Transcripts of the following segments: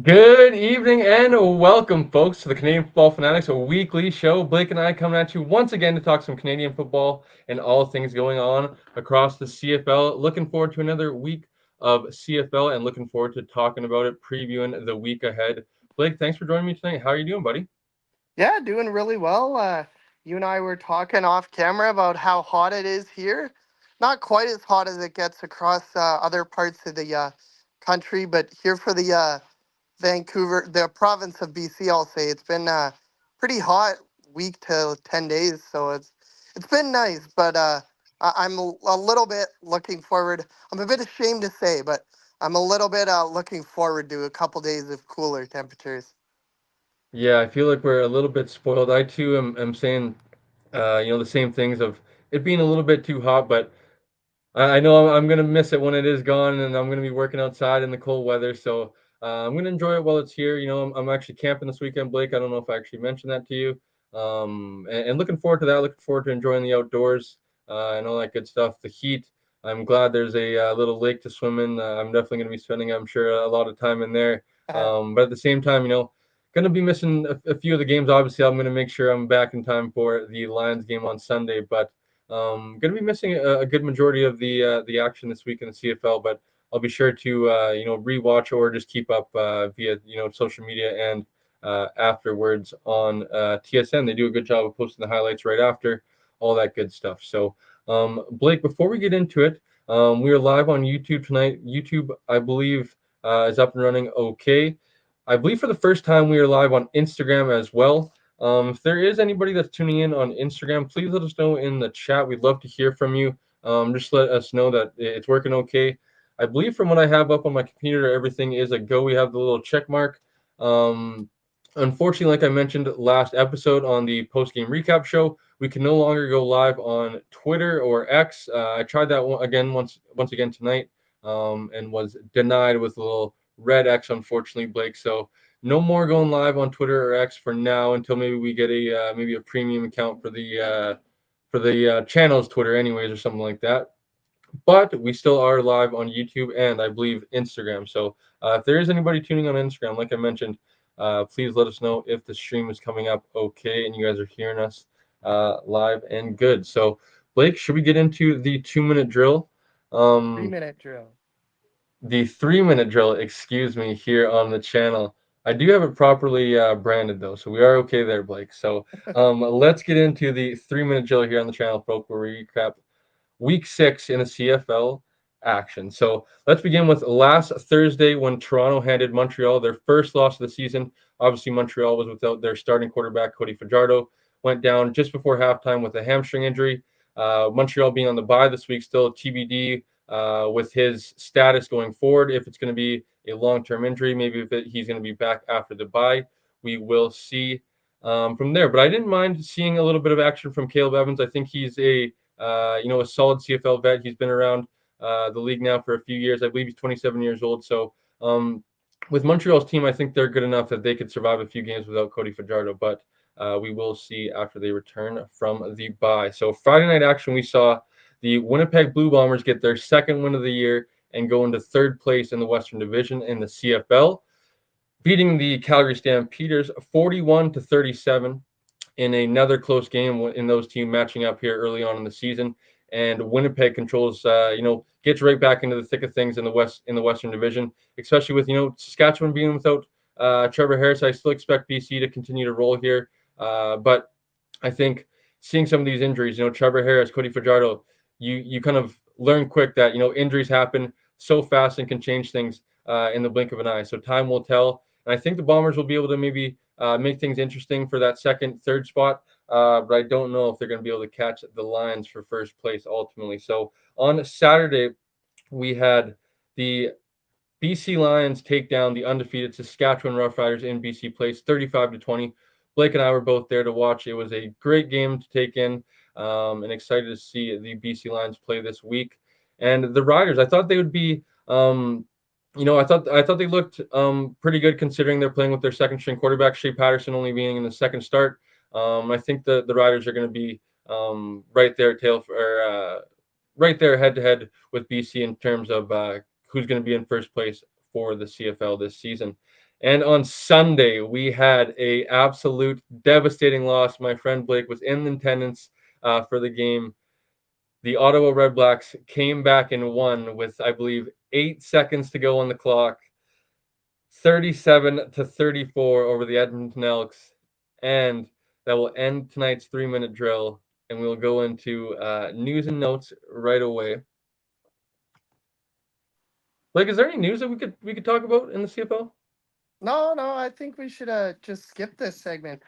Good evening and welcome, folks, to the Canadian Football Fanatics, a weekly show. Blake and I coming at you once again to talk some Canadian football and all things going on across the CFL. Looking forward to another week of CFL and looking forward to talking about it, previewing the week ahead. Blake, thanks for joining me tonight. How are you doing, buddy? Yeah, doing really well. You and I were talking off camera about how hot it is here. Not quite as hot as it gets across other parts of the country, but here for the Vancouver, the province of BC, I'll say it's been pretty hot week to 10 days, so it's been nice. But I'm a little bit looking forward. I'm a bit ashamed to say, but I'm a little bit looking forward to a couple days of cooler temperatures. Yeah, I feel like we're a little bit spoiled. I too am saying, the same things of it being a little bit too hot, but I know I'm gonna miss it when it is gone, and I'm gonna be working outside in the cold weather. So I'm gonna enjoy it while it's here. I'm actually camping this weekend, Blake. I don't know if I actually mentioned that to you. And looking forward to that. Looking forward to enjoying the outdoors and all that good stuff. The heat. I'm glad there's a little lake to swim in. I'm definitely gonna be spending, I'm sure, a lot of time in there. But at the same time, gonna be missing a few of the games. Obviously, I'm gonna make sure I'm back in time for the Lions game on Sunday, but. Going to be missing a good majority of the action this week in the CFL, but I'll be sure to rewatch or just keep up via social media and afterwards on TSN. They do a good job of posting the highlights right after all that good stuff. So, Blake, before we get into it, we are live on YouTube tonight. YouTube, I believe, is up and running okay. I believe for the first time we are live on Instagram as well. If there is anybody that's tuning in on Instagram, please let us know in the chat. We'd love to hear from you. Just let us know that it's working okay. I believe from what I have up on my computer, everything is a go. We have the little check mark. Um, Unfortunately, like I mentioned last episode on the post game recap show, we can no longer go live on Twitter or X. I tried that one again once again tonight, and was denied with a little red X. Unfortunately, Blake. So no more going live on Twitter or X for now until maybe we get a maybe a premium account for the channel's Twitter, anyways, or something like that. But we still are live on YouTube and I believe Instagram. So if there is anybody tuning on Instagram, like I mentioned, please let us know if the stream is coming up okay and you guys are hearing us live and good. So Blake, should we get into the 2 minute drill? Three Um, minute drill. the 3 minute drill, excuse me, here on the channel. I do have it properly branded though, so we are okay there, Blake. So let's get into the 3 minute drill here on the channel, folks, where we recap week 6 in the CFL action. So let's begin with last Thursday when Toronto handed Montreal their first loss of the season. Obviously, Montreal was without their starting quarterback, Cody Fajardo, went down just before halftime with a hamstring injury. Montreal being on the bye this week, still TBD with his status going forward. If it's going to be a long-term injury, maybe if he's going to be back after the bye, we will see from there. But I didn't mind seeing a little bit of action from Caleb Evans. I think he's a solid CFL vet. He's been around the league now for a few years. I believe he's 27 years old. So with Montreal's team, I think they're good enough that they could survive a few games without Cody Fajardo. But we will see after they return from the bye. So Friday night action, we saw the Winnipeg Blue Bombers get their second win of the year and go into third place in the Western Division in the CFL, beating the Calgary Stampeders 41-37 in another close game in those teams matching up here early on in the season. And Winnipeg controls, gets right back into the thick of things in the Western Division, especially with Saskatchewan being without Trevor Harris. I still expect BC to continue to roll here, but I think seeing some of these injuries, Trevor Harris, Cody Fajardo, you kind of learn quick that injuries happen so fast and can change things in the blink of an eye. So time will tell, and I think the Bombers will be able to maybe make things interesting for that second, third spot. But I don't know if they're going to be able to catch the Lions for first place ultimately. So on Saturday, we had the BC Lions take down the undefeated Saskatchewan Roughriders in BC Place, 35-20. Blake and I were both there to watch. It was a great game to take in, and excited to see the BC Lions play this week. And the Riders, I thought they would be, I thought they looked pretty good considering they're playing with their second string quarterback, Shea Patterson, only being in the second start. I think the Riders are going to be right there, right there head to head with BC in terms of who's going to be in first place for the CFL this season. And on Sunday, we had a absolute devastating loss. My friend Blake was in attendance for the game. The Ottawa Red Blacks came back and won with, I believe, 8 seconds to go on the clock, 37-34 over the Edmonton Elks. And that will end tonight's 3 minute drill. And we'll go into news and notes right away. Blake, is there any news that we could talk about in the CFL? No, no, I think we should just skip this segment.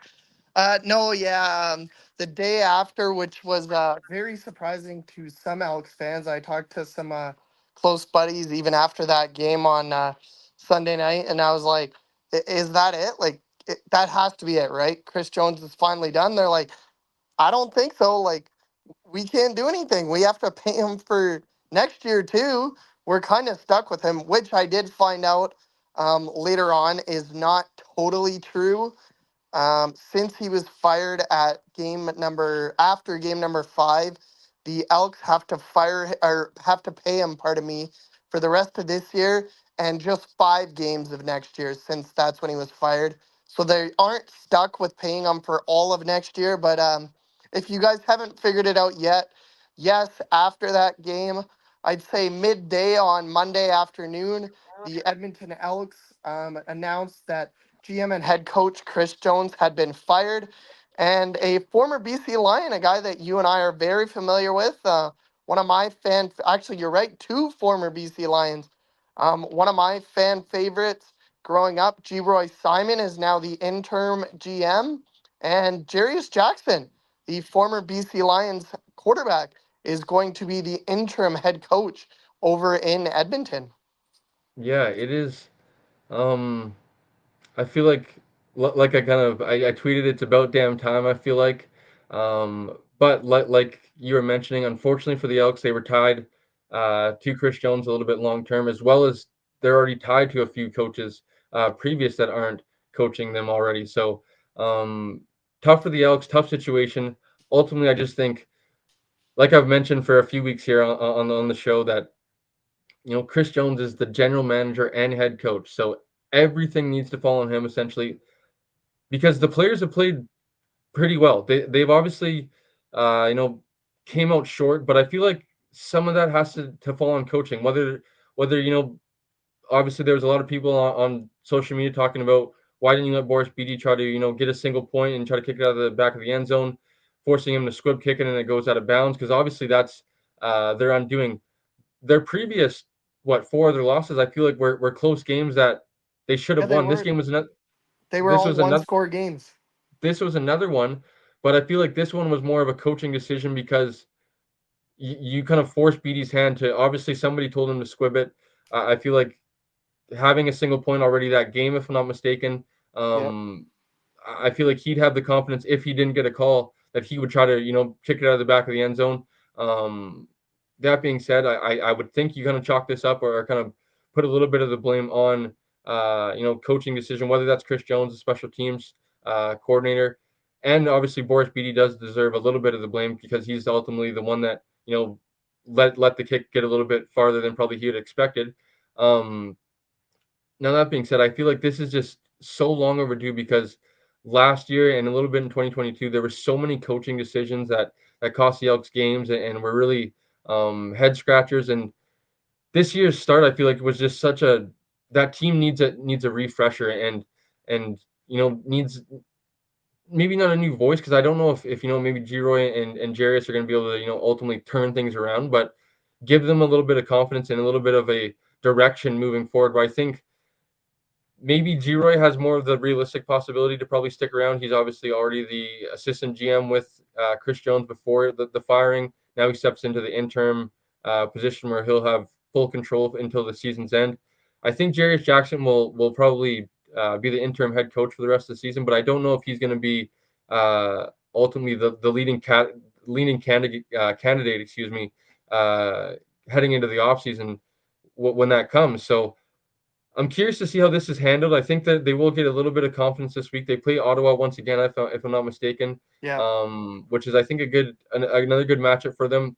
No, yeah, the day after, which was very surprising to some Elks fans. I talked to some close buddies even after that game on Sunday night, and I was like, Is that it? Like, that has to be it, right? Chris Jones is finally done." They're like, "I don't think so. Like, we can't do anything. We have to pay him for next year too. We're kind of stuck with him," which I did find out later on is not totally true. Since he was fired at after game number 5, the Elks have to or have to pay him, pardon me, for the rest of this year and just 5 games of next year, since that's when he was fired. So they aren't stuck with paying him for all of next year. But if you guys haven't figured it out yet, yes, after that game, I'd say midday on Monday afternoon, the Edmonton Elks announced that GM and head coach Chris Jones had been fired, and a former BC Lion, a guy that you and I are very familiar with, one of my actually, you're right, 2 former BC Lions. One of my fan favorites growing up, G. Roy Simon, is now the interim GM, and Jarius Jackson, the former BC Lions quarterback, is going to be the interim head coach over in Edmonton. Yeah, it is. Um, I feel like like I tweeted it's about damn time. I feel like, but like you were mentioning, unfortunately for the Elks, they were tied to Chris Jones a little bit long term, as well as they're already tied to a few coaches previous that aren't coaching them already. So tough for the Elks, tough situation. Ultimately, I just think, like I've mentioned for a few weeks here on the show, that Chris Jones is the general manager and head coach, so everything needs to fall on him essentially because the players have played pretty well. They've obviously, you know, came out short, but I feel like some of that has to fall on coaching. Whether obviously there was a lot of people on social media talking about why didn't you let Boris Beatty try to get a single point and try to kick it out of the back of the end zone, forcing him to squib kick it and it goes out of bounds because obviously that's their undoing. Their previous four of their losses, I feel like were close games that they should Yeah, have they won. were. They were This all was one another score games. this was another one, but I feel like this one was more of a coaching decision because you kind of forced Beatty's hand to obviously somebody told him to squib it. I feel like having a single point already that game, if I'm not mistaken, Yep. um, I feel like he'd have the confidence if he didn't get a call that he would try to kick it out of the back of the end zone. Um, that being said, I would think you kind of chalk this up or kind of put a little bit of the blame on coaching decision, whether that's Chris Jones, the special teams coordinator, and obviously Boris Beatty does deserve a little bit of the blame because he's ultimately the one that let the kick get a little bit farther than probably he had expected. Um, Now that being said, I feel like this is just so long overdue because last year and a little bit in 2022, there were so many coaching decisions that cost the Elks games and were really head scratchers. And this year's start, I feel like it was just such a that team needs a refresher and needs maybe not a new voice because I don't know if maybe Giroy and Jarius are going to be able to ultimately turn things around, but give them a little bit of confidence and a little bit of a direction moving forward. Where I think maybe Giroy has more of the realistic possibility to probably stick around. He's obviously already the assistant GM with Chris Jones before the firing. Now he steps into the interim position where he'll have full control until the season's end. I think Jarius Jackson will probably be the interim head coach for the rest of the season, but I don't know if he's going to be ultimately the leading candidate, excuse me, uh, heading into the offseason when that comes. So I'm curious to see how this is handled. I think that they will get a little bit of confidence this week. They play Ottawa once again, if I'm not mistaken, Yeah. which is I think another good matchup for them.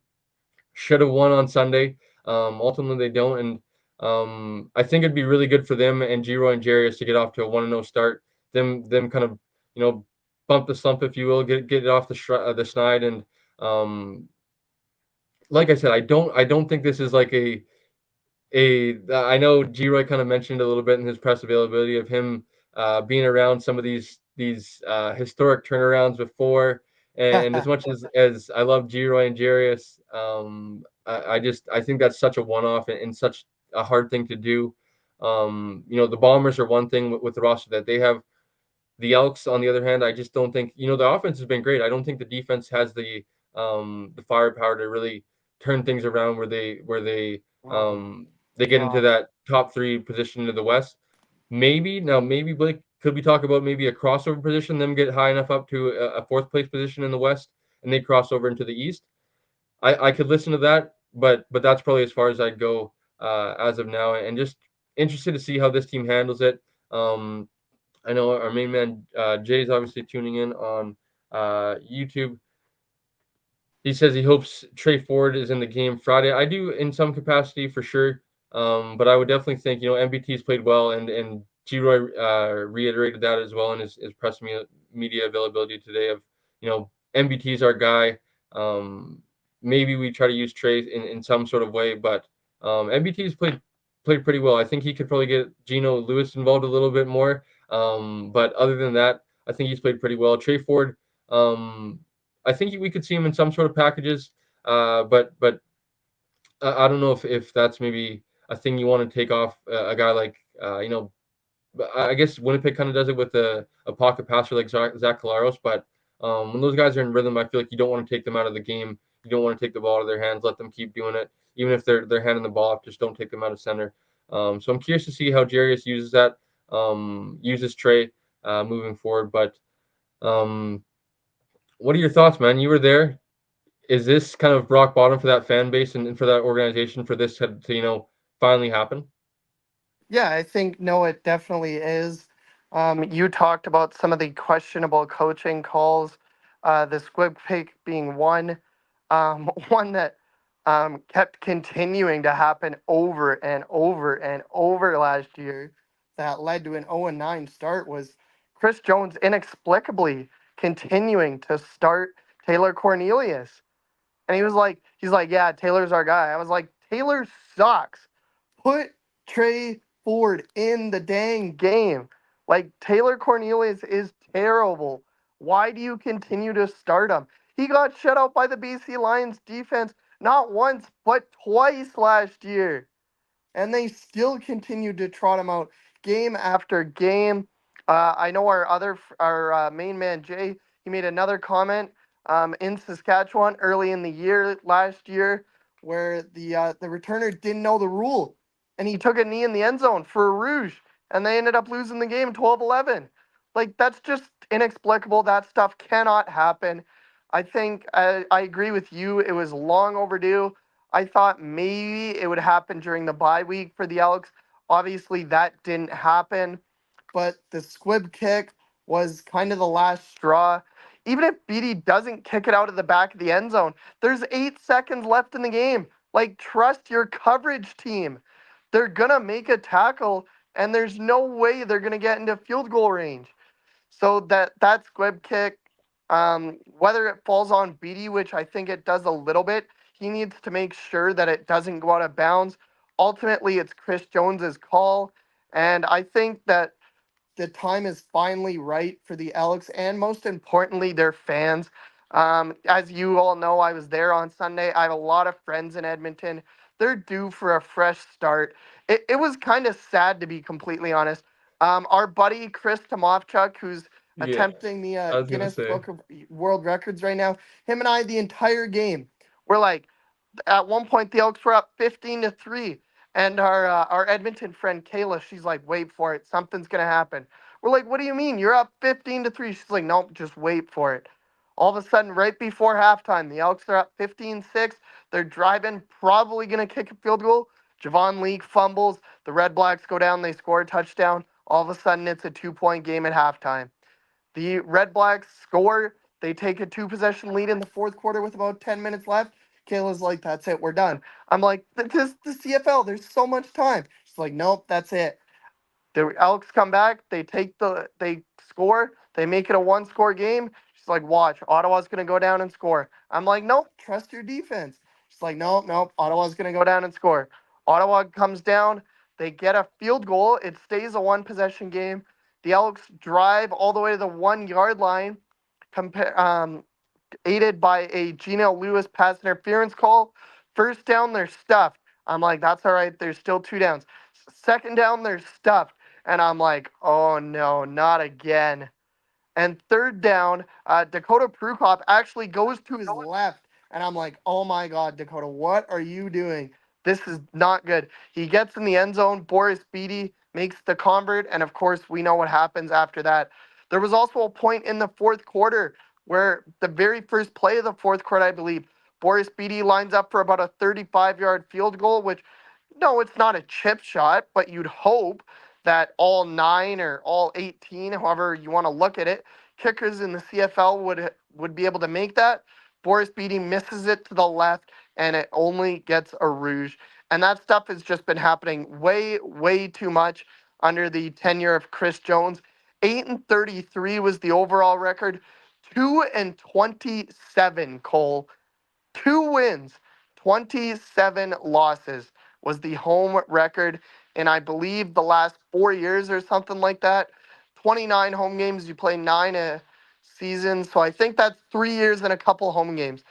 Should have won on Sunday. Ultimately, they don't, and I think it'd be really good for them and Giroy and Jarius to get off to a 1-0 start. Them kind of, you know, bump the slump, if you will, get it off the schneid. And like I said, I don't think this is like I know G-Roy kind of mentioned a little bit in his press availability of him being around some of these historic turnarounds before. And as much as I love G-Roy and Jarius, I think that's such a one-off and such a hard thing to do. The Bombers are one thing with the roster that they have. The Elks, on the other hand, I just don't think, the offense has been great. I don't think the defense has the firepower to really turn things around Oh, they get into God. that top three position in the West. Maybe Blake, could we talk about maybe a crossover position? Them get high enough up to a fourth place position in the West, and they cross over into the East. I could listen to that, but that's probably as far as I'd go as of now, and just interested to see how this team handles it. I know our main man Jay's obviously tuning in on YouTube. He says he hopes Trey Ford is in the game Friday. I do in some capacity for sure, but I would definitely think MBT's played well, and G Roy reiterated that as well in his press media availability today. Of MBT's our guy. Um, Maybe we try to use Trey in some sort of way, but MBT's played pretty well. I think he could probably get Geno Lewis involved a little bit more, but other than that, I think he's played pretty well. Trey Ford. Um, I think we could see him in some sort of packages, but I don't know if that's maybe a thing you want to take off a guy like but I guess Winnipeg kind of does it with a pocket passer like Zach Collaros. But when those guys are in rhythm, I feel like you don't want to take them out of the game. You don't want to take the ball out of their hands. Let them keep doing it, even if they're handing the ball off. Just don't take them out of center. So I'm curious to see how Jarius uses that, uses Trey moving forward. But um, what are your thoughts, man? You were there. Is this kind of rock bottom for that fan base and for that organization for this to finally happen? Yeah, I think no, it definitely is. You talked about some of the questionable coaching calls, the squib pick being one, one that kept continuing to happen over and over and over last year. That led to an 0-9 start was Chris Jones inexplicably continuing to start Taylor Cornelius. And he's like, yeah, Taylor's our guy. I was like, Taylor sucks. Put Trey Ford in the dang game. Like, Taylor Cornelius is terrible. Why do you continue to start him? He got shut out by the BC Lions defense not once, but twice last year, and they still continued to trot him out game after game. I know our main man Jay, he made another comment in Saskatchewan early in the year last year where the returner didn't know the rule and he took a knee in the end zone for a rouge and they ended up losing the game 12-11. Like, that's just inexplicable. That stuff cannot happen. I think I agree with you. It was long overdue. I thought maybe it would happen during the bye week for the Elks. Obviously, that didn't happen, but the squib kick was kind of the last straw. Even if Beatty doesn't kick it out of the back of the end zone, there's 8 seconds left in the game. Like, trust your coverage team. They're going to make a tackle, and there's no way they're going to get into field goal range. So that squib kick, whether it falls on Beatty, which I think it does a little bit, he needs to make sure that it doesn't go out of bounds. Ultimately, it's Chris Jones's call, and I think that the time is finally right for the Elks and most importantly, their fans. As you all know, I was there on Sunday. I have a lot of friends in Edmonton. They're due for a fresh start. It was kind of sad, to be completely honest. Our buddy Chris Tomovchuk, who's Yeah, attempting the I was gonna Guinness say. Book of World Records right now, him and I, the entire game, we're like, at one point the Elks were up 15-3, and our Edmonton friend Kayla, she's like, "Wait for it, something's gonna happen." We're like, "What do you mean? You're up 15-3?" She's like, "Nope, just wait for it." All of a sudden, right before halftime, the Elks are up 15-6. They're driving, probably gonna kick a field goal. Javon Leake fumbles. The Red Blacks go down. They score a touchdown. All of a sudden, it's a 2-point game at halftime. The Red Blacks score. They take a two possession lead in the fourth quarter with about 10 minutes left. Kayla's like, that's it, we're done. I'm like, this the CFL. There's so much time. She's like, nope, that's it. The Elks come back, they score, they make it a one-score game. She's like, watch, Ottawa's gonna go down and score. I'm like, nope, trust your defense. She's like, nope, nope, Ottawa's gonna go down and score. Ottawa comes down, they get a field goal. It stays a one-possession game. The Elks drive all the way to the 1 yard line, aided by a Gino Lewis pass interference call. First down, they're stuffed. I'm like, that's all right. There's still two downs. Second down, they're stuffed. And I'm like, oh no, not again. And third down, Dakota Prukop actually goes to his left. And I'm like, oh my God, Dakota, what are you doing? This is not good. He gets in the end zone. Boris Beatty makes the convert. And of course, we know what happens after that. There was also a point in the fourth quarter where the very first play of the fourth quarter, I believe, Boris Beatty lines up for about a 35-yard field goal, which, no, it's not a chip shot, but you'd hope that all nine or all 18, however you want to look at it, kickers in the CFL would be able to make that. Boris Beatty misses it to the left, and it only gets a rouge. And that stuff has just been happening way, way too much under the tenure of Chris Jones. 8-33 was the overall record. 2-27, Cole. 2 wins, 27 losses was the home record in, I believe, the last 4 years or something like that. 29 home games. You play nine a season. So I think that's 3 years and a couple home games.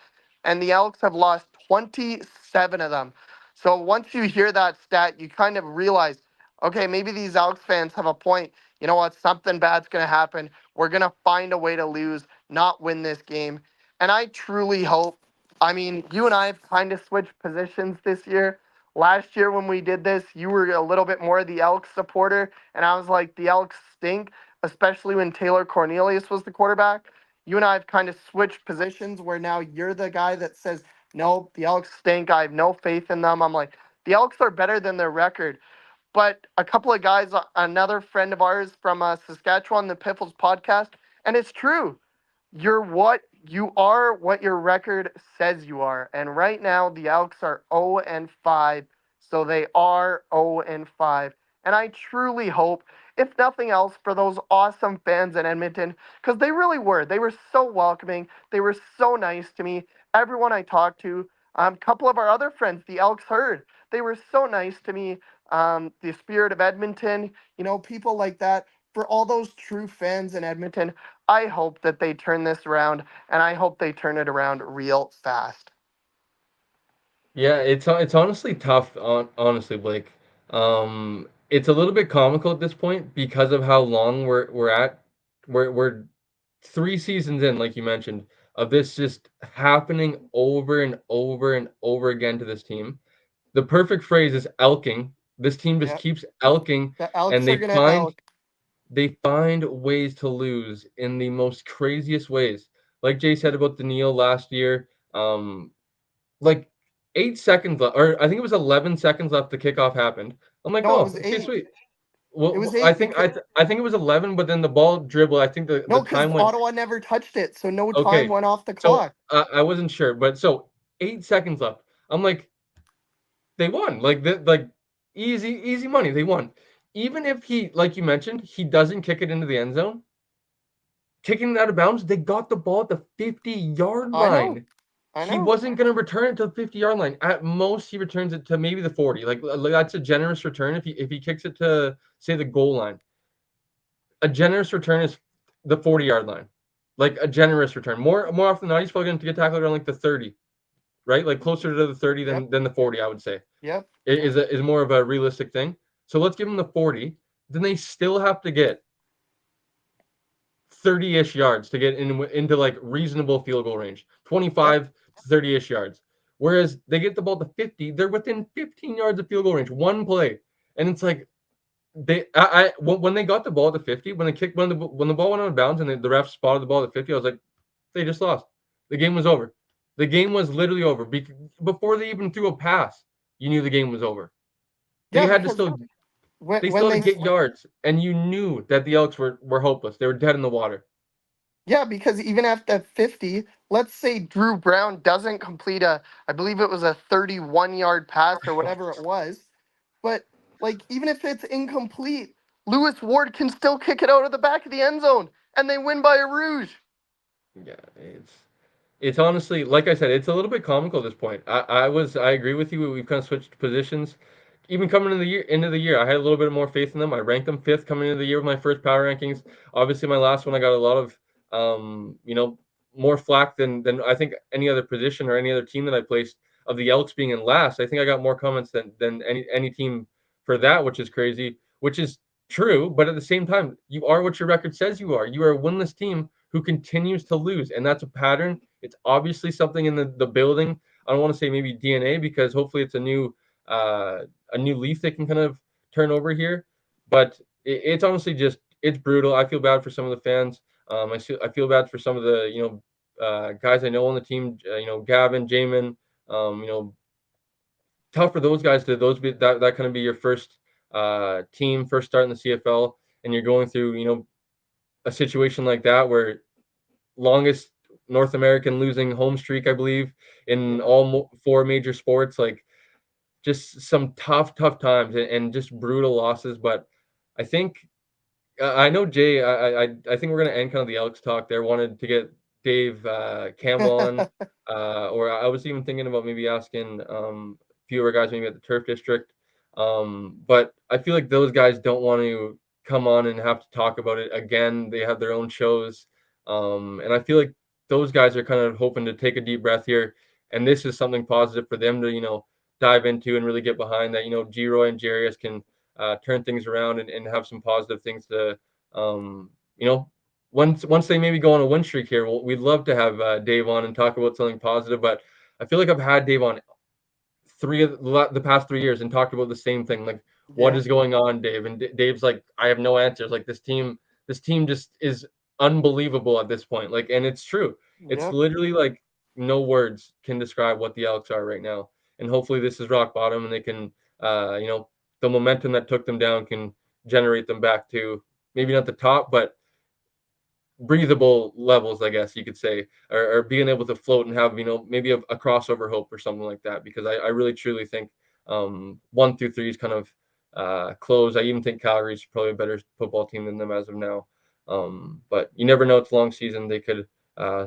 And the Elks have lost 27 of them. So once you hear that stat, you kind of realize, okay, maybe these Elks fans have a point. You know what? Something bad's going to happen. We're going to find a way to lose, not win this game. And I truly hope, I mean, you and I have kind of switched positions this year. Last year when we did this, you were a little bit more the Elks supporter, and I was like, the Elks stink, especially when Taylor Cornelius was the quarterback. You and I have kind of switched positions where now you're the guy that says, no, the Elks stink. I have no faith in them. I'm like, the Elks are better than their record. But a couple of guys, another friend of ours from Saskatchewan, the Piffles podcast, and it's true. You are what your record says you are. And right now the Elks are 0-5. So they are 0-5. And I truly hope, if nothing else, for those awesome fans in Edmonton, because they really were. They were so welcoming. They were so nice to me. Everyone I talked to, a couple of our other friends, the Elks Herd, they were so nice to me. The Spirit of Edmonton, people like that. For all those true fans in Edmonton, I hope that they turn this around, and I hope they turn it around real fast. Yeah, it's honestly tough, honestly, Blake. It's a little bit comical at this point because of how long we're at. We're 3 seasons in, like you mentioned, of this just happening over and over and over again to this team. The perfect phrase is elking. This team just Yeah, keeps elking, the and Elks are they gonna find elk. they find ways to lose in the most craziest ways. Like Jay said about the Neil last year, like 8 seconds left, or I think it was 11 seconds left. The kickoff happened. I'm like, No, it oh, was okay, eight. sweet. It was Well, I eight think because I think it was 11, but then the ball dribbled. I think the no, because time went. Ottawa never touched it, so no time Okay, went off the so clock. I wasn't sure, but so 8 seconds left. I'm like, they won. Like easy money. They won. Even if he, like you mentioned, he doesn't kick it into the end zone, kicking it out of bounds, they got the ball at the 50-yard I know, line. I He know. wasn't going to return it to the 50-yard line. At most, he returns it to maybe the 40. Like that's a generous return if he kicks it to say the goal line. A generous return is the 40-yard line. Like a generous return. More often than not, he's probably going to get tackled around like the 30, right? Like closer to the 30 Yep, than the 40, I would say. yep, It yep, is more of a realistic thing. So let's give him the 40. Then they still have to get 30-ish yards to get into like reasonable field goal range, yep. 25 to 30-ish yards. Whereas they get the ball to 50, they're within 15 yards of field goal range, one play. And it's like when they got the ball to 50, when the ball went out of bounds and the ref spotted the ball at 50, I was like, they just lost. The game was over. The game was literally over before they even threw a pass. You knew the game was over. They Yeah, had to because still when they when still had they to get yards, and you knew that the Elks were hopeless. They were dead in the water. Yeah, because even after 50, let's say Drew Brown doesn't complete I believe it was a 31-yard pass or whatever it was, but like even if it's incomplete, Lewis Ward can still kick it out of the back of the end zone and they win by a rouge. Yeah, it's honestly, like I said, it's a little bit comical at this point. I agree with you. We've kind of switched positions. Even coming into the year, I had a little bit more faith in them. I ranked them fifth coming into the year with my first power rankings. Obviously, my last one, I got a lot of, more flack than I think any other position or any other team that I placed of the Elks being in last. I think I got more comments than any team for that, which is crazy, which is true. But at the same time, you are what your record says you are. You are a winless team who continues to lose, and that's a pattern. It's obviously something in the building. I don't want to say maybe DNA because hopefully it's uh, a new leaf they can kind of turn over here. But it's honestly just it's brutal. I feel bad for some of the fans. I feel bad for some of the guys I know on the team. Gavin, Jamin. Um, you know, tough for those guys to those be that kind of be your first team, first start in the CFL, and you're going through a situation like that where longest North American losing home streak, I believe, in Yeah. all four major sports. Like just some tough times and just brutal losses. But I think I know Jay. I think we're gonna end kind of the Elks talk there. Wanted to get Dave Campbell on, or I was even thinking about maybe asking a few other guys maybe at the Turf District. But I feel like those guys don't want to come on and have to talk about it again. They have their own shows, and I feel like those guys are kind of hoping to take a deep breath here, and this is something positive for them to dive into and really get behind that. G Roy and Jarius can turn things around and have some positive things to, um, you know, once they maybe go on a win streak here, we'd love to have Dave on and talk about something positive. But I feel like I've had Dave on three of the past 3 years and talked about the same thing. Like, what Yeah. is going on, Dave? And Dave's like, I have no answers. Like this team just is unbelievable at this point. Like, and it's true. It's Yep. literally like no words can describe what the Elks are right now. And hopefully this is rock bottom, and they can, uh, you know, the momentum that took them down can generate them back to maybe not the top, but breathable levels, I guess you could say, or being able to float and have maybe a crossover hope or something like that. Because I really truly think 1 through 3 is kind of close. I even think Calgary's probably a better football team than them as of now. But you never know. It's a long season. They could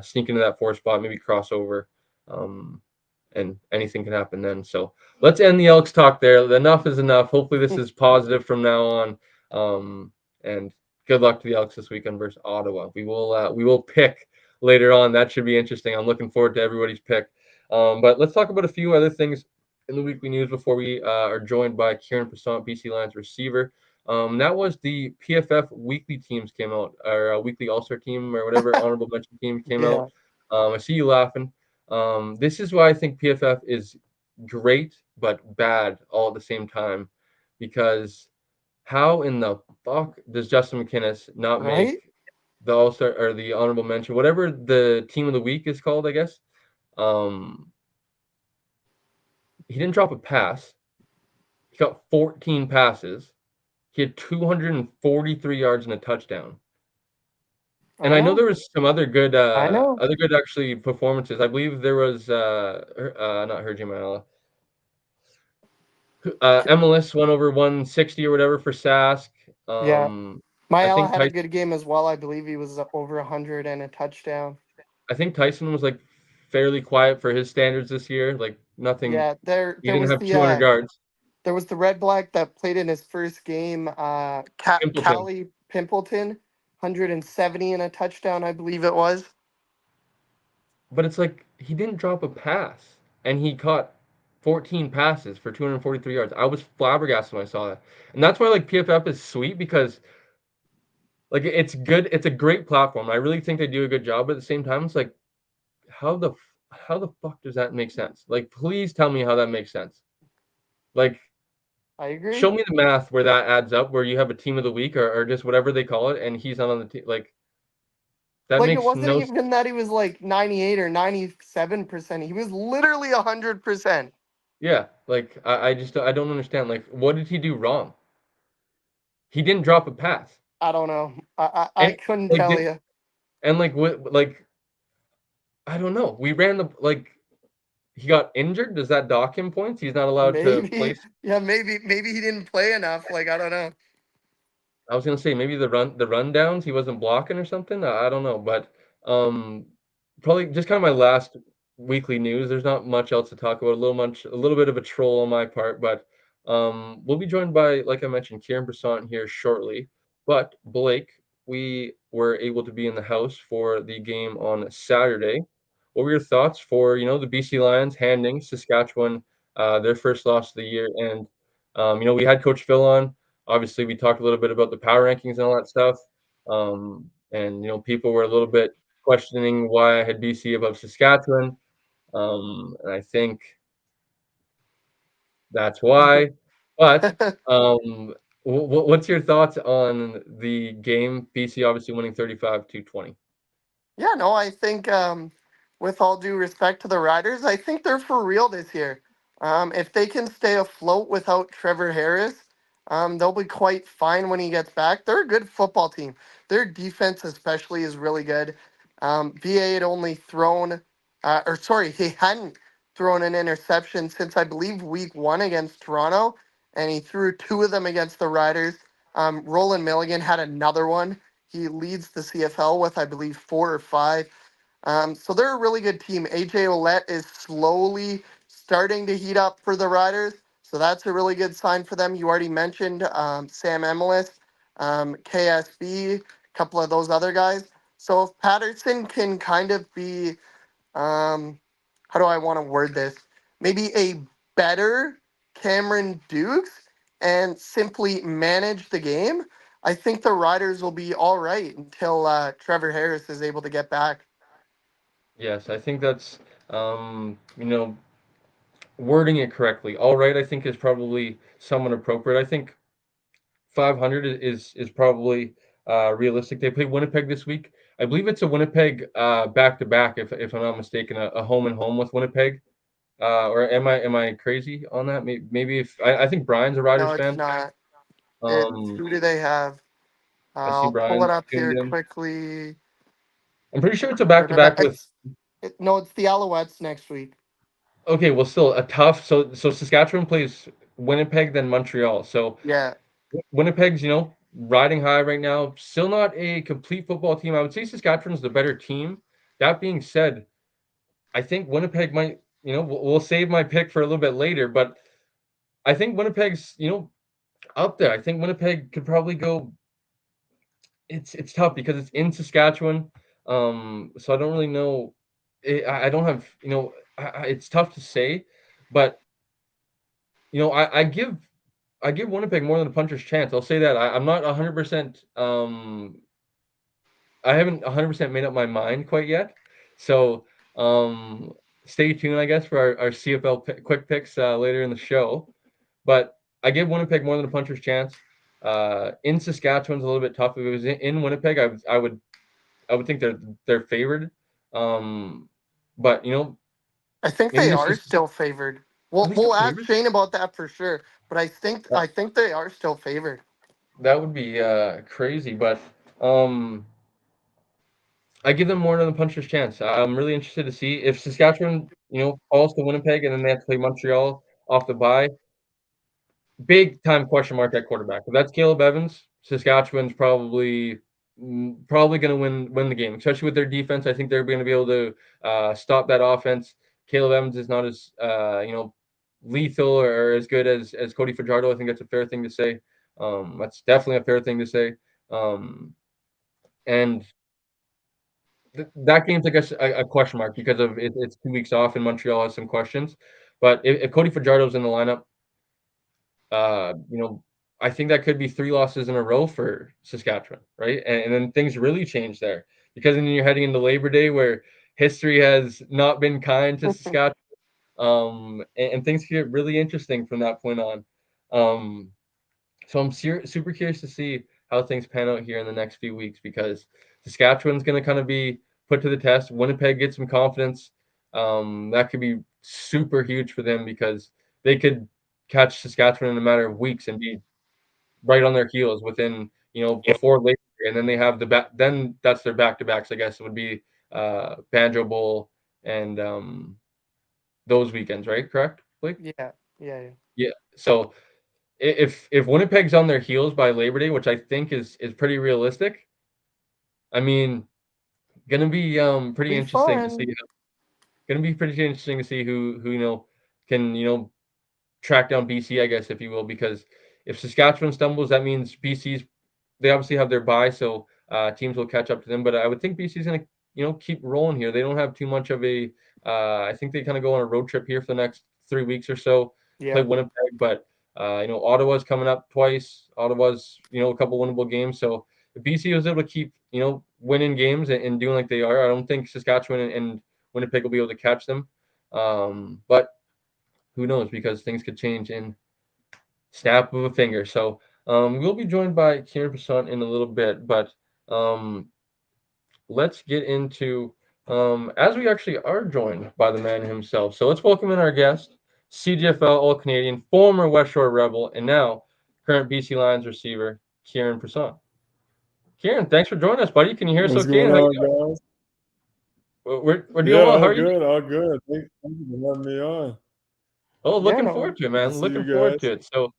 sneak into that 4 spot, maybe crossover, um, and anything can happen then. So let's end the Elks talk there. Enough is enough. Hopefully this is positive from now on. And good luck to the Elks this weekend versus Ottawa. We will pick later on. That should be interesting. I'm looking forward to everybody's pick. But let's talk about a few other things in the weekly news before we are joined by Kieran Passant, BC Lions receiver. That was the PFF weekly teams came out, or weekly All Star team, or whatever honorable mention team came out. Yeah. I see you laughing. This is why I think PFF is great but bad all at the same time, because how in the fuck does Justin McInnes not Right? make the All Star or the honorable mention, whatever the team of the week is called, I guess? Um, he didn't drop a pass. He got 14 passes. He had 243 yards and a touchdown. And I I know know. there was some I know. other good actually performances. I believe there was not Hergy Manala. MLS went over 160 or whatever for Sask. Yeah. Um, I Myella think had a Tyson, good game as well. I believe he was over 100 and a touchdown. I think Tyson was like fairly quiet for his standards this year. Like nothing. Yeah, there He there didn't was have 200 yards. the red black that played in his first game, Pimpleton, Callie Pimpleton, 170 and a touchdown, I believe it was. but it's like he didn't drop a pass, and he caught 14 passes for 243 yards. I was flabbergasted when I saw that, and that's why like PFF is sweet because like it's good. It's a great platform. I really think they do a good job. But at the same time, it's like how the fuck does that make sense? Like, please tell me how that makes sense. Like, I show agree. me the math where that adds up, where you have a team of the week or just whatever they call it, and he's not on the team. Like, that Like it makes wasn't no even that he was like 98 or 97%. He was literally 100%. yeah. Like, I just I don't understand. Like, what did he do wrong? He didn't drop a pass, I don't know. I and couldn't like tell you. And like what like I don't know. We ran the like he got injured. Does that dock him points? He's not allowed to Maybe, place. yeah, maybe he didn't play enough. Like I don't know. I was gonna say maybe the rundowns he wasn't blocking or something. I don't know, but um, probably just kind of my last weekly news. There's not much else to talk about. A little bit of a troll on my part, but we'll be joined by, like I mentioned, Kieran Brisant here shortly. But Blake, we were able to be in the house for the game on Saturday. What were your thoughts for the BC Lions handing Saskatchewan their first loss of the year? And we had Coach Phil on. Obviously, we talked a little bit about the power rankings and all that stuff. And people were a little bit questioning why I had BC above Saskatchewan. And I think that's why. But what's your thoughts on the game? BC obviously winning 35-20. Yeah, no, I think with all due respect to the Riders, I think they're for real this year. If they can stay afloat without Trevor Harris, they'll be quite fine when he gets back. They're a good football team. Their defense, especially, is really good. VA had only thrown, or sorry, he hadn't thrown an interception since I believe week one against Toronto, and he threw two of them against the Riders. Roland Milligan had another one. He leads the CFL with, I believe, four or five. So they're a really good team. AJ Ouellette is slowly starting to heat up for the Riders. So that's a really good sign for them. You already mentioned Sam Emilus, KSB, a couple of those other guys. So if Patterson can kind of be how do I want to word this? Maybe a better Cameron Dukes and simply manage the game. I think the Riders will be all right until Trevor Harris is able to get back. Yes, I think that's wording it correctly. All right, I think is probably somewhat appropriate. I think 500 is probably realistic. They play Winnipeg this week. I believe it's a Winnipeg back to back, if I'm not mistaken, a home and home with Winnipeg. Or am I crazy on that? Maybe if I think Brian's a Riders No, it's fan. not. It's Um, who do they have? I see I'll pull it Brian's up tuned here in. quickly. I'm pretty sure it's a back to back with. No, it's the Alouettes next week. Okay, well, still a tough. So Saskatchewan plays Winnipeg, then Montreal. So Yeah, Winnipeg's, riding high right now. Still not a complete football team. I would say Saskatchewan's the better team. That being said, I think Winnipeg might, we'll save my pick for a little bit later, but I think Winnipeg's, up there. I think Winnipeg could probably go. It's tough because it's in Saskatchewan. So I don't really know. I don't have, it's tough to say, but I give Winnipeg more than a puncher's chance. I'll say that. I'm not 100%. I haven't 100% made up my mind quite yet. So um, stay tuned, I guess, for our CFL quick picks later in the show. But I give Winnipeg more than a puncher's chance. In Saskatchewan's a little bit tough. If it was in Winnipeg, I would think they're favored. Um, but I think maybe they this are is still favored. are We'll they still we'll ask favored? Shane about that for sure. But That, I think they are still favored. that would be crazy. But um, I give them more than a puncher's chance. I'm really interested to see if Saskatchewan, falls to Winnipeg and then they have to play Montreal off the bye. Big time question mark at quarterback. If that's Caleb Evans, Saskatchewan's probably going to win the game, especially with their defense. I think they're going to be able to stop that offense. Caleb Evans is not as lethal or as good as Cody Fajardo. I think that's a fair thing to say. That's definitely a fair thing to say. And that game's like a question mark because of it's 2 weeks off and Montreal has some questions. But if Cody Fajardo's in the lineup, uh, you know, I think that could be 3 losses in a row for Saskatchewan, right? And then things really change there because then you're heading into Labor Day where history has not been kind to Saskatchewan. And things get really interesting from that point on. Um, so I'm super curious to see how things pan out here in the next few weeks because Saskatchewan's going to kind of be put to the test. Winnipeg gets some confidence. That could be super huge for them because they could catch Saskatchewan in a matter of weeks and be right on their heels within, before Labor and then they have the back. Then that's their back to backs. I guess it would be Banjo Bowl and those weekends, right? Correct, Blake? Yeah, yeah, yeah. Yeah. So if Winnipeg's on their heels by Labor Day, which I think is pretty realistic, I mean, gonna be pretty Be interesting to see. fun. Gonna be pretty interesting to see who can track down BC, I guess, if you will, because if Saskatchewan stumbles, that means BC's they obviously have their bye, so teams will catch up to them. But I would think BC's going to keep rolling here. They don't have too much of a. I think they kind of go on a road trip here for the next 3 weeks or so. Play Yeah. Winnipeg, but Ottawa's coming up twice. Ottawa's a couple winnable games. So if BC was able to keep winning games and doing like they are, I don't think Saskatchewan and Winnipeg will be able to catch them. But who knows? Because things could change in snap of a finger. So we'll be joined by Kieran Passant in a little bit, but um, let's get into as we actually are joined by the man himself. So let's welcome in our guest, CGFL All Canadian, former West Shore Rebel, and now current BC Lions receiver, Kieran Passant. Kieran, thanks for joining us, buddy. Can you hear us What's okay? going And how you on, guys? doing? We're Yeah, doing well. How all are you doing? good, all good. Thank you for having me on. Oh, Yeah, looking no. forward to it, Good to man. see Looking you forward guys. to it. So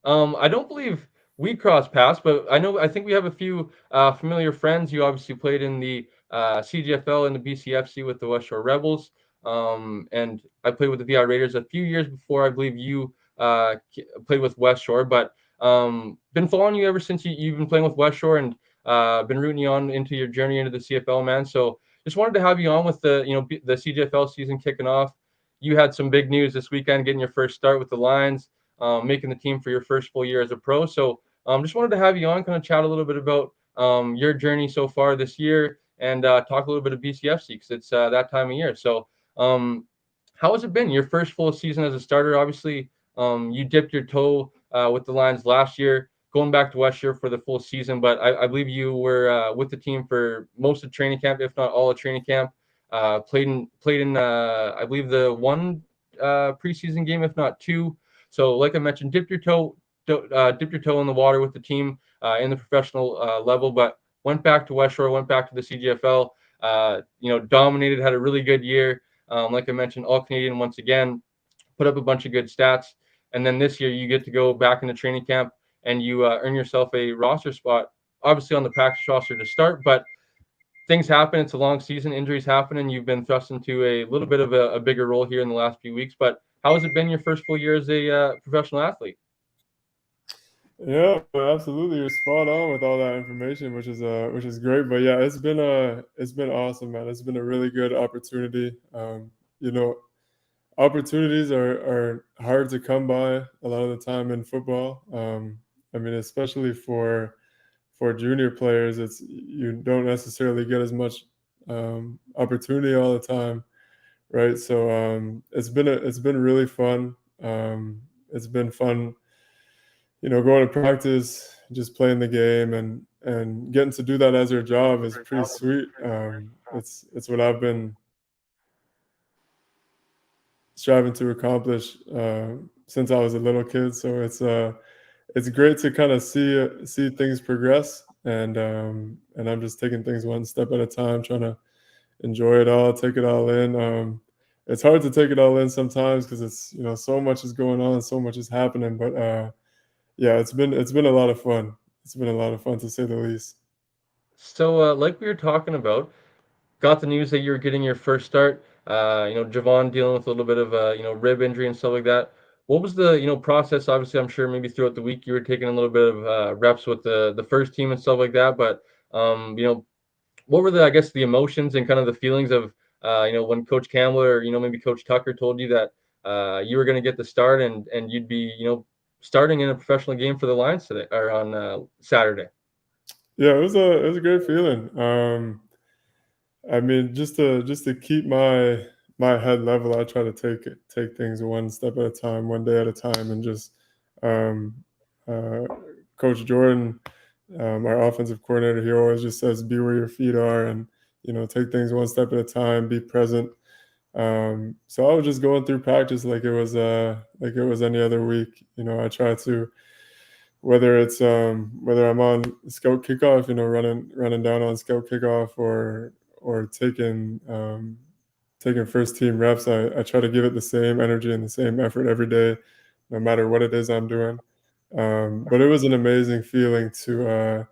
I don't believe we crossed paths, but I think we have a few familiar friends. You obviously played in the CGFL and the BCFC with the West Shore Rebels, and I played with the VI Raiders a few years before. I believe you played with West Shore, but been following you ever since you've been playing with West Shore and been rooting you on into your journey into the CFL, man. So just wanted to have you on with the CGFL season kicking off. You had some big news this weekend, getting your first start with the Lions, making the team for your first full year as a pro. So just wanted to have you on, kind of chat a little bit about your journey so far this year and talk a little bit of BCFC because it's that time of year. So how has it been? Your first full season as a starter? Obviously, you dipped your toe with the Lions last year, going back to West Shore for the full season, but I believe you were with the team for most of training camp, if not all of training camp. Played in I believe the one preseason game, if not two. So, like I mentioned, dipped your toe in the water with the team in the professional level, but went back to West Shore, went back to the CGFL. Dominated, had a really good year. Like I mentioned, all Canadian once again, put up a bunch of good stats. And then this year, you get to go back into training camp and you earn yourself a roster spot, obviously on the practice roster to start, but things happen. It's a long season. Injuries happen, and you've been thrust into a little bit of a bigger role here in the last few weeks. But how has it been your first full year as a professional athlete? Yeah, absolutely. You're spot on with all that information, which is great. But yeah, it's been awesome, man. It's been a really good opportunity. You know, opportunities are hard to come by a lot of the time in football. I mean, especially for junior players, it's you don't necessarily get as much opportunity all the time, right? So it's been really fun. It's been fun, going to practice, just playing the game, and getting to do that as your job is pretty sweet. It's what I've been striving to accomplish since I was a little kid. So it's great to kind of see things progress, and I'm just taking things one step at a time, trying to enjoy it all, take it all in. It's hard to take it all in sometimes because it's so much is going on, so much is happening. But yeah, it's been a lot of fun. It's been a lot of fun to say the least. So, like we were talking about, got the news that you were getting your first start. Javon dealing with a little bit of rib injury and stuff like that. What was the process? Obviously, I'm sure maybe throughout the week you were taking a little bit of reps with the first team and stuff like that. But what were the I guess the emotions and kind of the feelings of when Coach Campbell or maybe Coach Tucker told you that you were going to get the start and you'd be starting in a professional game for the Lions today or on Saturday. Yeah, it was a great feeling. I mean, just to keep my head level, I try to take things one step at a time, one day at a time, and just um, uh, Coach Jordan, our offensive coordinator, he always just says, "Be where your feet are," and take things one step at a time, be present. So I was just going through practice like it was any other week. I try to whether I'm on scout kickoff, running down on scout kickoff, or taking first team reps. I try to give it the same energy and the same effort every day, no matter what it is I'm doing. But it was an amazing feeling to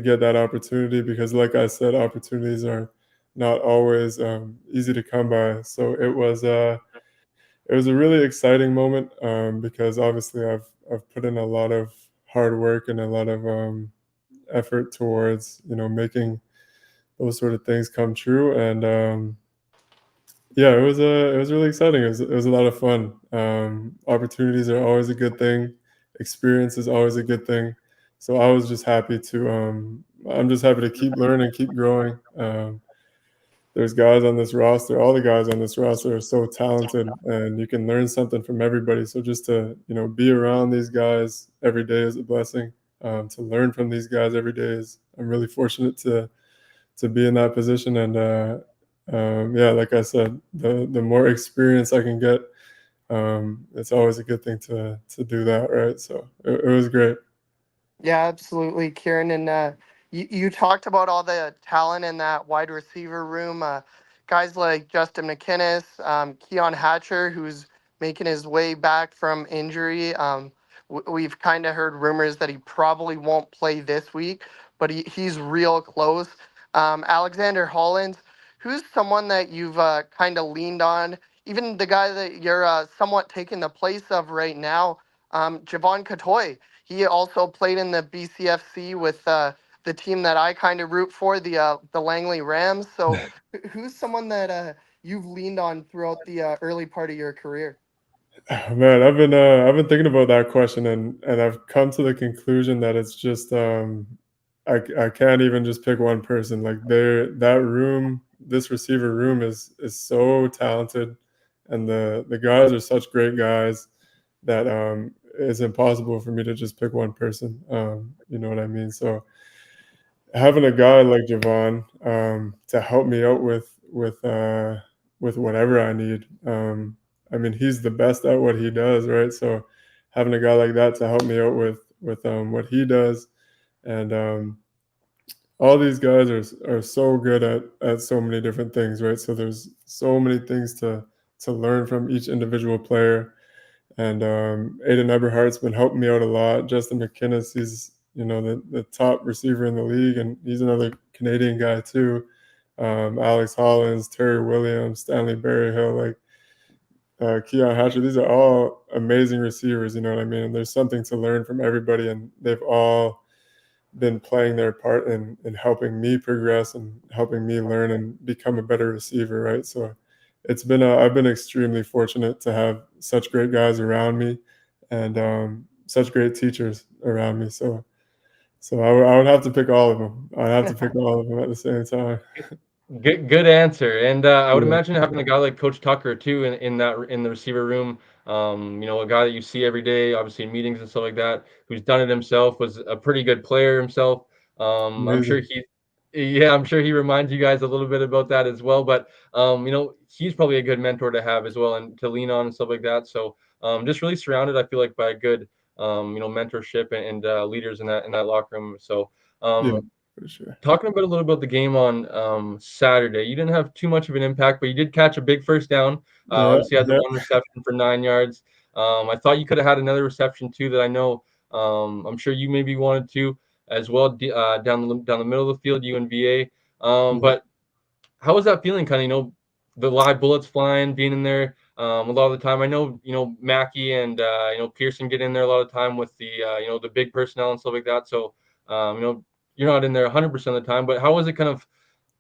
get that opportunity, because, like I said, opportunities are not always easy to come by. So it was a really exciting moment, because obviously I've put in a lot of hard work and a lot of effort towards making those sort of things come true. And yeah, it was really exciting. It was a lot of fun. Opportunities are always a good thing. Experience is always a good thing. So I was just happy to I'm just happy to keep learning, keep growing. There's guys on this roster. All the guys on this roster are so talented, and you can learn something from everybody. So just to be around these guys every day is a blessing. To learn from these guys every day is I'm really fortunate to be in that position. And yeah, like I said, the more experience I can get, it's always a good thing to do that, right? So it was great. Yeah, absolutely, Kieran. And you talked about all the talent in that wide receiver room. Guys like Justin McInnes, Keon Hatcher, who's making his way back from injury. We've kind of heard rumors that he probably won't play this week, but he's real close. Alexander Hollins, who's someone that you've kind of leaned on, even the guy that you're somewhat taking the place of right now, Javon Katoy. He also played in the BCFC with the team that I kind of root for, the Langley Rams. So, who's someone that you've leaned on throughout the early part of your career? Man, I've been thinking about that question, and I've come to the conclusion that it's just I can't even just pick one person. Like that room, this receiver room is so talented, and the guys are such great guys that it's impossible for me to just pick one person. You know what I mean? So having a guy like Javon to help me out with whatever I need. I mean, he's the best at what he does, right? So having a guy like that to help me out with what he does, and all these guys are so good at so many different things, right? So there's so many things to learn from each individual player. And Aiden Eberhardt's been helping me out a lot. Justin McInnes, he's the top receiver in the league, and he's another Canadian guy too. Alex Hollins, Terry Williams, Stanley Berryhill, like Keon Hatcher. These are all amazing receivers. You know what I mean? And there's something to learn from everybody, and they've all been playing their part in helping me progress and helping me learn and become a better receiver, right? So I've been extremely fortunate to have such great guys around me, and such great teachers around me. So I would have to pick all of them. I'd have to pick all of them at the same time. Good answer. And I would Yeah, imagine having a guy like Coach Tucker too in the receiver room. A guy that you see every day, obviously in meetings and stuff like that, who's done it himself, was a pretty good player himself. I'm sure amazing. I'm sure he reminds you guys a little bit about that as well. But he's probably a good mentor to have as well and to lean on and stuff like that. So just really surrounded, I feel like, by a good mentorship and leaders in that locker room. So Yeah, um, for sure. talking about a little about the game on Saturday, you didn't have too much of an impact, but you did catch a big first down. Yeah, Obviously, you had the yeah, one reception for 9 yards. I thought you could have had another reception too. That I know. I'm sure you maybe wanted to as well down the middle of the field, you and VA. yeah, But how was that feeling? Kind of the live bullets flying, being in there. A lot of the time, I know Mackey and Pearson get in there a lot of time with the the big personnel and stuff like that. So you're not in there 100% of the time, but how was it kind of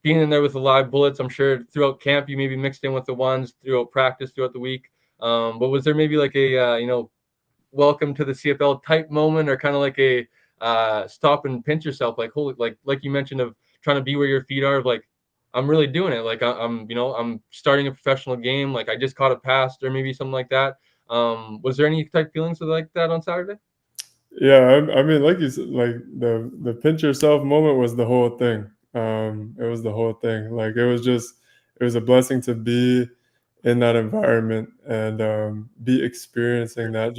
being in there with the live bullets? I'm sure throughout camp you maybe mixed in with the ones throughout practice throughout the week. But was there maybe like a welcome to the CFL type moment, or kind of like a stop and pinch yourself, like holy, like you mentioned, of trying to be where your feet are, of like I'm really doing it, like I'm I'm starting a professional game, like I just caught a pass or maybe something like that. Was there any type feelings like that on Saturday? yeah. I mean, like you said, like the pinch yourself moment was the whole thing. It was the whole thing. Like it was a blessing to be in that environment and be experiencing that.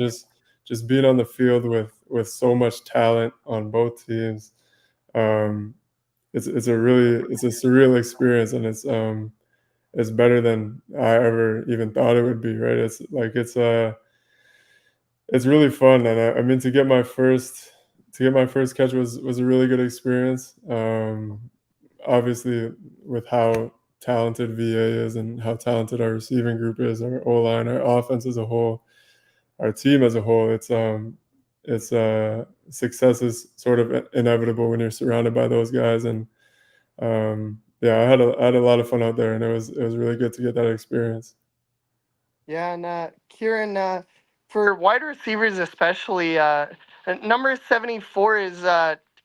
just being on the field with so much talent on both teams. Um, it's a surreal experience, and it's better than I ever even thought it would be. Right? It's like it's really fun, and I mean to get my first catch was a really good experience. Obviously, with how talented VA is and how talented our receiving group is, our O line, our offense as a whole, our team as a whole, it's success is sort of inevitable when you're surrounded by those guys. And yeah, I had a lot of fun out there, and it was really good to get that experience. Yeah, and Kieran, for wide receivers especially, number 74 is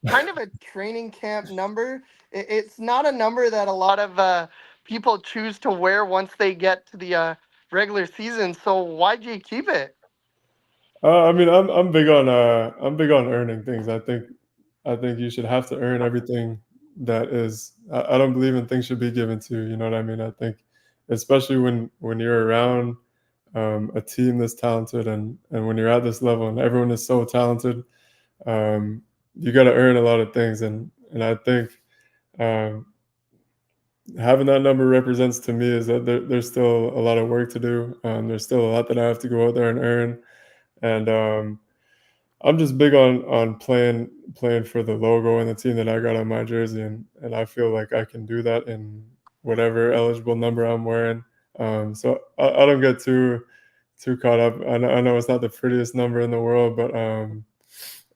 kind of a training camp number. It's not a number that a lot of people choose to wear once they get to the regular season. So why'd you keep it? I mean, I'm big on earning things. I think you should have to earn everything that is. I don't believe in things should be given to you. You know what I mean? I think, especially when you're around a team that's talented, and when you're at this level and everyone is so talented, um, you got to earn a lot of things. And I think um, having that number represents to me is that there's still a lot of work to do. There's still a lot that I have to go out there and earn. And I'm just big on playing for the logo and the team that I got on my jersey, and I feel like I can do that in whatever eligible number I'm wearing. So I don't get too caught up. I know it's not the prettiest number in the world, but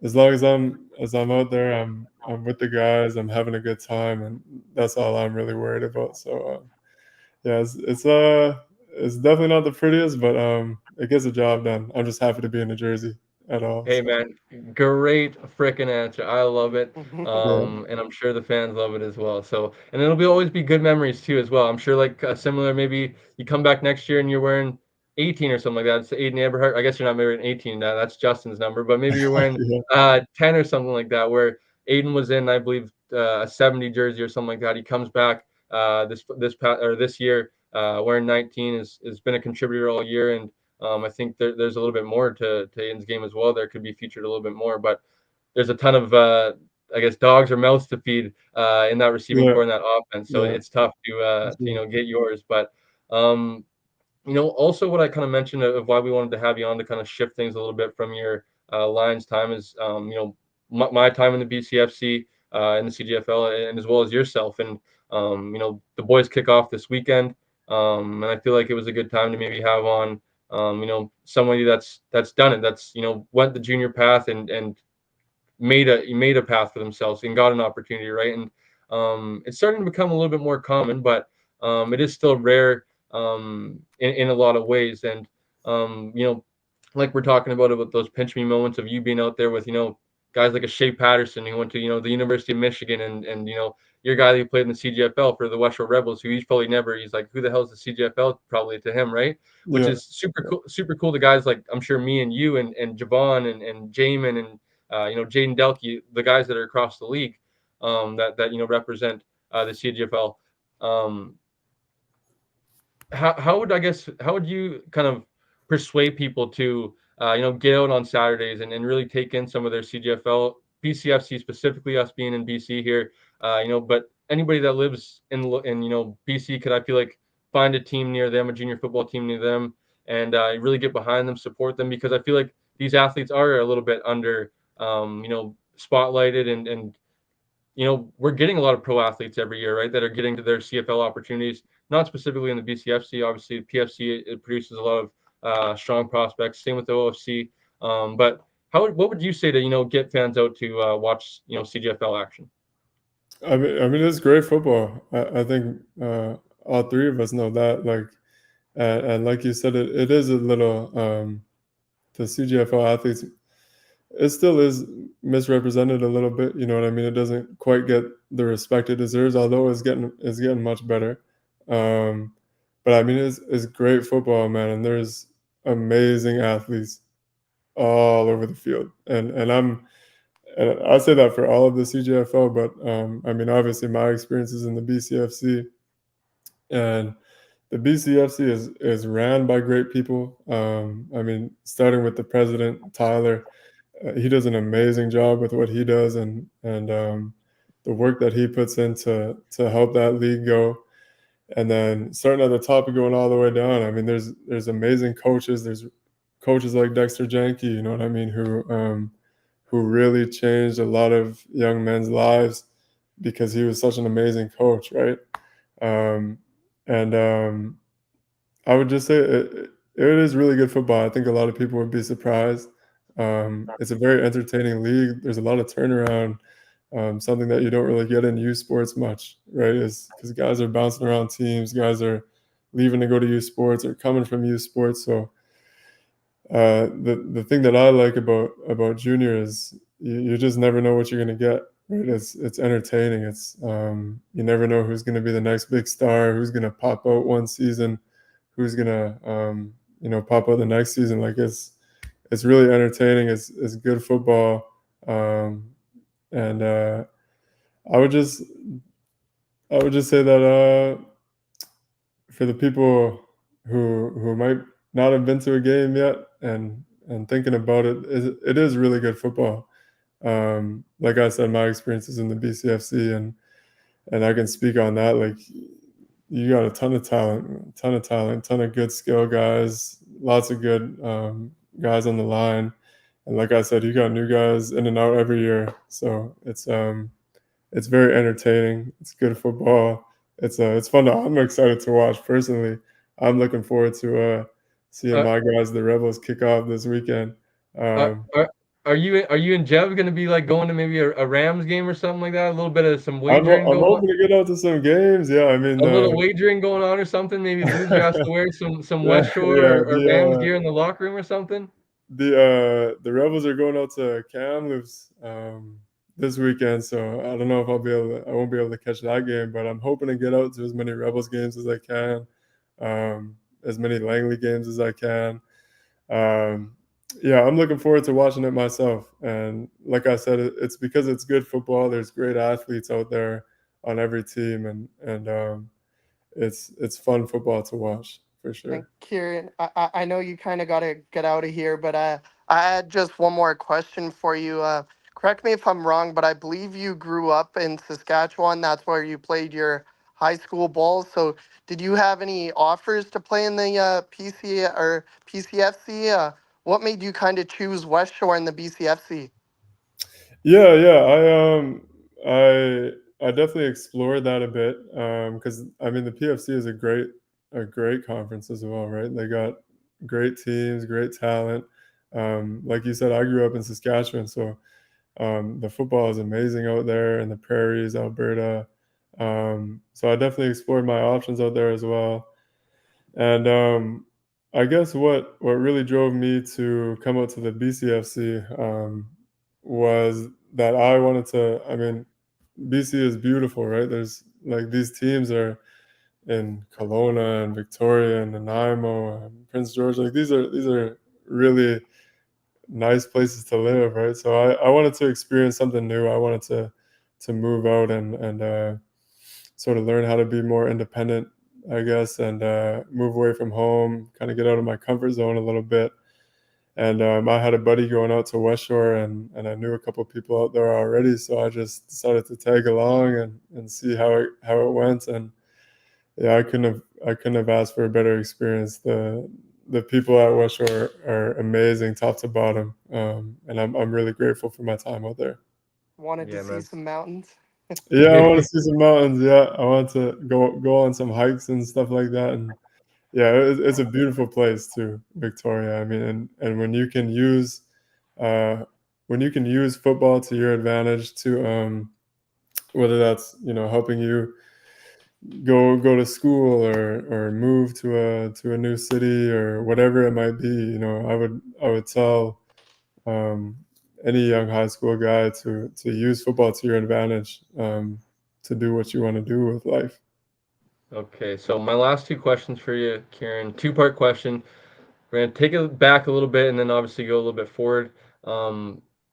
as long as I'm out there, I'm with the guys, I'm having a good time, and that's all I'm really worried about. So yeah, it's definitely not the prettiest, but it gets the job done. I'm just happy to be in the jersey at all. Hey So man, great freaking answer. I love it. yeah, And I'm sure the fans love it as well. So, and it'll be always be good memories too as well. I'm sure like similar, maybe you come back next year and you're wearing 18 or something like that. It's Aiden Eberhart. I guess you're not wearing 18 now. That's Justin's number, but maybe you're wearing yeah, 10 or something like that, where Aiden was in, I believe, a 70 jersey or something like that. He comes back this year wearing 19 has been a contributor all year, and I think there's a little bit more to Aiden's game as well. There could be featured a little bit more, but there's a ton of I guess dogs or mouths to feed in that receiving yeah, core in that offense. So yeah. it's tough to get yours. But um, also what I kind of mentioned of why we wanted to have you on to kind of shift things a little bit from your Lions time is my time in the BCFC in the CGFL and as well as yourself and the boys kick off this weekend and I feel like it was a good time to maybe have on somebody that's done it, that's went the junior path and made a path for themselves and got an opportunity, right? And it's starting to become a little bit more common, but it is still rare in a lot of ways. And like we're talking about those pinch me moments of you being out there with guys like a Shea Patterson who went to the University of Michigan, and your guy who played in the CGFL for the West Shore Rebels, who he's like, who the hell is the CGFL? Probably to him, right? Which Yeah. is super cool to guys like I'm sure me and you and Javon and Jamin and Jaden Delkey, the guys that are across the league that represent the CGFL. Um, how would you kind of persuade people to get out on Saturdays and really take in some of their CGFL, BCFC specifically, us being in BC here, but anybody that lives in BC could, I feel like, find a team near them, a junior football team near them, and really get behind them, support them, because I feel like these athletes are a little bit under spotlighted, and we're getting a lot of pro athletes every year, right, that are getting to their CFL opportunities, not specifically in the BCFC. Obviously, the PFC, it produces a lot of strong prospects. Same with the OFC. But what would you say to get fans out to watch CGFL action? I mean, it's great football. I think all three of us know that. Like, and like you said, it is a little the CGFL athletes. It still is misrepresented a little bit. You know what I mean? It doesn't quite get the respect it deserves, although it's getting much better. Um, but I mean, it's great football, man, and there's amazing athletes all over the field, and I say that for all of the CGFL, but I mean, obviously, my experiences in the BCFC, and the BCFC is ran by great people. I mean, starting with the president Tyler, he does an amazing job with what he does, and the work that he puts in to help that league go. And then starting at the top and going all the way down. I mean, there's amazing coaches. There's coaches like Dexter Janke, you know what I mean, who really changed a lot of young men's lives because he was such an amazing coach, right? Um, and I would just say it is really good football. I think a lot of people would be surprised. It's a very entertaining league. There's a lot of turnaround, something that you don't really get in youth sports much, right? Is because guys are bouncing around teams, guys are leaving to go to youth sports or coming from youth sports. So the thing that I like about junior is you just never know what you're gonna get. Right? It's entertaining. It's you never know who's gonna be the next big star, who's gonna pop out one season, who's gonna pop out the next season. Like it's really entertaining. It's good football, and I would just I would just say that for the people who might not have been to a game yet and thinking about it, it is really good football. Like I said, my experience is in the BCFC, and I can speak on that. Like you got a ton of talent, ton of good skill guys, lots of good guys on the line, and like I said, you got new guys in and out every year. So it's very entertaining. It's good football. It's fun. I'm excited to watch personally. I'm looking forward to seeing Uh, my guys, the Rebels, kick off this weekend. are, Um, are are you and Jeff going to be like going to maybe a Rams game or something like that? A little bit of some wagering I'm going on, hoping to get out to some games. Yeah, I mean, a little wagering going on or something. Maybe Luigi has to wear some yeah, West Shore yeah. or Rams gear in the locker room or something. The Rebels are going out to Kamloops this weekend, so I don't know if I won't be able to catch that game, but I'm hoping to get out to as many Rebels games as I can, as many Langley games as I can. Um, yeah, I'm looking forward to watching it myself. And like I said, it's because it's good football. There's great athletes out there on every team, and it's fun football to watch for And sure. Kieran, I know you kind of got to get out of here, but I had just one more question for you. Correct me if I'm wrong, but I believe you grew up in Saskatchewan. That's where you played your high school ball. So, did you have any offers to play in the PC or PCFC? What made you kind of choose West Shore in the BCFC? Yeah, yeah. I definitely explored that a bit because I mean the PFC is a great conference as well, right? They got great teams, great talent. Like you said, I grew up in Saskatchewan, so the football is amazing out there in the prairies, Alberta. So I definitely explored my options out there as well. And I guess what really drove me to come out to the BCFC was that I wanted to. I mean, BC is beautiful, right? There's like these teams are in Kelowna and Victoria and Nanaimo and Prince George. Like these are really nice places to live, right? So I wanted to experience something new. I wanted to move out and sort of learn how to be more independent, I guess, and move away from home, kind of get out of my comfort zone a little bit. And I had a buddy going out to West Shore, and I knew a couple of people out there already, so I just decided to tag along and see how it went. And yeah, I couldn't have asked for a better experience. The people at West Shore are amazing, top to bottom, and I'm really grateful for my time out there. Wanted to Yeah, see man. some mountains. Yeah, I want to see some mountains. Yeah, I want to go on some hikes and stuff like that. And yeah, it's a beautiful place too, Victoria. I mean, and uh, when you can use football to your advantage to whether that's helping you go to school or move to a new city or whatever it might be. I would tell um, any young high school guy to use football to your advantage, to do what you want to do with life. Okay, so my last two questions for you, Kieran. Two-part question. We're gonna take it back a little bit and then obviously go a little bit forward.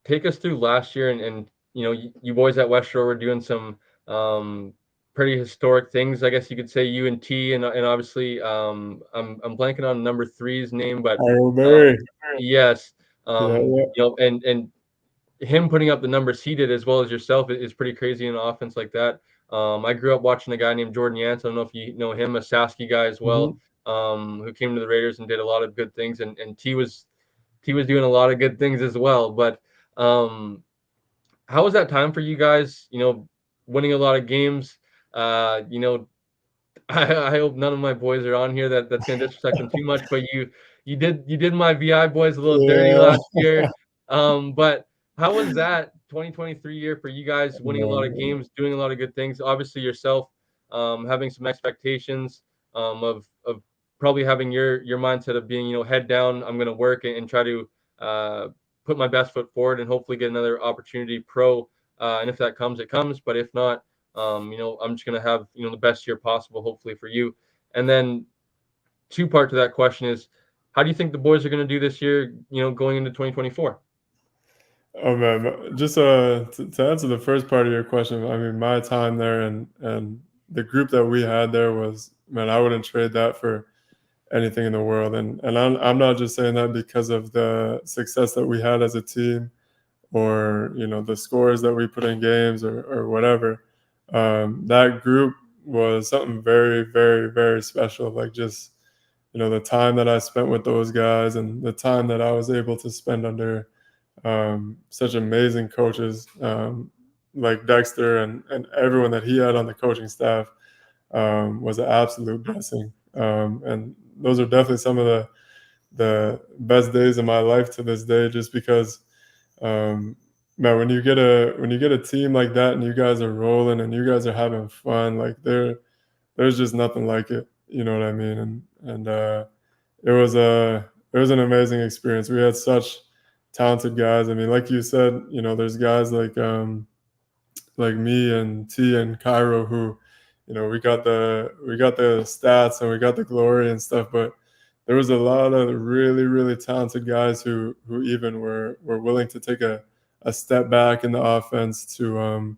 Take us through last year and you know you boys at West Shore were doing some um, pretty historic things, I guess you could say. You and T, and obviously, I'm blanking on number three's name, but Harold uh, Berry. yes, Yeah, yeah. and him putting up the numbers he did as well as yourself is pretty crazy in an offense like that. I grew up watching a guy named Jordan Yance. I don't know if you know him, a Sasky guy as well, Mhm. who came to the Raiders and did a lot of good things. And T was doing a lot of good things as well. But um, how was that time for you guys? Winning a lot of games. Uh, you know, I hope none of my boys are on here that's gonna disrespect them too much, but you did my VI boys a little dirty Yeah. last year. But how was that 2023 year for you guys, winning a lot of Um, games, doing a lot of good things? Obviously yourself, having some expectations, of probably having your mindset of being, head down, I'm gonna work and try to uh, put my best foot forward and hopefully get another opportunity pro. And if that comes, it comes. But if not, I'm just gonna have the best year possible, hopefully for you. And then two part to that question is, how do you think the boys are gonna do this year? Going into 2024. oh man, just to answer the first part of your question, I mean, my time there and the group that we had there was, man, I wouldn't trade that for anything in the world. And I'm not just saying that because of the success that we had as a team, or the scores that we put in games, or whatever. That group was something very, very, very special. Like, just the time that I spent with those guys, and the time that I was able to spend under such amazing coaches, like Dexter, and everyone that he had on the coaching staff, was an absolute blessing. And those are definitely some of the best days of my life to this day, just because, um, man, when you get a team like that, and you guys are rolling, and you guys are having fun, like, there's just nothing like it. You know what I mean? And it was an amazing experience. We had such talented guys. I mean, like you said, there's guys like me and T and Cairo, who, we got the stats, and we got the glory and stuff, but there was a lot of really, really talented guys who even were willing to take a step back in the offense I, to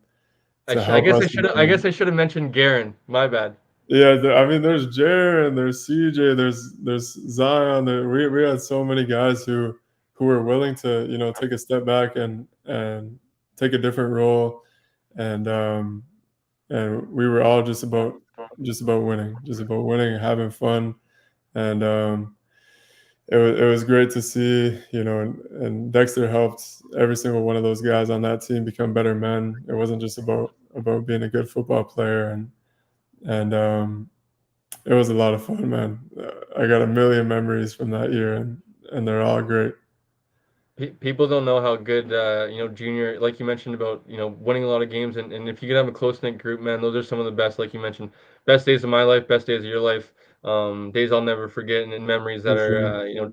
sh- I help guess us. I should I guess I should have mentioned Garen. My bad. Yeah, I mean, there's Jaron, there's CJ, there's Zion. We had so many guys who were willing to take a step back and take a different role, and we were all just about winning, and having fun. And it was great to see, and Dexter helped every single one of those guys on that team become better men. It wasn't just about being a good football player, and it was a lot of fun, man. I got a million memories from that year, and they're all great. People don't know how good, junior, like you mentioned about, winning a lot of games, and if you could have a close knit group, man, those are some of the best, like you mentioned, best days of my life, best days of your life, days I'll never forget, and memories that For are,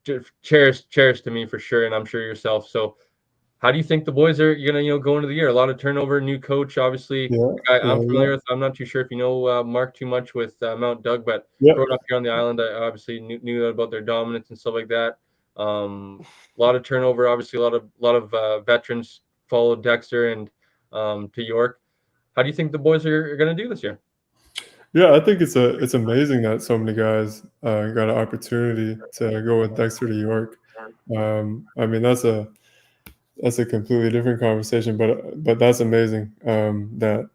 sure. cherished to me for sure, and I'm sure yourself. So, how do you think the boys are gonna, go into the year? A lot of turnover, new coach, obviously. Yeah, A guy yeah, I'm yeah, familiar with. I'm not too sure if you know Mark too much with Mount Doug, but yeah. growing up here on the island, I obviously knew about their dominance and stuff like that. A lot of turnover, obviously, a lot of veterans followed Dexter and to York. How do you think the boys are gonna do this year? Yeah, I think it's amazing that so many guys got an opportunity to go with Dexter to York. I mean, that's a completely different conversation, but that's amazing, that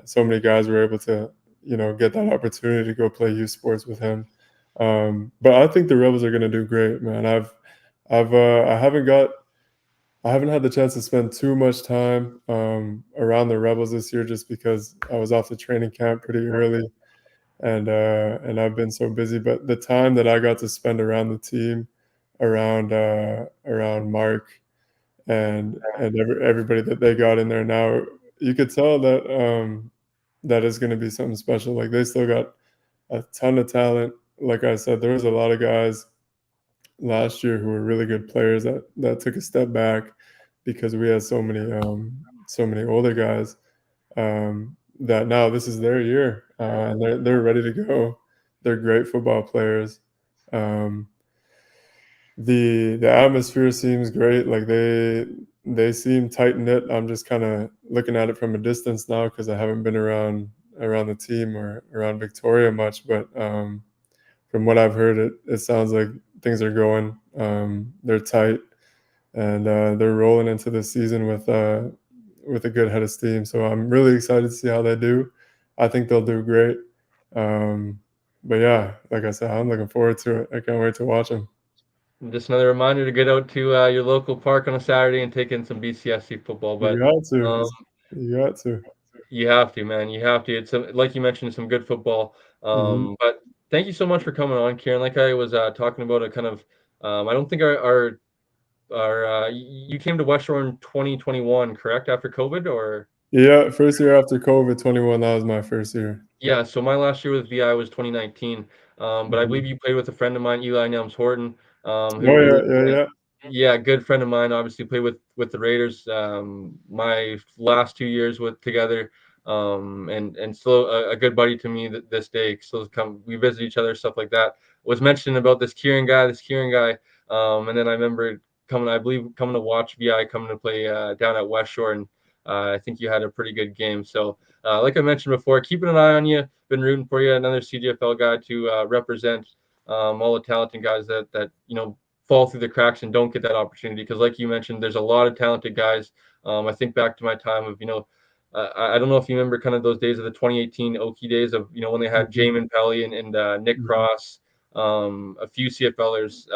so many guys were able to get that opportunity to go play youth sports with him. But I think the Rebels are going to do great, man. I haven't had the chance to spend too much time around the Rebels this year, just because I was off the training camp pretty early, and I've been so busy. But the time that I got to spend around the team, around Mark, and everybody that they got in there now, you could tell that is going to be something special. Like, they still got a ton of talent. Like I said, there was a lot of guys last year who were really good players that took a step back because we had so many older guys, that now this is their year, and they're ready to go. They're great football players. Um, the atmosphere seems great. Like, they seem tight knit. I'm just kind of looking at it from a distance now because I haven't been around the team or around Victoria much. But from what I've heard, it sounds like things are going. They're tight, and they're rolling into the season with a good head of steam. So I'm really excited to see how they do. I think they'll do great. Um, but yeah, like I said, I'm looking forward to it. I can't wait to watch them. And just another reminder to get out to your local park on a Saturday and take in some BCFC football. You But got to. um, You got to. you have to, man. You have to. It's like you mentioned, some good football. Hmm. But thank you so much for coming on, Kieran. Like I was talking about, a kind of. I don't think you came to West Shore in 2021, correct? After COVID, or Yeah, first year after COVID, 21. That was my first year. yeah. So my last year with VI was 2019. But I believe Hmm. you played with a friend of mine, Eli Nelms Horton, Oh who yeah, yeah, yeah. yeah, good friend of mine. Obviously, played with the Raiders. My last 2 years with together, and still a good buddy to me this day. Still come, we visit each other, stuff like that. Was mentioned about this Kieran guy, and then I remember coming. I believe coming to watch Vi coming to play down at West Shore, and I think you had a pretty good game. So, like I mentioned before, keeping an eye on you. Been rooting for you. Another CGFL guy to represent all the talented guys that fall through the cracks and don't get that opportunity. Because, like you mentioned, there's a lot of talented guys. I think back to my time of, I don't know if you remember kind of those days of the 2018 Okie days of, when they had Hmm. Jamin Pelly and Nick Hmm. Cross, a few CFLers,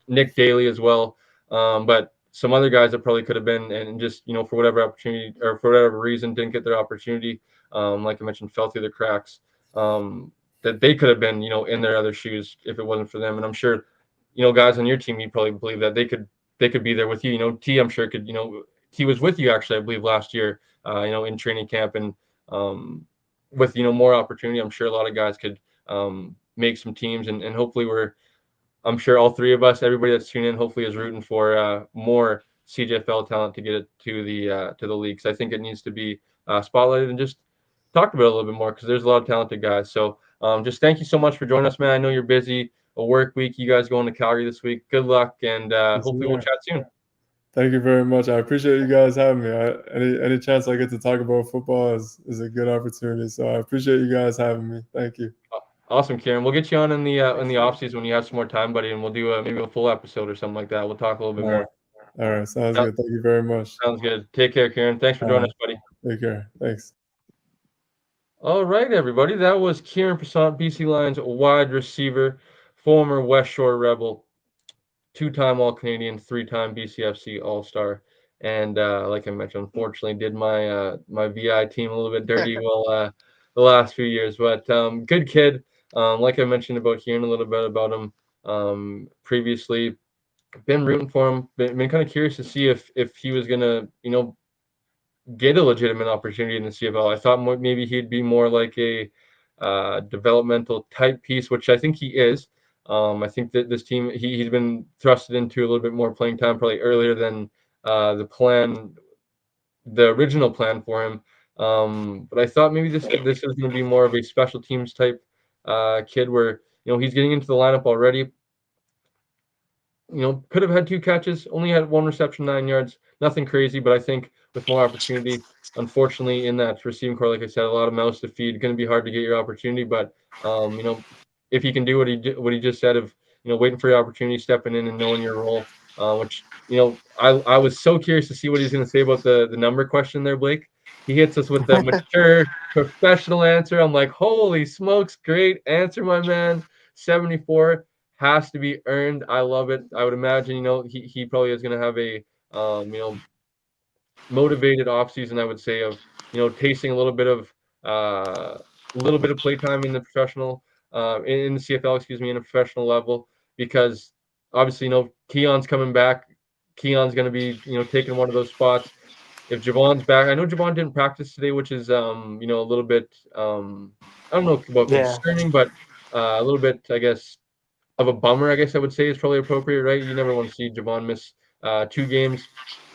Nick Daly as well. But some other guys that probably could have been, and just, for whatever opportunity or for whatever reason didn't get their opportunity. Like I mentioned, fell through the cracks. That they could have been, in their other shoes if it wasn't for them. And I'm sure, guys on your team, you probably believe that they could be there with you. T, I'm sure could, T was with you actually, I believe last year, in training camp, and with more opportunity, I'm sure a lot of guys could make some teams, and hopefully I'm sure all three of us, everybody that's tuning in, hopefully is rooting for more CJFL talent to get it to the league. 'Cause I think it needs to be spotlighted and just talked about a little bit more, because there's a lot of talented guys. So just thank you so much for joining us, man. I know you're busy, a work week. You guys going to Calgary this week. Good luck, and Yes, hopefully we'll sir. chat soon. Thank you very much. I appreciate you guys having me. Any chance I get to talk about football is a good opportunity. So I appreciate you guys having me. Thank you. Awesome, Kieran. We'll get you on in the off season when you have some more time, buddy, and we'll do maybe a full episode or something like that. We'll talk a little bit All more. right. All right. Sounds So- good. Thank you very much. Sounds good. Take care, Kieran. Thanks for All joining right. us, buddy. Take care. Thanks. All right, everybody. That was Kieran Passant, BC Lions wide receiver, former West Shore Rebel, two-time All-Canadian, three-time BCFC All-Star, and like I mentioned, unfortunately, did my VI team a little bit dirty the last few years. But good kid. Like I mentioned about hearing a little bit about him previously, been rooting for him. Been kind of curious to see if he was gonna get a legitimate opportunity in the CFL. I thought maybe he'd be more like a developmental type piece, which I think he is. I think that this team, he's been thrusted into a little bit more playing time, probably earlier than the original plan for him. But I thought maybe this is going to be more of a special teams type kid, where he's getting into the lineup already. Could have had two catches, only had one reception, 9 yards, nothing crazy, but I think with more opportunity, unfortunately, in that receiving core, like I said, a lot of mouths to feed, going to be hard to get your opportunity. But, um, you know, if he can do what he just said of, waiting for your opportunity, stepping in and knowing your role, which, I was so curious to see what he's going to say about the number question there, Blake. He hits us with the mature professional answer. I'm like, holy smokes, great answer, my man. 74 has to be earned. I love it. I would imagine, he probably is going to have motivated offseason, I would say, of, tasting a little bit of playtime in the professional, in the CFL, excuse me, in a professional level, because obviously, Keon's coming back. Keon's going to be, taking one of those spots. If Javon's back, I know Javon didn't practice today, which is, a little bit, I don't know about Yeah. concerning, but a little bit, I guess, of a bummer, I guess I would say, is probably appropriate, right? You never want to see Javon miss 2 games,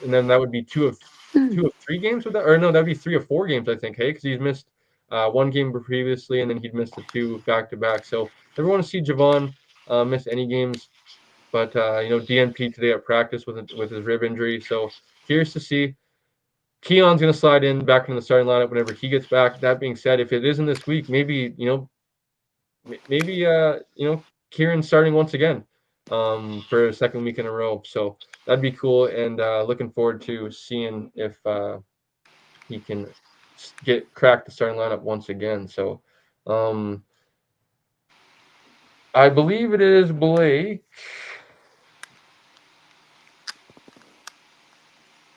and then that would be two of 3 games with that, or no, that'd be 3 of 4 games, I think. Hey, because he's missed one game previously, and then he'd missed the two back to back. So never want to see Javon miss any games. But DNP today at practice with his rib injury. So curious to see. Keon's going to slide in back into the starting lineup whenever he gets back. That being said, if it isn't this week, maybe Kieran's starting once again for a second week in a row. So that'd be cool, and looking forward to seeing if he can get cracked the starting lineup once again. So um, I believe it is Blake.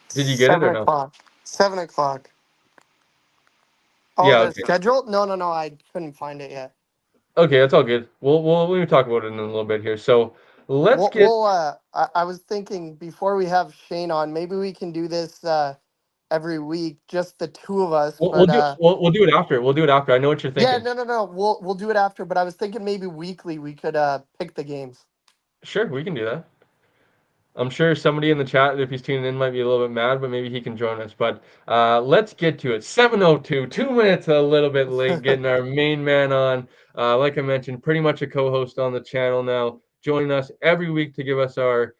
Did you get it Seven or no? o'clock. 7 o'clock. Oh, Yeah. the Okay. schedule? No. I couldn't find it yet. Okay, that's all good. We'll talk about it in a little bit here. So let's get. I was thinking before we have Shane on, maybe we can do this every week, just the two of us. We'll But do we'll do it after. We'll do it after. I know what you're yeah, thinking. no. We'll do it after. But I was thinking maybe weekly we could pick the games. Sure, we can do that. I'm sure somebody in the chat, if he's tuning in, might be a little bit mad, but maybe he can join us. But let's get to it. 7:02, 2 minutes a little bit late, getting our main man on. Like I mentioned, pretty much a co-host on the channel now, joining us every week to give us our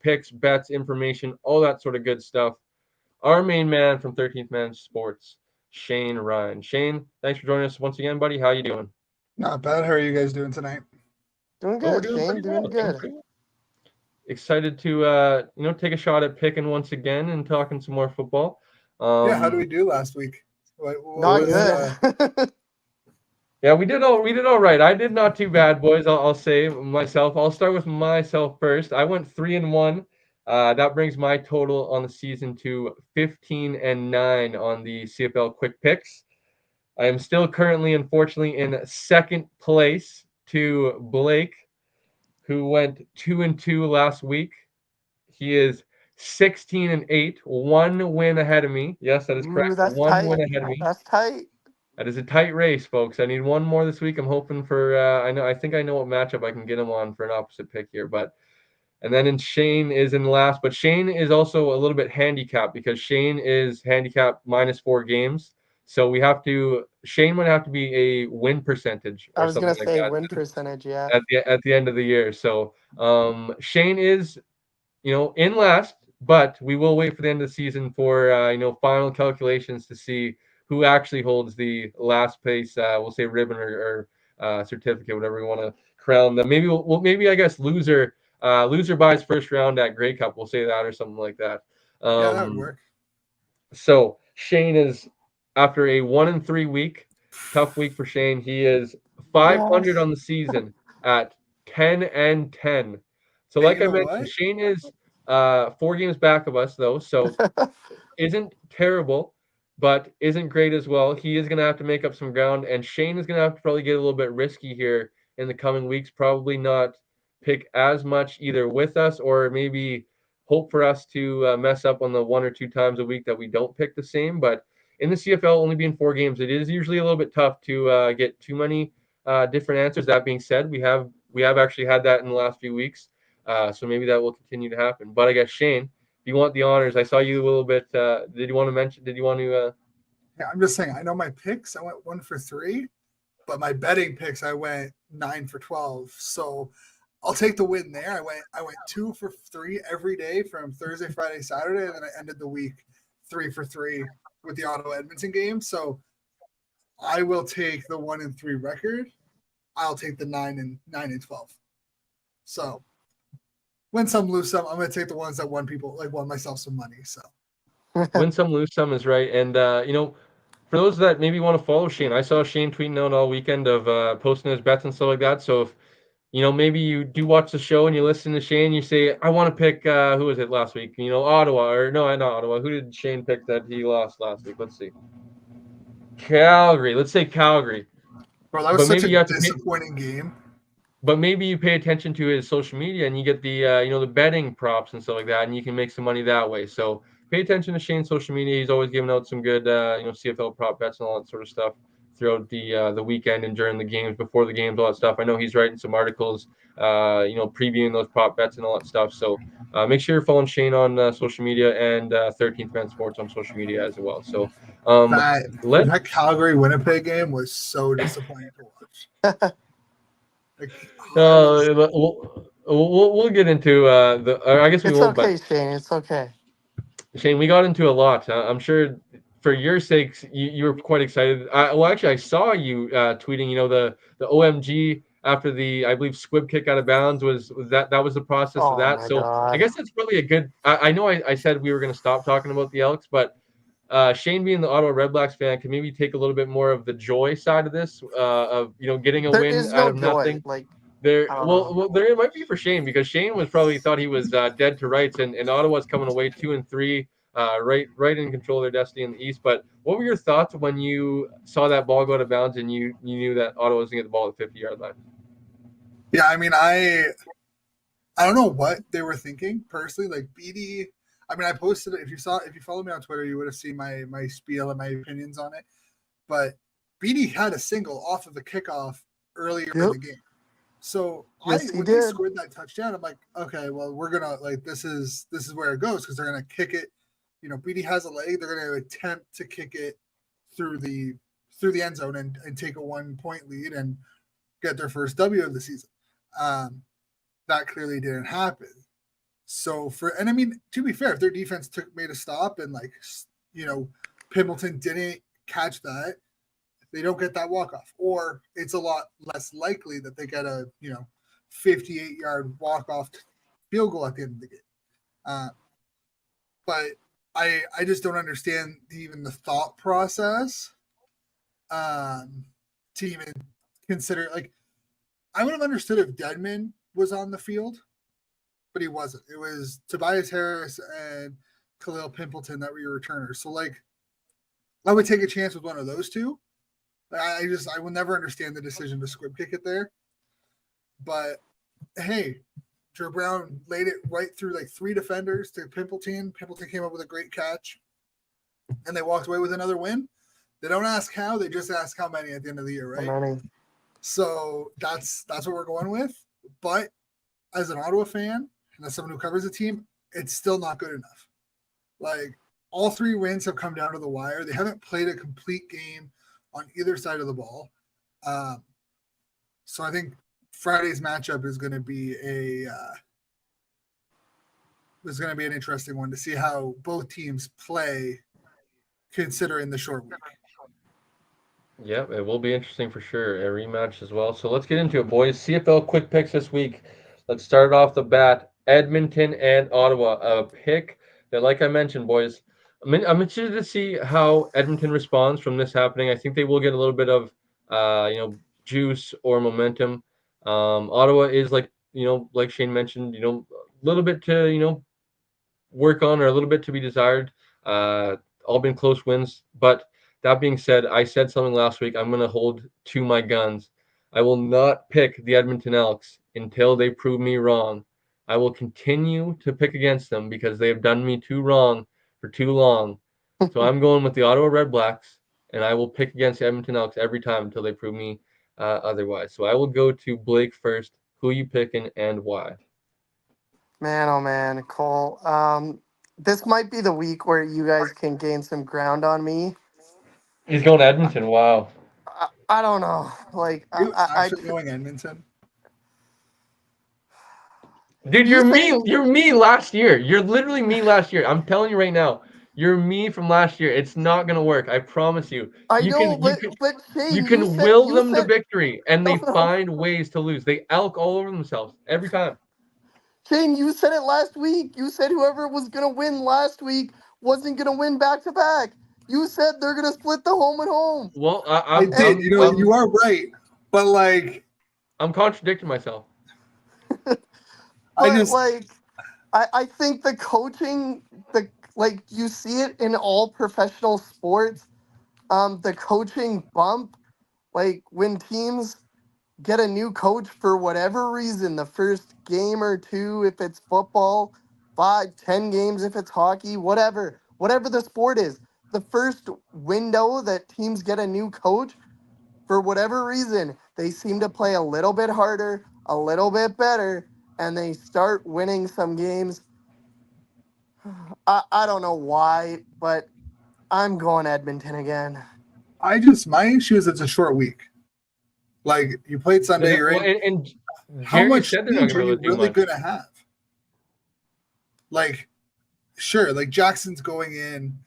picks, bets, information, all that sort of good stuff. Our main man from 13th Man Sports, Shane Ryan. Shane, thanks for joining us once again, buddy. How you doing? Not bad. How are you guys doing tonight? Doing Oh, we're good, doing Shane. pretty Doing well. Doing good. pretty well. Excited to take a shot at picking once again and talking some more football. Yeah, how did we do last week? What Not was good. Yeah, we did all right. I did not too bad, boys. I'll say myself. I'll start with myself first. I went 3-1. That brings my total on the season to 15-9 on the CFL Quick Picks. I am still currently, unfortunately, in second place to Blake, who went 2-2 last week. He is 16-8, one win ahead of me. Yes, that is Ooh, correct. that's One tight. win ahead of me. That's tight. That is a tight race, folks. I need one more this week. I'm hoping for. I think I know what matchup I can get him on for an opposite pick here, but. And then Shane is in last, but Shane is also a little bit handicapped because Shane is handicapped -4 games. So Shane would have to be a win percentage I or was something gonna like say that win percentage. Yeah. at the end of the year. So Shane is in last, but we will wait for the end of the season for final calculations to see who actually holds the last place. We'll say ribbon or certificate, whatever we want to crown them. Maybe I guess loser buys first round at Grey Cup. We'll say that or something like that. Yeah, that would Um, work. so Shane is after a 1-3 week, tough week for Shane. He is 500 Yes. on the season at 10-10. So, Hey, like you I know mentioned, what? Shane is 4 games back of us, though. So isn't terrible, but isn't great as well. He is going to have to make up some ground, and Shane is going to have to probably get a little bit risky here in the coming weeks. Probably not pick as much either with us, or maybe hope for us to mess up on the 1 or 2 times a week that we don't pick the same. But in the CFL, only being 4 games, it is usually a little bit tough to get too many different answers. That being said, we have actually had that in the last few weeks, so maybe that will continue to happen. But I guess Shane, if you want the honors, I saw you a little bit. Did you want to mention? Did you want to? Yeah, I'm just saying. I know my picks. I went 1 for 3, but my betting picks I went 9 for 12. So I'll take the win there. I went 2 for 3 every day from Thursday, Friday, Saturday, and then I ended the week 3 for 3 with the Ottawa Edmonton game. So I will take the 1-3 record. I'll take the 9-12. So win some, lose some. I'm gonna take the ones that won myself some money. So Win some, lose some is right. And for those that maybe want to follow Shane, I saw Shane tweeting out all weekend of posting his bets and stuff like that. So if maybe you do watch the show and you listen to Shane, you say, I want to pick who was it last week? Ottawa, or no, not Ottawa. Who did Shane pick that he lost last week? Let's see. Calgary. Let's say Calgary. bro, that was But such maybe a you have to pay. disappointing game. But maybe you pay attention to his social media and you get the the betting props and stuff like that, and you can make some money that way. So pay attention to Shane's social media. He's always giving out some good CFL prop bets and all that sort of stuff throughout the weekend and during the games, before the games, all that stuff. I know he's writing some articles, previewing those prop bets and all that stuff. So make sure you're following Shane on social media and 13th Man Sports on social media as well. So That let that Calgary Winnipeg game was so disappointing to watch. Like I was Well, we'll get into I guess we It's won't, okay, but Shane. It's okay. Shane, we got into a lot. I'm sure for your sakes, you were quite excited. Well, actually, I saw you tweeting. You know, the OMG after the, I believe, squib kick out of bounds was that was the process of Oh that. my So I God. guess that's probably a good. I know I said we were going to stop talking about the Elks, but Shane, being the Ottawa Red Blacks fan, can maybe take a little bit more of the joy side of this, of getting a There win is out no of joy. nothing. Like, There, I don't well, know. well, there might be for Shane because Shane was probably thought he was dead to rights, and Ottawa's coming away 2-3, right in control of their destiny in the East. But what were your thoughts when you saw that ball go out of bounds and you knew that Ottawa was going to get the ball at the 50-yard line? Yeah, I mean, I don't know what they were thinking personally. Like BD, I mean, I posted it. If you follow me on Twitter, you would have seen my spiel and my opinions on it. But BD had a single off of the kickoff earlier in Yep. the game. So Yes, he when they did. scored that touchdown, I'm like, okay, well, we're gonna this is where it goes because they're gonna kick it. BD has a leg. They're gonna attempt to kick it through the end zone and take a 1 point lead and get their first W of the season. That clearly didn't happen. So I mean, to be fair, if their defense made a stop and Pimpleton didn't catch that, they don't get that walk off, or it's a lot less likely that they get a 58-yard walk off field goal at the end of the game. But I just don't understand even the thought process to even consider. Like, I would have understood if Dedman was on the field, but he wasn't. It was Tobias Harris and Khalil Pimpleton that were your returners. So I would take a chance with one of those two. I will never understand the decision to squib kick it there. But hey, Joe Brown laid it right through like three defenders to Pimpleton. Pimpleton came up with a great catch, and they walked away with another win. They don't ask how; they just ask how many at the end of the year, right? How many? So that's what we're going with. But as an Ottawa fan and as someone who covers the team, it's still not good enough. Like, all three wins have come down to the wire. They haven't played a complete game on either side of the ball. So I think Friday's matchup is going to be an interesting one to see how both teams play, considering the short week. Yep, it will be interesting for sure. A rematch as well. So let's get into it, boys. CFL quick picks this week. Let's start off the bat. Edmonton and Ottawa. A pick that, like I mentioned, boys, I'm interested to see how Edmonton responds from this happening. I think they will get a little bit of, juice or momentum. Ottawa is like Shane mentioned, a little bit to, work on or a little bit to be desired. All been close wins. But that being said, I said something last week. I'm going to hold to my guns. I will not pick the Edmonton Elks until they prove me wrong. I will continue to pick against them because they have done me too wrong for too long. So I'm going with the Ottawa Red Blacks, and I will pick against the Edmonton Elks every time until they prove me otherwise. So I will go to Blake first. Who are you picking and why? Man, oh man, Cole. This might be the week where you guys can gain some ground on me. He's going to Edmonton. Wow. I don't know. Like, Are you actually going Edmonton? Dude, you you're me. saying You're me last year. You're literally me last year. I'm telling you right now. You're me from last year. It's not gonna work. I promise you. I You know, can you but can you Shane, can will you them to said victory, and no, they no. find ways to lose. They elk all over themselves every time. Shane, you said it last week. You said whoever was gonna win last week wasn't gonna win back to back. You said they're gonna split the home and home. Well, I I'm did. I'm You I'm are right, but I'm contradicting myself. I But just like, I think the coaching, you see it in all professional sports. The coaching bump, like when teams get a new coach for whatever reason, the first game or two, if it's football, 5, 10 games, if it's hockey, whatever the sport is, the first window that teams get a new coach, for whatever reason, they seem to play a little bit harder, a little bit better, and they start winning some games. I don't know why, but I'm going Edmonton again. my issue is it's a short week. Like, you played Sunday, you're Well, in. how Jerry much said they're not change gonna are be you able to do really much. going to have? Like, sure, like Jackson's going in,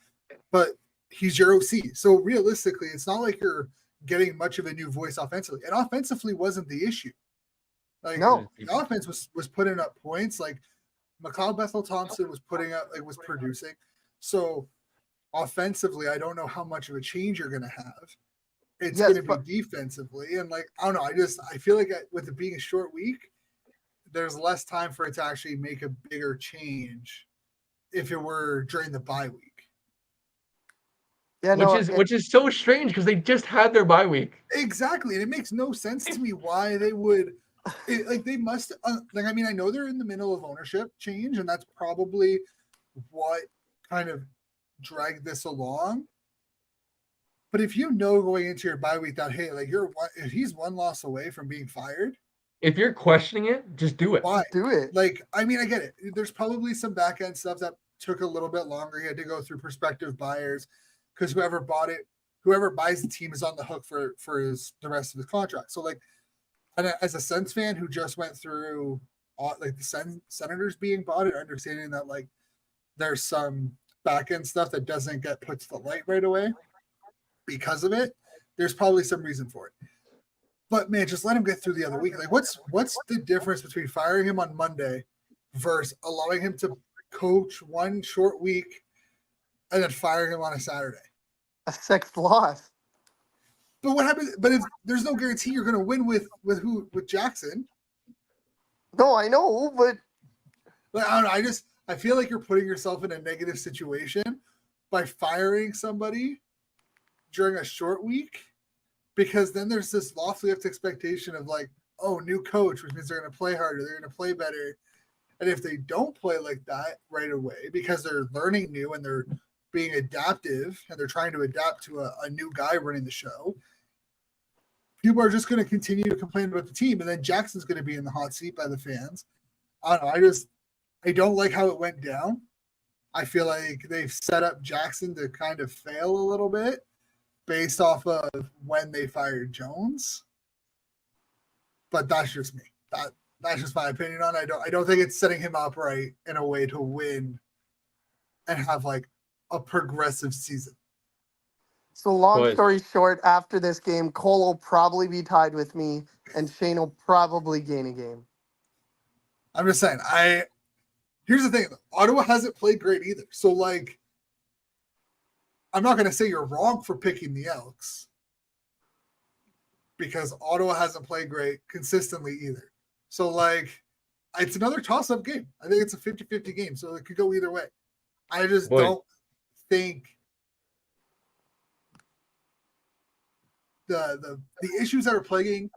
but he's your OC. So realistically, it's not like you're getting much of a new voice offensively. And offensively wasn't the issue. Like It was No. the offense was putting up points. Like McLeod Bethel Thompson was putting up, like was producing. So offensively, I don't know how much of a change you're going to have. It's going Yes, to be but defensively, and like I don't know. I feel like with it being a short week, there's less time for it to actually make a bigger change if it were during the bye week. yeah, which no, is which is so strange because they just had their bye week. Exactly, and it makes no sense to me why they would. Like they must. Like I mean, I know they're in the middle of ownership change, and that's probably what kind of dragged this along. But if you know going into your bye week that hey, like if he's one loss away from being fired, If you're questioning it, just do it. why? just do it. Like I mean, I get it. There's probably some back end stuff that took a little bit longer. He had to go through prospective buyers because whoever bought it, whoever buys the team is on the hook for the rest of his contract. So like, and as a Sens fan who just went through like the Senators being bought and understanding that like there's some back end stuff that doesn't get put to the light right away because of it, there's probably some reason for it. But man, just let him get through the other week. Like, what's the difference between firing him on Monday versus allowing him to coach one short week and then firing him on a Saturday? A sixth loss. But what happens? But if there's no guarantee you're going to win with Jackson. No, I know, but Like, I don't know. I feel like you're putting yourself in a negative situation by firing somebody during a short week, because then there's this lofty expectation of like, oh, new coach, which means they're going to play harder, they're going to play better. And if they don't play like that right away because they're learning new and they're being adaptive and they're trying to adapt to a new guy running the show, people are just going to continue to complain about the team. And then Jackson's going to be in the hot seat by the fans. I don't know. I don't like how it went down. I feel like they've set up Jackson to kind of fail a little bit based off of when they fired Jones. But that's just me. That's just my opinion on it. I don't think it's setting him up right in a way to win and have like a progressive season. so long Boys, story short, after this game, Cole will probably be tied with me, and Shane will probably gain a game. I'm just saying, here's the thing. Ottawa hasn't played great either. So like I'm not going to say you're wrong for picking the Elks because Ottawa hasn't played great consistently either. So, like, it's another toss up game. I think it's a 50-50 game. So it could go either way. I just don't think the issues that are plaguing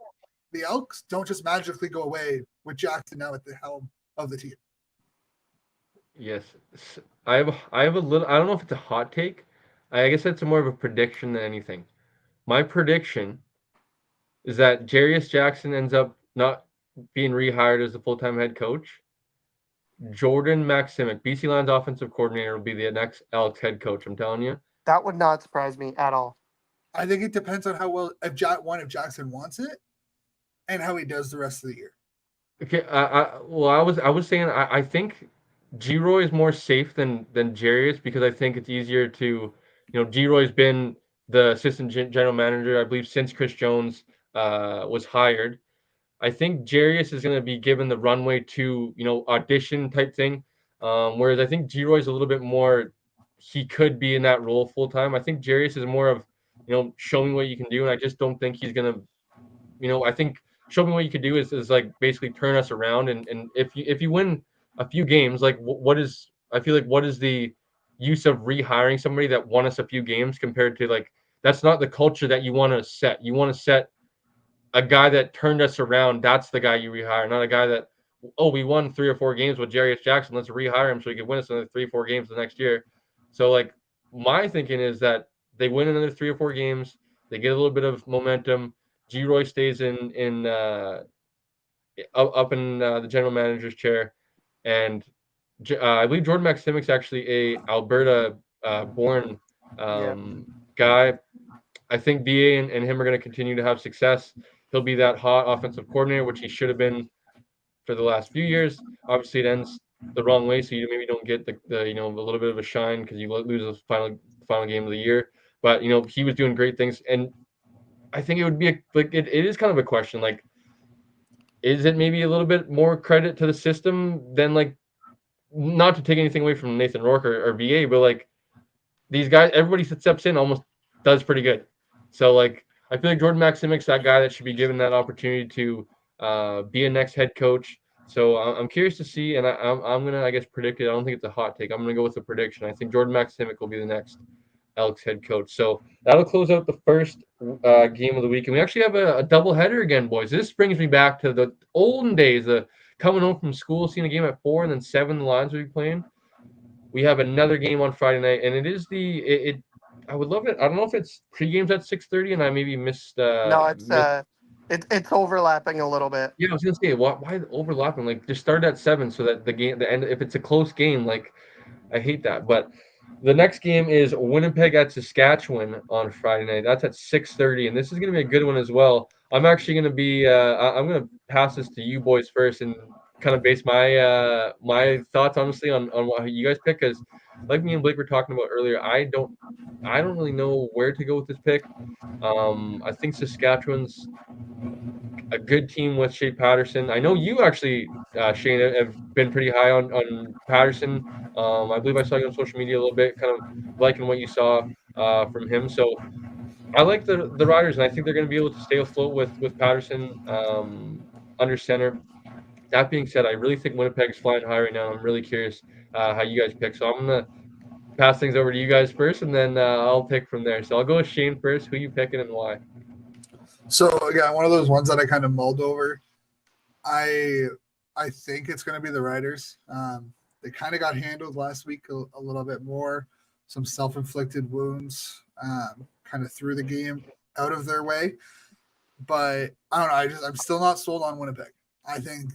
the Elks don't just magically go away with Jackson now at the helm of the team. yes, I have a little. I don't know if it's a hot take. I guess it's more of a prediction than anything. My prediction is that Jarius Jackson ends up not being rehired as the full-time head coach. Jordan Maximic, BC Lions offensive coordinator, will be the next Elks head coach. I'm telling you. That would not surprise me at all. I think it depends on how well if Jackson wants it and how he does the rest of the year. Okay, I was saying I think G-Roy is more safe than Jarius because I think it's easier to, G-Roy's been the assistant general manager, I believe, since Chris Jones was hired. I think Jarius is going to be given the runway to, audition type thing. Whereas I think G-Roy's a little bit more, he could be in that role full time. I think Jarius is more of, show me what you can do. And I just don't think he's going to, I think show me what you can do is like basically turn us around. And if you win a few games, like I feel like what is the use of rehiring somebody that won us a few games compared to like, that's not the culture that you want to set. You want to set a guy that turned us around. That's the guy you rehire, not a guy that, oh, we won 3 or 4 games with Jarius Jackson. Let's rehire him so he can win us another 3 or 4 games the next year. So like my thinking is that they win another 3 or 4 games. They get a little bit of momentum. G-Roy stays in up in the general manager's chair, and I believe Jordan Maximic's actually a Alberta born Yeah. guy. I think BA and him are going to continue to have success. He'll be that hot offensive coordinator, which he should have been for the last few years. Obviously, it ends the wrong way, so you maybe don't get the a little bit of a shine because you lose the final game of the year. But he was doing great things, and I think it would be it is kind of a question like, is it maybe a little bit more credit to the system than not to take anything away from Nathan Rourke or VA, but these guys, everybody that steps in almost does pretty good. So I feel like Jordan Maximic's that guy that should be given that opportunity to be a next head coach. So I'm curious to see, and I'm gonna I guess predict it. I don't think it's a hot take. I'm gonna go with a prediction. I think Jordan Maximic will be the next Elks head coach. So that'll close out the first game of the week, and we actually have a double header again, boys. This brings me back to the olden days, the coming home from school, seeing a game at 4 and then 7 the Lions will be playing. We have another game on Friday night, and it is I would love it. I don't know if it's pre-games at 6:30, and I maybe missed No, missed. it's overlapping a little bit. Yeah, I was gonna say why overlapping? Just start at 7 so that the end, if it's a close game, I hate that. But the next game is Winnipeg at Saskatchewan on Friday night. That's at 6:30, and this is gonna be a good one as well. I'm actually gonna be I'm gonna pass this to you boys first and kind of base my thoughts honestly on what you guys pick, because like me and Blake were talking about earlier, I don't really know where to go with this pick. I think Saskatchewan's a good team with Shea Patterson. I know you actually, Shane, have been pretty high on Patterson. I believe I saw you on social media a little bit, kind of liking what you saw from him. So I like the Riders, and I think they're going to be able to stay afloat with Patterson under center. That being said, I really think Winnipeg's flying high right now. I'm really curious how you guys pick. So I'm gonna pass things over to you guys first, and then I'll pick from there. So I'll go with Shane first. Who you picking and why? So again, one of those ones that I kind of mulled over. I I think it's going to be the Riders. They kind of got handled last week a little bit more. Some self-inflicted wounds kind of threw the game out of their way. But I don't know. I'm still not sold on Winnipeg. I think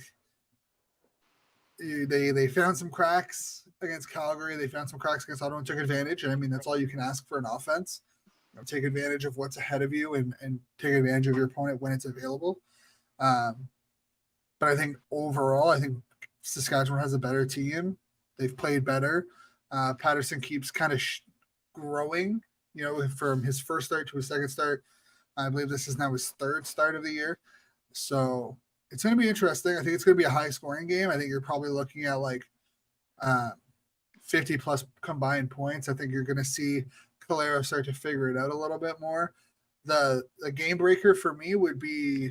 they found some cracks against Calgary. They found some cracks against Ottawa and took advantage. And I mean, that's all you can ask for an offense. Take advantage of what's ahead of you and take advantage of your opponent when it's available. Um, but I think overall, I think Saskatchewan has a better team. They've played better. Patterson keeps kind of growing, from his first start to his second start. I believe this is now his third start of the year. So it's going to be interesting. I think it's going to be a high scoring game. I think you're probably looking at 50 plus combined points. I think you're going to see Calero start to figure it out a little bit more. The game breaker for me would be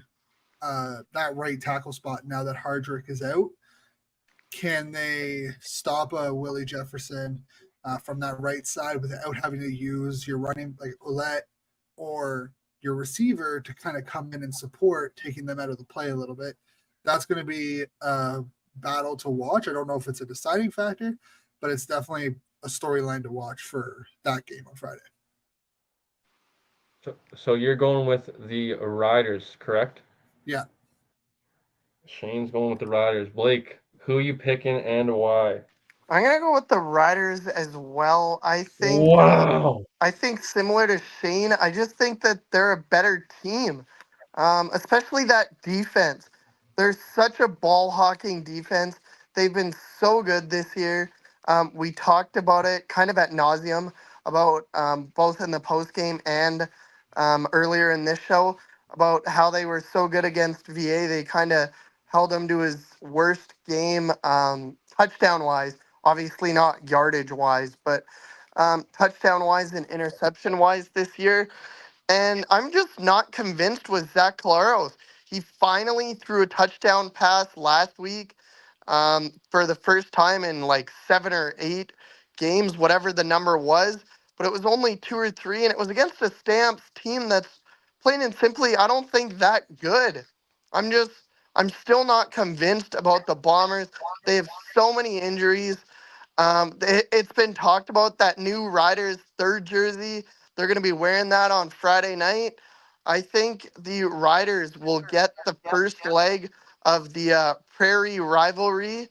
that right tackle spot now that Hardrick is out. Can they stop a Willie Jefferson from that right side without having to use your running like Ouellette or your receiver to kind of come in and support, taking them out of the play a little bit? That's going to be a battle to watch. I don't know if it's a deciding factor, but it's definitely a storyline to watch for that game on Friday. So you're going with the Riders, correct? Yeah. Shane's going with the Riders. Blake, who you picking and why? I'm gonna go with the Riders as well. Wow. I think similar to Shane, I just think that they're a better team, especially that defense. They're such a ball hawking defense. They've been so good this year. We talked about it kind of at nauseum about both in the post game and earlier in this show about how they were so good against VA. They kind of held him to his worst game touchdown wise. Obviously not yardage wise, but touchdown wise and interception wise this year. And I'm just not convinced with Zach Collaros. He finally threw a touchdown pass last week for the first time in like 7 or 8 games, whatever the number was. But it was only 2 or 3, and it was against a Stamps team that's plain and simply, I don't think that good. I'm just, I'm still not convinced about the Bombers. They have so many injuries. It's been talked about that new Riders third jersey. They're going to be wearing that on Friday night. I think the Riders will get the first leg of the Prairie rivalry,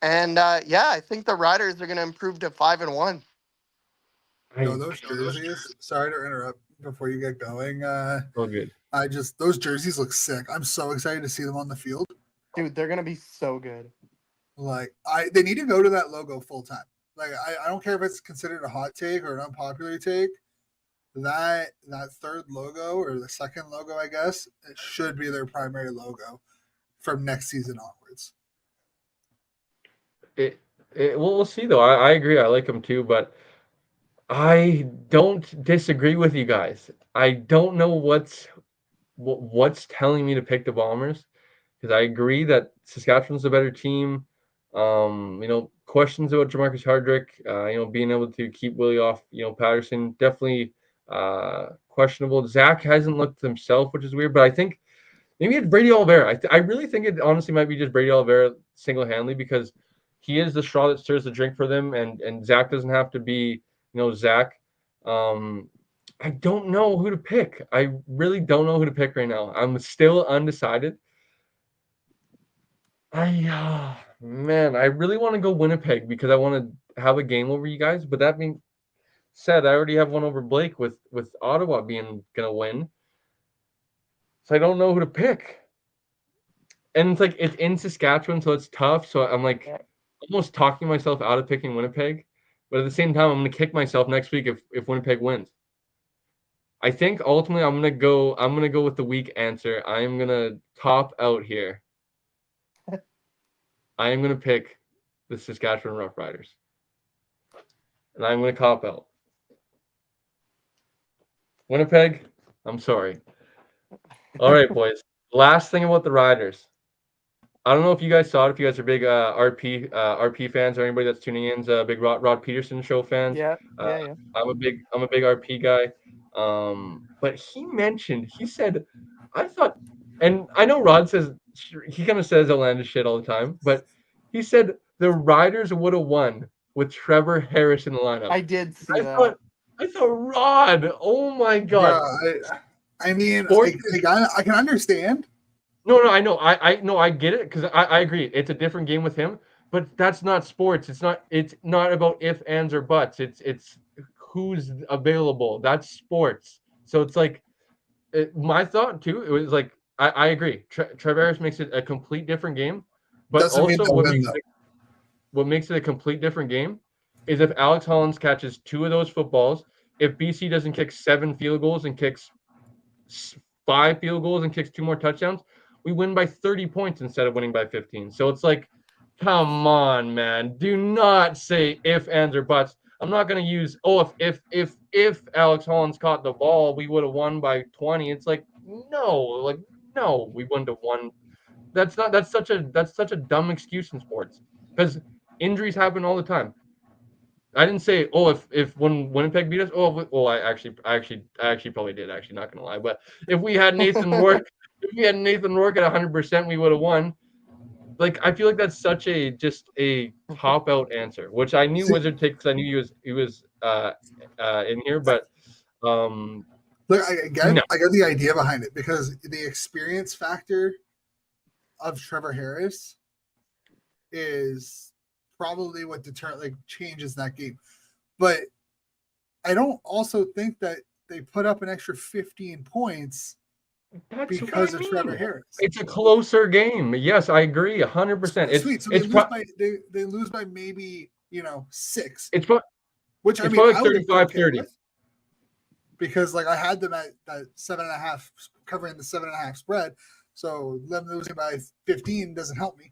and yeah, I think the Riders are going to improve to 5-1. Those jerseys. Sorry to interrupt before you get going. So good. Those jerseys look sick. I'm so excited to see them on the field. Dude, they're gonna be so good. Like they need to go to that logo full time. Like I don't care if it's considered a hot take or an unpopular take. That third logo or the second logo, I guess, it should be their primary logo from next season onwards. We'll see though. I agree. I like them too, but I don't disagree with you guys. I don't know what's telling me to pick the Bombers because I agree that Saskatchewan's a better team. Questions about Jamarcus Hardrick, being able to keep Willie off, Patterson, definitely questionable. Zach hasn't looked himself, which is weird, but I think maybe it's Brady Oliveira. I really think it honestly might be just Brady Oliveira single-handedly because he is the straw that stirs the drink for them, and Zach doesn't have to be, Zach. I don't know who to pick. I really don't know who to pick right now. I'm still undecided. Man, I really want to go Winnipeg because I want to have a game over you guys. But that being said, I already have one over Blake with Ottawa being gonna win, so I don't know who to pick. And it's like it's in Saskatchewan, so it's tough. So I'm like almost talking myself out of picking Winnipeg, but at the same time, I'm gonna kick myself next week if Winnipeg wins. I think ultimately I'm gonna go with the weak answer. I am gonna top out here. I am gonna pick the Saskatchewan Roughriders. And I'm gonna cop out. Winnipeg, I'm sorry. All right, boys. Last thing about the Riders. I don't know if you guys saw it. If you guys are big RP fans, or anybody that's tuning in is big Rod Peterson show fans. Yeah, Uh, yeah. I'm a big RP guy. But he said, I thought, and I know Rod says he kind of says outlandish shit all the time, but he said the Riders would have won with Trevor Harris in the lineup. I did see I that. thought, I thought Rod. Oh my Bro, God. I mean, Sports I can understand. No, I know. I get it because I agree. It's a different game with him, but that's not sports. It's not about if, ands, or buts. It's who's available. That's sports. So it's like my thought too. It was like I agree. Trevor Harris makes it a complete different game, but Doesn't mean also they'll win though. what makes it a complete different game is if Alex Hollins catches two of those footballs, if BC doesn't kick 7 field goals and kicks 5 field goals and kicks 2 more touchdowns, we win by 30 points instead of winning by 15. So it's like, come on, man. Do not say if, ands, or buts. I'm not going to use, if Alex Hollins caught the ball, we would have won by 20. It's like, no, we wouldn't have won. That's such a dumb excuse in sports because injuries happen all the time. I didn't say, if when Winnipeg beat us, I actually probably did. Actually, not gonna lie, but if we had Nathan Rourke, if we had Nathan Rourke at 100%, we would have won. Like I feel like that's such a just a cop out answer, which I knew See, Wizard take because I knew he was in here, but look, no, I get the idea behind it because the experience factor of Trevor Harris is probably what changes that game. But I don't also think that they put up an extra 15 points that's what because I of Trevor mean. Harris. It's a closer game. Yes, I agree, 100%. Sweet. So It's they lose by maybe 6, it's pro- which I it's mean probably I like would have been okay 35-30. with because like I had them at 7.5 covering the 7.5 spread. So them losing by 15 doesn't help me.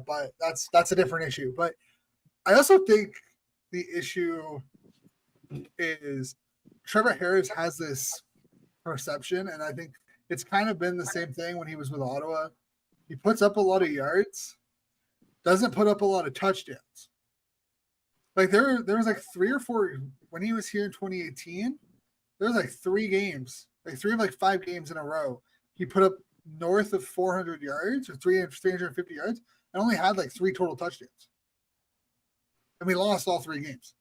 But that's a different issue. But I also think the issue is Trevor Harris has this perception, and I think it's kind of been the same thing when he was with Ottawa. He puts up a lot of yards, doesn't put up a lot of touchdowns. Like there was like 3 or 4 when he was here in 2018. There was like 3 games, like 3 of like 5 games in a row. He put up north of 400 yards or 350 yards and only had like 3 total touchdowns. And we lost all 3 games.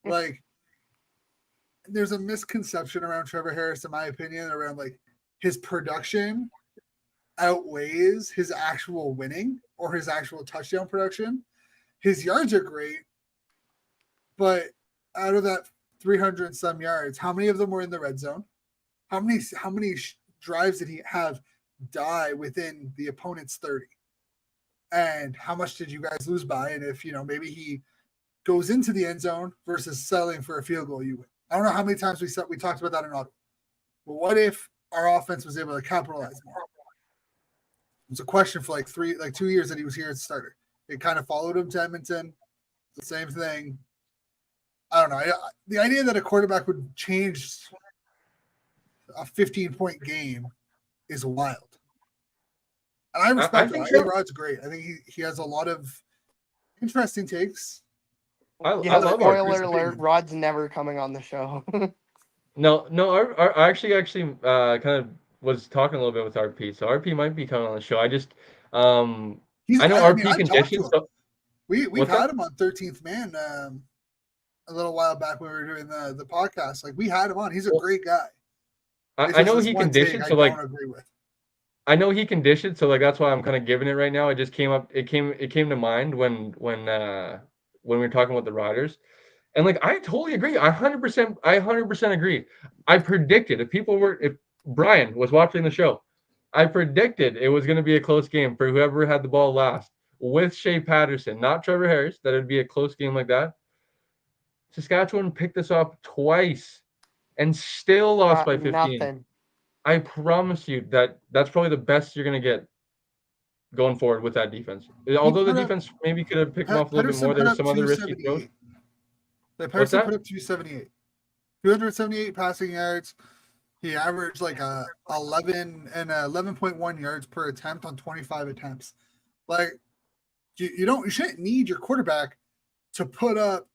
Like there's a misconception around Trevor Harris, in my opinion, around like his production outweighs his actual winning or his actual touchdown production. His yards are great, but out of that 300 and some yards, how many of them were in the red zone? How many drives did he have die within the opponent's 30? And how much did you guys lose by? And if, maybe he goes into the end zone versus settling for a field goal, you win. I don't know how many times we talked about that in Ottawa. But what if our offense was able to capitalize more? It was a question for like 2 years that he was here as a starter. It kind of followed him to Edmonton. The same thing. I don't know. The idea that a quarterback would change a 15-point game is wild. And I respect it. I think Rod's great. I think he has a lot of interesting takes. I Yeah, love spoiler alert, Rod's never coming on the show. No, I actually kind of was talking a little bit with RP, so RP might be coming on the show. I just I know RP conditions. So, we've had him on 13th Man a little while back when we were doing the podcast. Like, we had him on. He's a great guy. I know he conditioned, so like I don't agree with. I know he conditioned, so like that's why I'm kind of giving it right now. It just came up. It came to mind when we were talking about the Riders. And like I totally agree. I 100% agree. I predicted if Brian was watching the show, I predicted it was going to be a close game for whoever had the ball last with Shea Patterson, not Trevor Harris, that it'd be a close game like that. Saskatchewan picked this up twice and still lost by 15. Nothing. I promise you that's probably the best you're going to get going forward with that defense. Although the defense maybe could have picked them off a little bit more. There were some other risky throws. The Patterson put up 278 passing yards. He averaged like 11.1 yards per attempt on 25 attempts. Like, you shouldn't need your quarterback to put up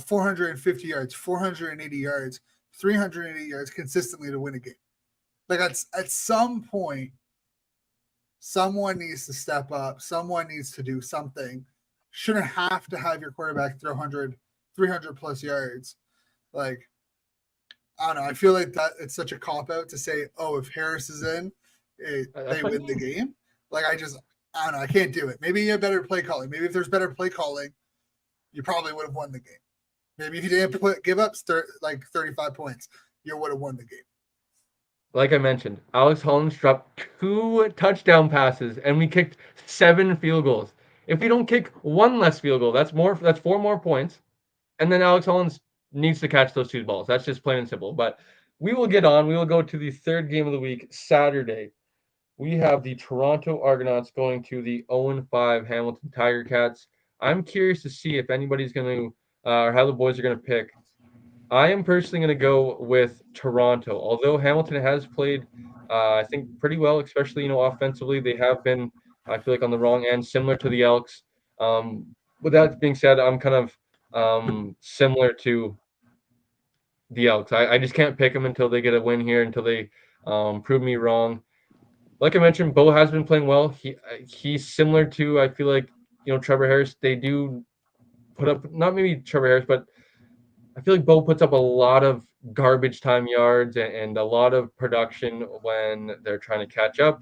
450 yards, 480 yards, 380 yards consistently to win a game. Like, at some point, someone needs to step up. Someone needs to do something. Shouldn't have to have your quarterback throw 300 plus yards. Like, I don't know. I feel like that it's such a cop out to say, oh, if Harris is in, they win the game. Like, I don't know. I can't do it. Maybe you have better play calling. Maybe if there's better play calling, you probably would have won the game. Maybe if you didn't give up like 35 points, you would have won the game. Like I mentioned, Alex Hollins dropped 2 touchdown passes, and we kicked 7 field goals. If we don't kick 1 less field goal, that's 4 more points. And then Alex Hollins needs to catch those 2 balls. That's just plain and simple. But we will get on. We will go to the third game of the week, Saturday. We have the Toronto Argonauts going to the 0-5 Hamilton Tiger Cats. I'm curious to see if anybody's going to, or how the boys are going to pick. I am personally going to go with Toronto. Although Hamilton has played, I think, pretty well, especially, offensively. They have been, I feel like, on the wrong end, similar to the Elks. With that being said, I'm kind of similar to the Elks. I just can't pick them until they get a win here, until they prove me wrong. Like I mentioned, Bo has been playing well. He's similar to, I feel like, Trevor Harris. They do put up, not maybe Trevor Harris, but I feel like Bo puts up a lot of garbage time yards and a lot of production when they're trying to catch up,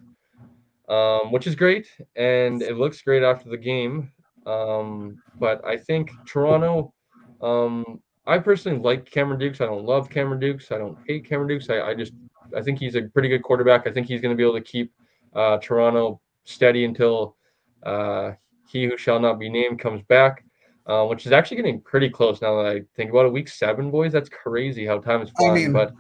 which is great. And it looks great after the game. But I think Toronto, I personally like Cameron Dukes. I don't love Cameron Dukes. I don't hate Cameron Dukes. I think he's a pretty good quarterback. I think he's going to be able to keep Toronto steady until he who shall not be named comes back. Which is actually getting pretty close now that I think about it. Week 7, boys. That's crazy how time is flying. But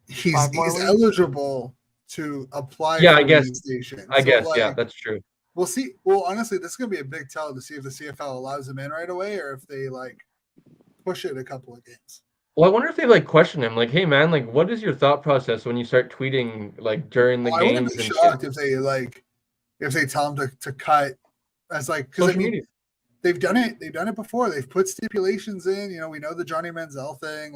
he's eligible to apply. Yeah, for I guess. reinstation. Yeah, that's true. We'll see. Well, honestly, this is gonna be a big tell to see if the CFL allows him in right away or if they push it a couple of games. Well, I wonder if they question him, like, "Hey, man, like, what is your thought process when you start tweeting during the games?" I wouldn't be shocked if they tell him to cut. As because they've done it. They've done it before. They've put stipulations in. We know the Johnny Manziel thing.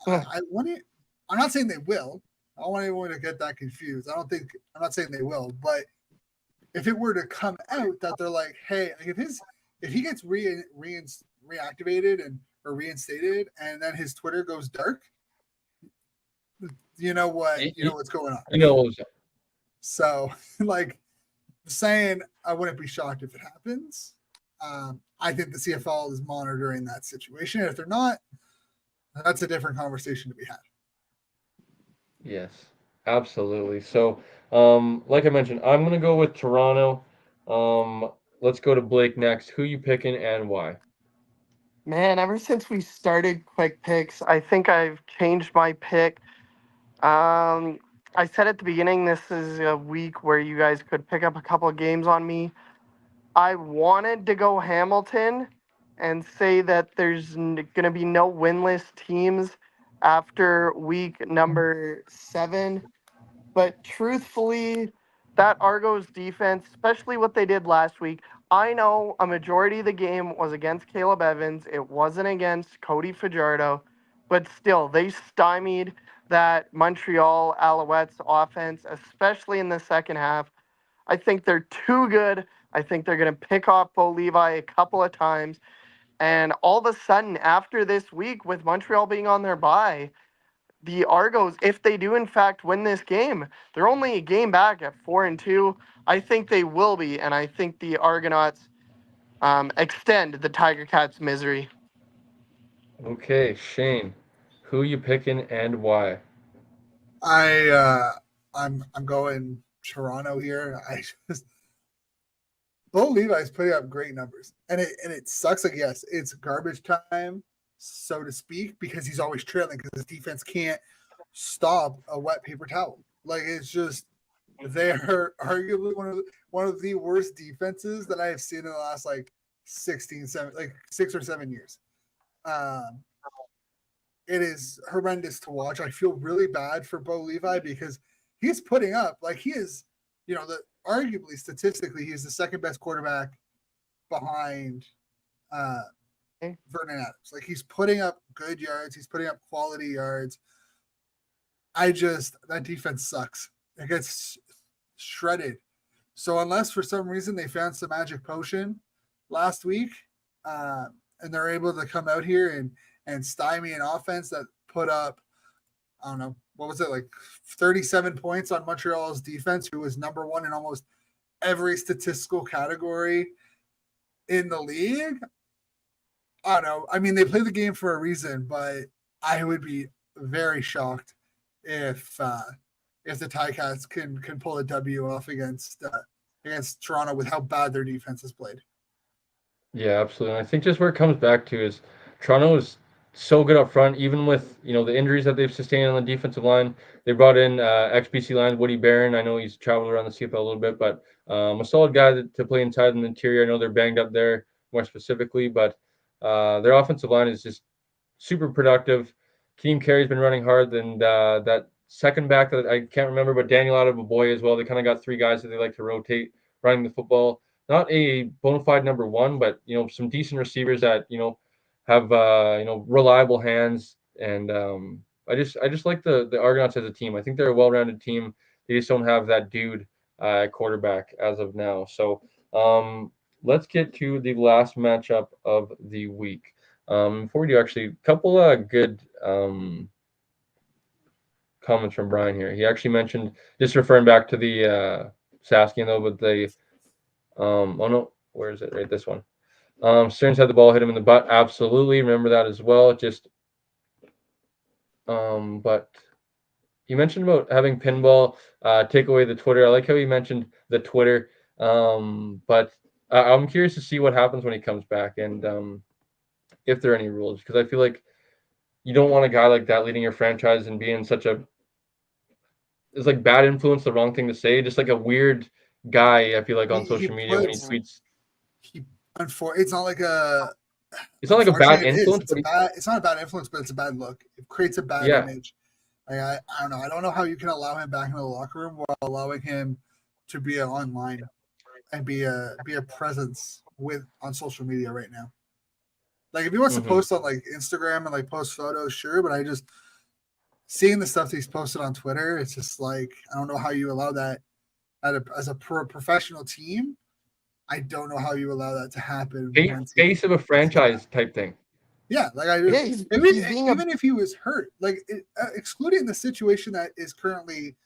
I'm not saying they will. I don't want anyone to get that confused. I'm not saying they will. But if it were to come out that they're like, hey, if he gets reactivated or reinstated, and then his Twitter goes dark, you know what? You know what's going on. So, saying I wouldn't be shocked if it happens. I think the CFL is monitoring that situation. If they're not, that's a different conversation to be had. Yes. Absolutely. So, like I mentioned, I'm gonna go with Toronto. Let's go to Blake next. Who you picking and why? Man, ever since we started quick picks, I think I've changed my pick. Um, I said at the beginning, this is a week where you guys could pick up a couple of games on me. I wanted to go Hamilton and say that there's going to be no winless teams after week number 7. But truthfully, that Argos defense, especially what they did last week, I know a majority of the game was against Caleb Evans. It wasn't against Cody Fajardo, but still, they stymied that Montreal Alouettes offense, especially in the second half. I think they're too good. I think they're going to pick off Bo Levi a couple of times. And all of a sudden, after this week, with Montreal being on their bye, the Argos, if they do in fact win this game, they're only a game back at 4-2. I think they will be, and I think the Argonauts extend the Tiger Cats' misery. Okay, Shane, who you picking and why? I'm going Toronto here. I just Bo Levi's putting up great numbers, and it sucks. Like yes, it's garbage time, so to speak, because he's always trailing because his defense can't stop a wet paper towel. Like it's just they're arguably one of the worst defenses that I have seen in the last like 6 or 7 years. Um, it is horrendous to watch. I feel really bad for Bo Levi because he's putting up like he is, the arguably statistically he's the second best quarterback behind uh, Vernon Adams. Like he's putting up good yards, he's putting up quality yards. That defense sucks. It gets shredded. So unless for some reason they found some magic potion last week, uh, and they're able to come out here and stymie an offense that put up, I don't know, what was it, like 37 points on Montreal's defense, who was number one in almost every statistical category in the league. I don't know. I mean, they play the game for a reason, but I would be very shocked if if the Ticats can pull a W off against Toronto with how bad their defense has played. Yeah, absolutely. And I think just where it comes back to is Toronto is so good up front, even with the injuries that they've sustained on the defensive line. They brought in XBC lines Woody Barron. I know he's traveled around the CFL a little bit, but a solid guy to play inside in the interior. I know they're banged up there more specifically, but their offensive line is just super productive. Team Carey's been running hard, and that second back that I can't remember, but Daniel Boy as well. They kind of got three guys that they like to rotate running the football. Not a bona fide number one, but some decent receivers that have reliable hands, and I just like the Argonauts as a team. I think they're a well-rounded team. They just don't have that dude quarterback as of now. So let's get to the last matchup of the week. Before we do, actually, a couple good comments from Brian here. He actually mentioned, just referring back to the Saskian though, but the oh no, where is it? Right, this one. Stearns had the ball hit him in the butt. Absolutely, remember that as well. Just but he mentioned about having pinball take away the Twitter. I like how he mentioned the Twitter. But I'm curious to see what happens when he comes back and if there are any rules, because I feel like you don't want a guy like that leading your franchise and being such a it's like bad influence, the wrong thing to say, just like a weird guy. I feel like on He social media when he puts tweets, he it's not like a it's not like a bad unfortunately it is. influence, but It's not a bad influence, but it's a bad look. It creates a bad yeah, image. Like, I don't know. I don't know how you can allow him back in the locker room while allowing him to be online and be a presence with on social media right now. Like if he wants to hmm post on like Instagram and like post photos, sure, but I just seeing the stuff that he's posted on Twitter, it's just like I don't know how you allow that as a professional team. I don't know how you allow that to happen once face of a he gets back. franchise type thing. Yeah, like I Yeah, just even he's being a even if he was hurt, like excluding the situation that is currently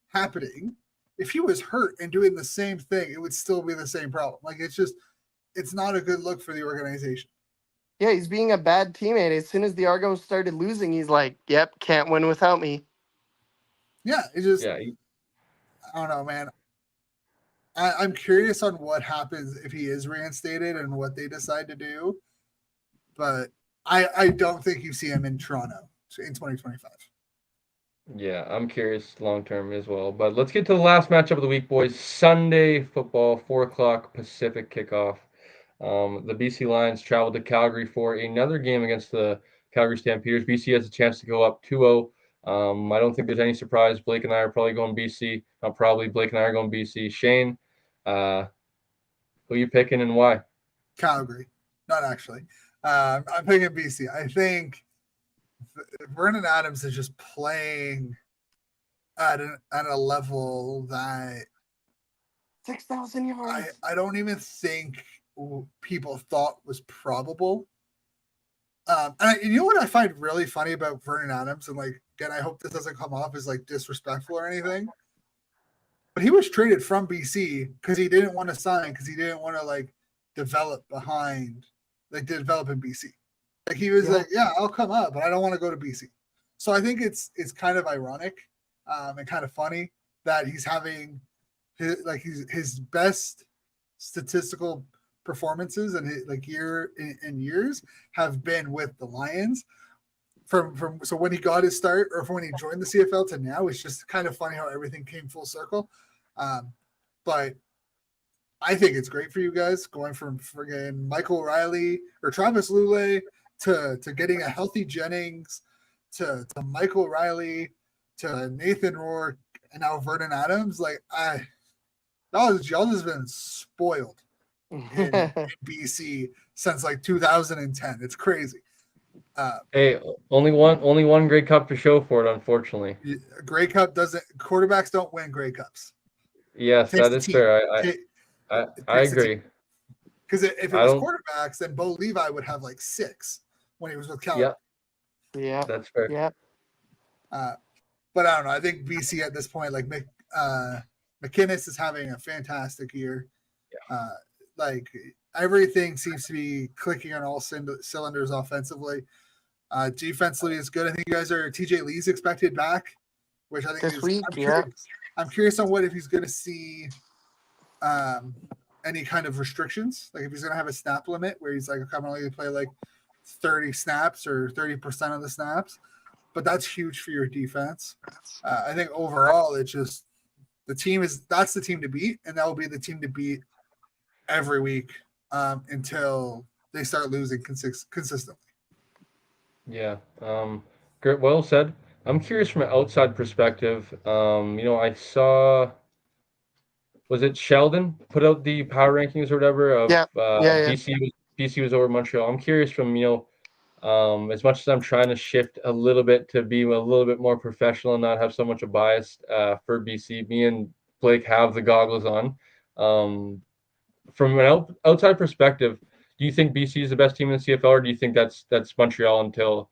happening, if he was hurt and doing the same thing, it would still be the same problem. Like it's not a good look for the organization. yeah, he's being a bad teammate. As soon as the Argos started losing, he's like, "Yep, can't win without me." Yeah, it just Yeah, I don't know, man. I'm curious on what happens if he is reinstated and what they decide to do, but I don't think you see him in Toronto in 2025. yeah, I'm curious long term as well. But let's get to the last matchup of the week, boys. Sunday football, 4 o'clock Pacific kickoff. The BC Lions traveled to Calgary for another game against the Calgary Stampeders. BC has a chance to go up 2-0. I don't think there's any surprise. Blake and I are probably going BC. Probably Blake and I are going BC. Shane, uh, who you picking and why? Calgary, not actually. I'm picking BC. I think Vernon Adams is just playing at a level that 6,000 yards. I don't even think people thought was probable. And you know what I find really funny about Vernon Adams, and like again, I hope this doesn't come off as like disrespectful or anything, but he was traded from BC because he didn't want to sign because he didn't want to like develop in BC. Like he was like, yeah, I'll come up, but I don't want to go to BC. So I think it's kind of ironic and kind of funny that he's having his best statistical performances and in years have been with the Lions. From so when he got his start or from when he joined the CFL to now, it's just kind of funny how everything came full circle. But I think it's great for you guys going from friggin' Michael Riley or Travis Lulay to getting a healthy Jennings to Michael Riley to Nathan Rourke and now Vernon Adams. Like y'all just been spoiled in BC since like 2010. It's crazy. Hey, only one Grey Cup to show for it, unfortunately. Grey Cup quarterbacks don't win Grey Cups. Yes, that is fair. I agree. Because if it was quarterbacks, then Bo Levi would have like 6 when he was with Calgary. Yeah, that's fair. Yeah. But I don't know. I think BC at this point, like McInnes is having a fantastic year. Like everything seems to be clicking on all cylinders offensively. Defensively is good. I think you guys are TJ Lee's expected back, which I think this is week. I'm curious on if he's going to see any kind of restrictions, like if he's going to have a snap limit where he's like, I'm only going to play like 30 snaps or 30% of the snaps. But that's huge for your defense. I think overall, it's just that's the team to beat, and that will be the team to beat every week until they start losing consistently. Yeah. Great. Well said. I'm curious from an outside perspective. I saw, was it Sheldon put out the power rankings or whatever of BC was over Montreal. I'm curious from, as much as I'm trying to shift a little bit to be a little bit more professional and not have so much a bias for BC, me and Blake have the goggles on. From an outside perspective, do you think BC is the best team in the CFL, or do you think that's Montreal until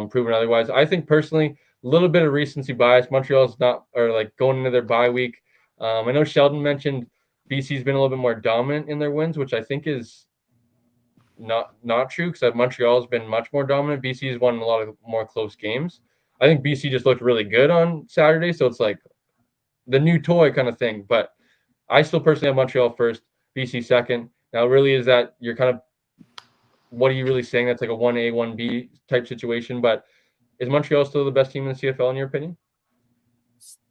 proven otherwise? I think personally, a little bit of recency bias. Montreal's not, or like going into their bye week. I know Sheldon mentioned BC's been a little bit more dominant in their wins, which I think is not true because Montreal's been much more dominant. BC's won a lot of more close games. I think BC just looked really good on Saturday, so it's like the new toy kind of thing. But I still personally have Montreal first, BC second. Now, really, is that you're kind of, what are you really saying? That's like a 1A, 1B type situation. But is Montreal still the best team in the CFL, in your opinion?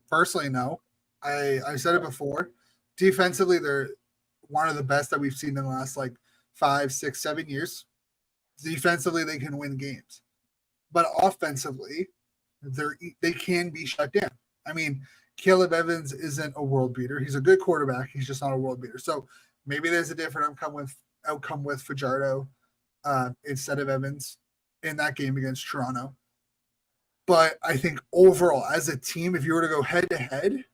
Personally, no. I said it before. Defensively, they're one of the best that we've seen in the last like 5, 6, 7 years. Defensively, they can win games. But offensively, they can be shut down. I mean, Caleb Evans isn't a world beater. He's a good quarterback. He's just not a world beater. So maybe there's a different outcome with Fajardo instead of Evans in that game against Toronto. But I think overall, as a team, if you were to go head to head,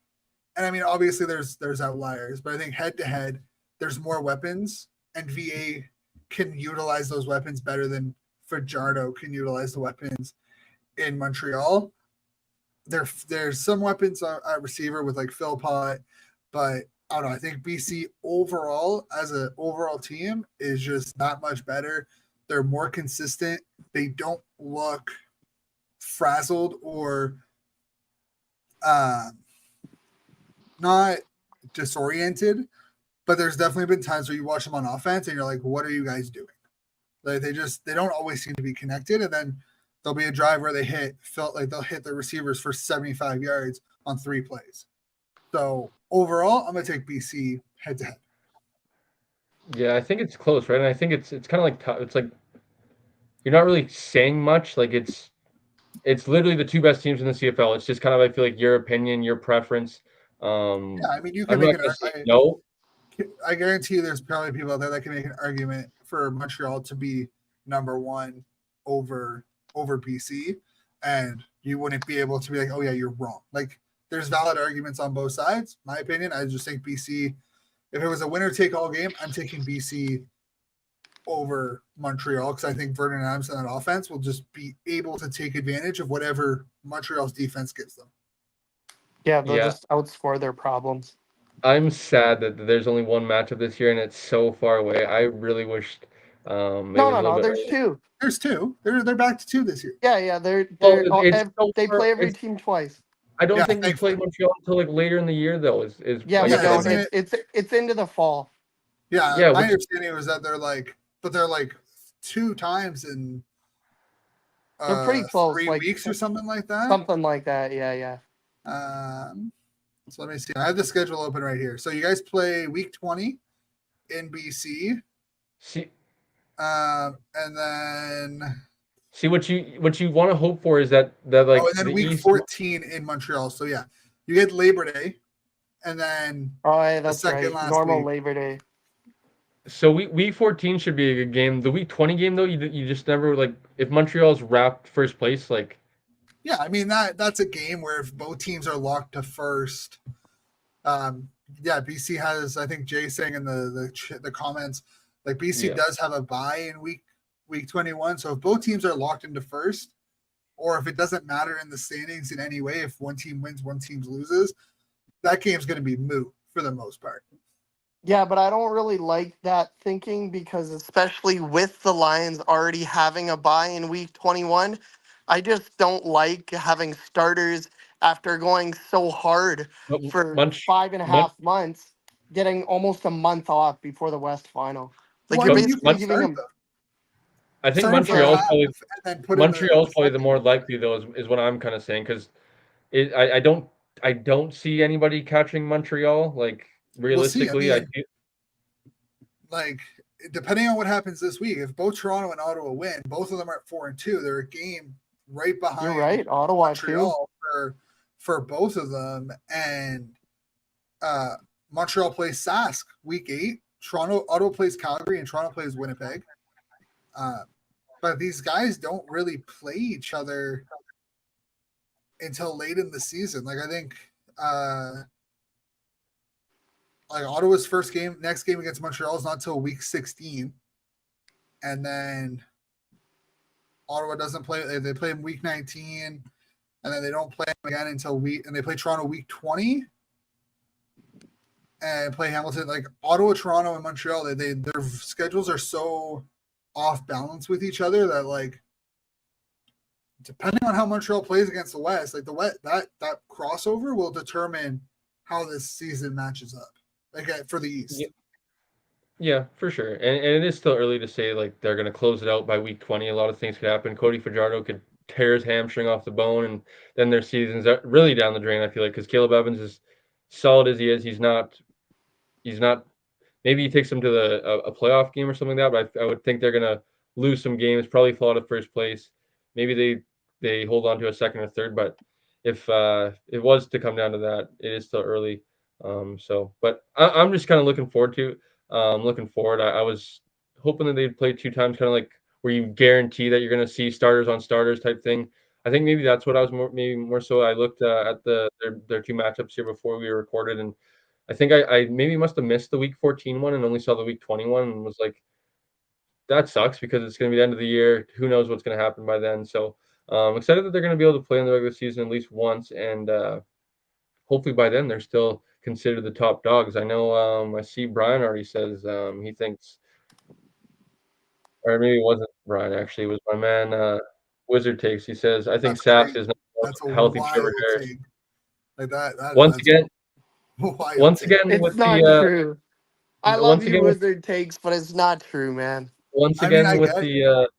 and I mean, obviously there's outliers, but I think head to head, there's more weapons, and VA can utilize those weapons better than Fajardo can utilize the weapons in Montreal. There's some weapons at receiver with like Philpott, but I don't know. I think BC overall, as an overall team, is just not much better. They're more consistent. They don't look frazzled or uh, not disoriented, but there's definitely been times where you watch them on offense and you're like, what are you guys doing? Like they don't always seem to be connected, and then there'll be a drive where felt like they'll hit the receivers for 75 yards on 3 plays. So overall, I'm gonna take BC head to head. Yeah, I think it's close, right? And I think it's kind of like it's like you're not really saying much. Like it's literally the two best teams in the CFL. It's just kind of I feel like your opinion, your preference. Yeah, I mean, you can I'm make not an gonna say no. I guarantee you there's probably people out there that can make an argument for Montreal to be number one over BC, and you wouldn't be able to be like, oh yeah, you're wrong. Like there's valid arguments on both sides. My opinion, I just think BC. If it was a winner take all game, I'm taking BC over Montreal because I think Vernon Adams and that offense will just be able to take advantage of whatever Montreal's defense gives them. Yeah, they'll Yeah, just outscore their problems. I'm sad that there's only one matchup this year and it's so far away. I really wished it No, was a no, little no. bit There's earlier. two. There's two. They're back to two this year. Yeah, yeah. They're Well, they're it's so they far. play every It's team twice. I don't Yeah, think we play thankfully. Montreal until like later in the year though. Is Yeah, like we I Yeah, said, don't. isn't it? It's into the fall. Yeah, yeah, my which understanding was that they're like two times in They're pretty close, 3 weeks or something like that. something like that. Yeah, yeah. Um, so let me see. I have the schedule open right here. So you guys play week 20 in BC, see and then see what you want to hope for is that like and then the week East. 14 in Montreal. So yeah, you get Labor Day, and then Oh, yeah, the that's second right. last Normal week. Labor Day. So week 14 should be a good game. The week 20 game though, you just never like if Montreal's wrapped first place, like Yeah, I mean that's a game where if both teams are locked to first, um, yeah, BC has. I think Jay saying in the comments, like BC yeah. does have a bye in week 21. So if both teams are locked into first, or if it doesn't matter in the standings in any way, if one team wins, one team loses, that game's going to be moot for the most part. Yeah, but I don't really like that thinking because especially with the Lions already having a bye in week 21, I just don't like having starters after going so hard But for Munch, five and a Munch, half months, getting almost a month off before the West Final. Like Well, I you're but mean, you basically can Munch, giving start them, them, I think start them for a yeah, Montreal's half, probably and then put in the Montreal's probably the second more half. likely though is what I'm kind of saying because I don't see anybody catching Montreal like We'll see. I realistically. I mean, like depending on what happens this week, if both Toronto and Ottawa win, both of them are at 4-2. They're a game right you're behind right. Ottawa too. Montreal for both of them, and uh, Montreal plays Sask week 8. Ottawa plays Calgary, and Toronto plays Winnipeg. Uh, but these guys don't really play each other until late in the season. Like I think, like Ottawa's next game against Montreal is not until week 16, and then Ottawa doesn't play. They play in week 19, and then they don't play again until and they play Toronto week 20, and play Hamilton. Like Ottawa, Toronto, and Montreal, their schedules are so off balance with each other that like depending on how Montreal plays against the West, like the West that crossover will determine how this season matches up. Like for the East. yeah, for sure. And it is still early to say like they're gonna close it out by week 20. A lot of things could happen. Cody Fajardo could tear his hamstring off the bone, and then their season's really down the drain. I feel like because Caleb Evans is solid as he is, he's not. Maybe he takes them to a playoff game or something like that. But I would think they're gonna lose some games, probably fall out of first place. Maybe they hold on to a second or third. But if it was to come down to that, it is still early. But I'm just kind of looking forward. I was hoping that they'd play two times, kind of like where you guarantee that you're going to see starters on starters type thing. I think maybe that's what I was maybe more so. I looked at their two matchups here before we recorded, and I think I maybe must have missed the week 14 one and only saw the week 21 and was like, that sucks because it's going to be the end of the year. Who knows what's going to happen by then? So excited that they're going to be able to play in the regular season at least once, and hopefully by then they're still considered the top dogs. I know I see Brian already says he thinks, or maybe it wasn't Brian actually, it was my man Wizard Takes. He says I think That's Sass crazy. is not the That's most a healthy Trevor wild Harris. take. Like that. Once That's again, wild. It's with not the true. I love once you, again with Wizard takes, but it's not true, man. once I mean, again I get it.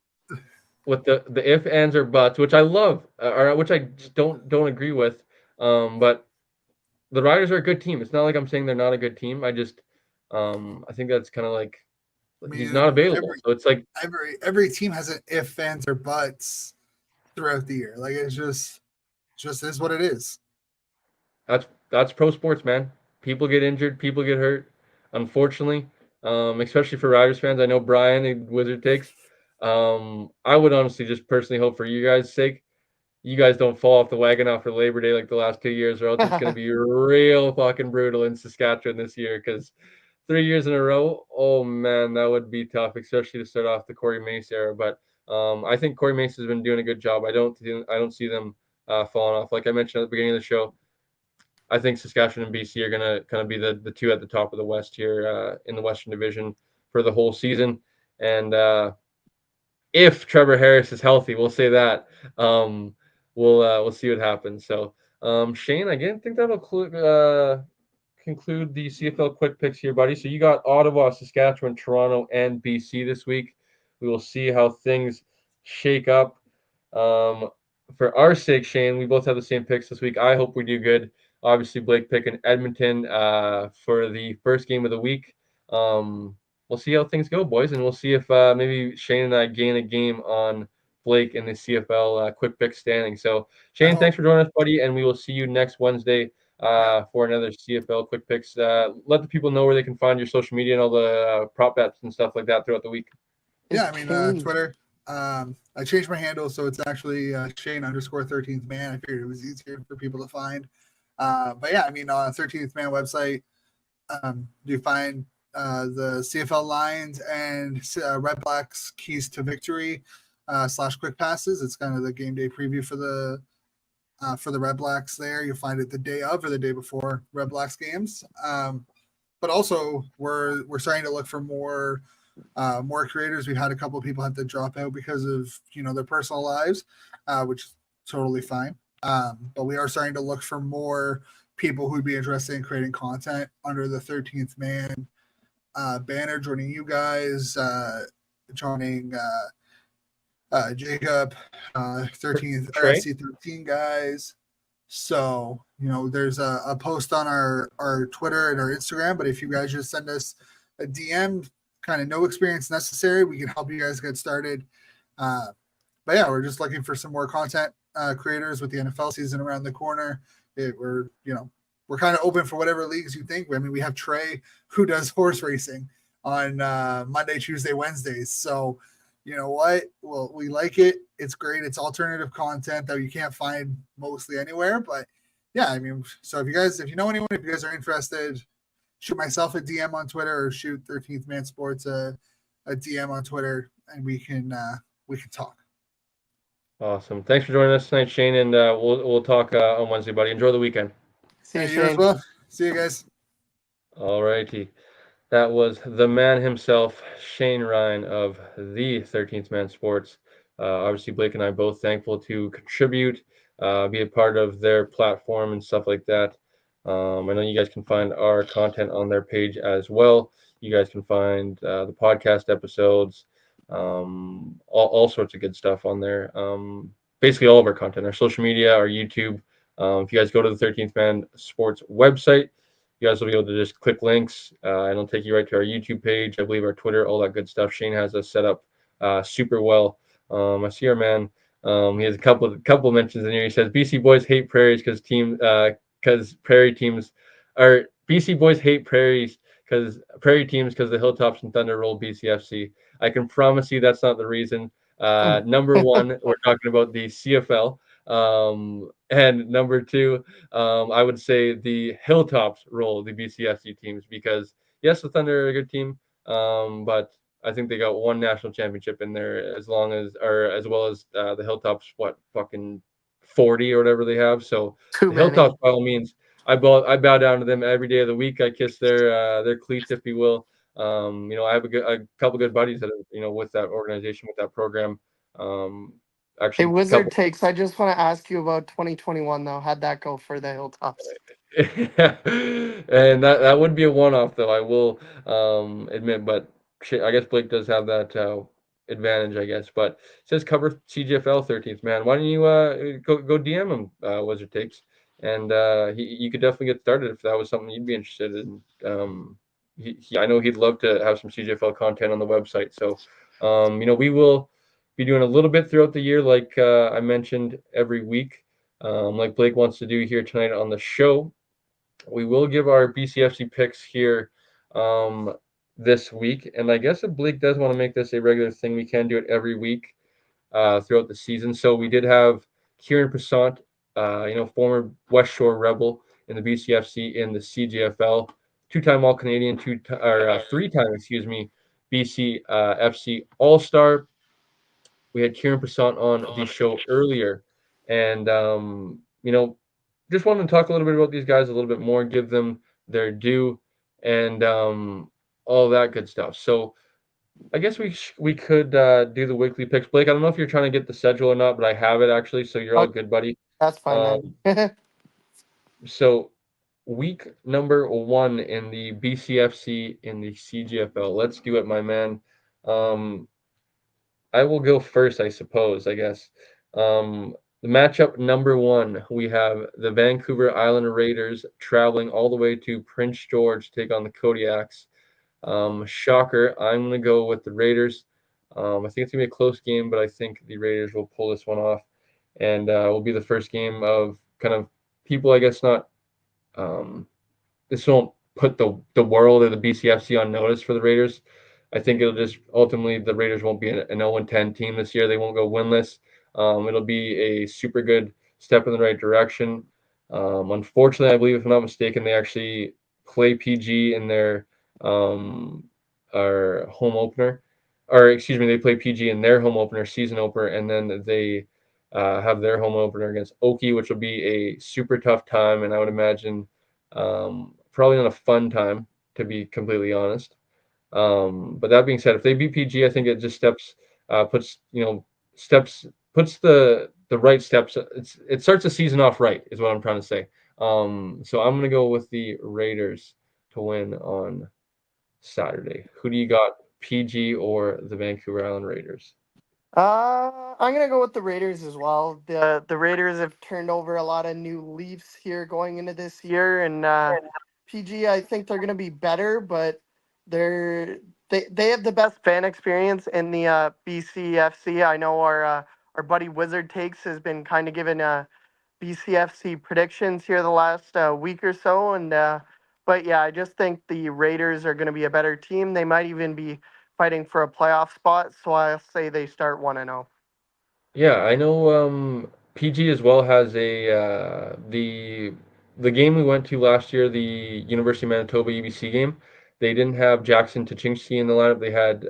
with the if, ands, or buts, which I love, or which I just don't agree with. But the Riders are a good team. It's not like I'm saying they're not a good team. I think that's kind of like I he's mean, not available. So it's like every team has an if, fans, or buts throughout the year. Like it's just is what it is. that's pro sports, man. People get injured, people get hurt. Unfortunately, especially for Riders fans. I know Brian and Wizard takes. I would honestly just personally hope for you guys' sake you guys don't fall off the wagon after Labor Day like the last 2 years, or else it's going to be real fucking brutal in Saskatchewan this year. Because 3 years in a row, oh man, that would be tough, especially to start off the Corey Mace era. But I think Corey Mace has been doing a good job. I don't see them falling off. Like I mentioned at the beginning of the show, I think Saskatchewan and BC are going to kind of be the two at the top of the West here in the Western Division for the whole season. And if Trevor Harris is healthy, we'll say that. Um, we'll see what happens. So, Shane, again, I think that'll conclude the CFL quick picks here, buddy. So you got Ottawa, Saskatchewan, Toronto, and BC this week. We will see how things shake up. Um, for our sake, Shane, we both have the same picks this week. I hope we do good. Obviously, Blake picking Edmonton for the first game of the week. We'll see how things go, boys, and we'll see if maybe Shane and I gain a game on Blake in the CFL quick pick standing. So, I Shane, hope. thanks for joining us, buddy, and we will see you next Wednesday Yeah. for another CFL quick picks. Let the people know where they can find your social media and all the prop bets and stuff like that throughout the week. Yeah, It's I mean, changed. Twitter. I changed my handle, so it's actually Shane underscore 13th man. I figured it was easier for people to find. But yeah, I mean, on 13th man website, you find the CFL lines and Red Blacks keys to victory / quick passes. It's kind of the game day preview for the Red Blacks. There, you'll find it the day of or the day before Red Blacks games. But also, we're starting to look for more creators. We've had a couple of people have to drop out because of their personal lives, which is totally fine. But we are starting to look for more people who'd be interested in creating content under the 13th man banner, joining you guys, joining Jacob, 13th or Trey? SC13 guys. So, there's a post on our Twitter and our Instagram, but if you guys just send us a DM, kind of no experience necessary, we can help you guys get started. But yeah, we're just looking for some more content creators with the NFL season around the corner. We're kind of open for whatever leagues you think. I mean, we have Trey who does horse racing on Monday, Tuesday, Wednesdays. So, you know what? Well, we like it. It's great. It's alternative content that you can't find mostly anywhere. But yeah, I mean, so if you know anyone, if you guys are interested, shoot myself a DM on Twitter or shoot 13th Man Sports a DM on Twitter, and we can talk. Awesome. Thanks for joining us tonight, Shane, and we'll talk on Wednesday, buddy. Enjoy the weekend. See you, Hey, you as Shane. well. See you guys. All righty. That was the man himself, Shane Ryan of the 13th Man Sports. Obviously, Blake and I both thankful to contribute, be a part of their platform and stuff like that. I know you guys can find our content on their page as well. You guys can find the podcast episodes, all sorts of good stuff on there. Basically, all of our content, our social media, our YouTube. If you guys go to the 13th Man Sports website, you guys will be able to just click links and it'll take you right to our YouTube page, I believe our Twitter, all that good stuff. Shane has us set up super well. I see our man. He has a couple mentions in here. He says BC boys hate prairies because prairie teams are BC boys hate prairies because prairie teams because the Hilltops and Thunder roll BCFC. I can promise you that's not the reason. Number one, we're talking about the CFL. And number two, I would say the Hilltops roll the BCFC teams because yes, the Thunder are a good team, but I think they got one national championship in there as well as the Hilltops fucking 40 or whatever they have. So Too the many. Hilltops by all means, I bow down to them every day of the week. I kiss their cleats, if you will. I have a couple good buddies that are with that organization with that program. Hey, actually a Wizard couple. takes. I just want to ask you about 2021 though. How'd that go for the Hilltops? And that would be a one-off though, I will admit, but I guess Blake does have that advantage, I guess. But it says cover CGFL 13th, man. Why don't you go DM him, Wizard Takes, and you could definitely get started if that was something you'd be interested in. I know he'd love to have some CGFL content on the website. So, we will be doing a little bit throughout the year, like I mentioned every week, like Blake wants to do here tonight on the show. We will give our BCFC picks here this week. And I guess if Blake does want to make this a regular thing, we can do it every week throughout the season. So we did have Kieran Passant, former West Shore Rebel in the BCFC in the CGFL, two-time All-Canadian, three-time, excuse me, BCFC All-Star. We had Kieran Passant on the show earlier, and just wanted to talk a little bit about these guys a little bit more, give them their due, and all that good stuff. So I guess we could do the weekly picks. Blake, I don't know if you're trying to get the schedule or not, but I have it actually, so you're all Oh, good, buddy. that's fine Um, then. so week number one in the BCFC in the CGFL. Let's do it, my man. Um, I will go first, I suppose, I guess. The matchup number one, we have the Vancouver Island Raiders traveling all the way to Prince George to take on the Kodiaks. Shocker, I'm going to go with the Raiders. I think it's going to be a close game, but I think the Raiders will pull this one off. And will be the first game of kind of people, I guess, not um, this won't put the world or the BCFC on notice for the Raiders. I think it'll just ultimately the Raiders won't be an 0-10 team this year. They won't go winless. It'll be a super good step in the right direction. Unfortunately, I believe if I'm not mistaken, they actually play PG in their um, our home opener, or excuse me, they play PG in their home opener, season opener, and then they have their home opener against Oki, which will be a super tough time, and I would imagine probably not a fun time, to be completely honest. But that being said, if they beat PG, I think it just steps puts the right steps. It starts the season off right, is what I'm trying to say. So I'm gonna go with the Raiders to win on Saturday. Who do you got, PG or the Vancouver Island Raiders? I'm gonna go with the Raiders as well. The Raiders have turned over a lot of new leaves here going into this year, and PG, I think they're gonna be better, but they're they have the best fan experience in the BCFC. I know our buddy Wizard Takes has been kind of giving BCFC predictions here the last week or so, and but yeah, I just think the Raiders are gonna be a better team. They might even be fighting for a playoff spot, so I'll say they start 1-0. Yeah, I know PG as well has a the game we went to last year, the University of Manitoba UBC game. They didn't have Jackson Tuchinski in the lineup. They had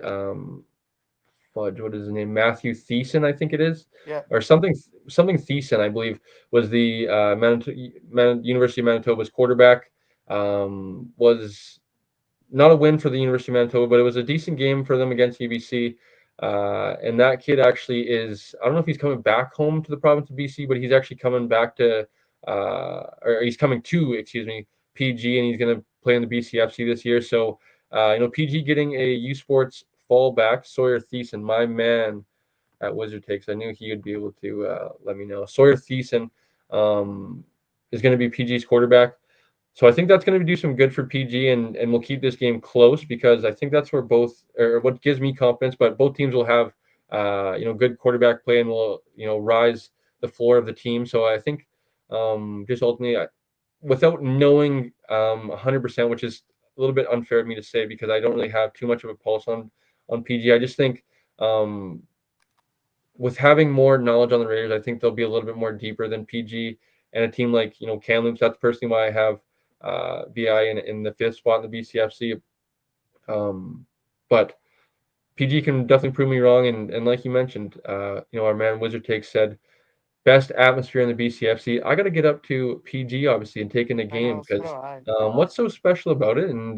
fudge, what is his name? Matthew Thiessen, I think it is, Yeah. or something Thiessen, I believe, was the University of Manitoba's quarterback. Was not a win for the University of Manitoba, but it was a decent game for them against UBC. And that kid actually is, I don't know if he's coming back home to the province of BC, but he's actually coming back to, or he's coming to, excuse me, PG, and he's going to play in the BCFC this year. So, PG getting a U Sports fallback, Sawyer Thiessen, my man at Wizard Takes. I knew he would be able to let me know. Sawyer Thiessen um, is going to be PG's quarterback. So I think that's going to do some good for PG, and we'll keep this game close because I think that's where both, or what gives me confidence. But both teams will have, good quarterback play and will, rise the floor of the team. So I think just ultimately, without knowing 100%, which is a little bit unfair of me to say because I don't really have too much of a pulse on PG. I just think with having more knowledge on the Raiders, I think they'll be a little bit more deeper than PG and a team like Kamloops. That's personally why I have BI in the fifth spot in the BCFC. But PG can definitely prove me wrong, and like you mentioned, our man Wizard Takes said best atmosphere in the BCFC. I got to get up to PG obviously and take in the I game know, so do because I. what's so special about it? And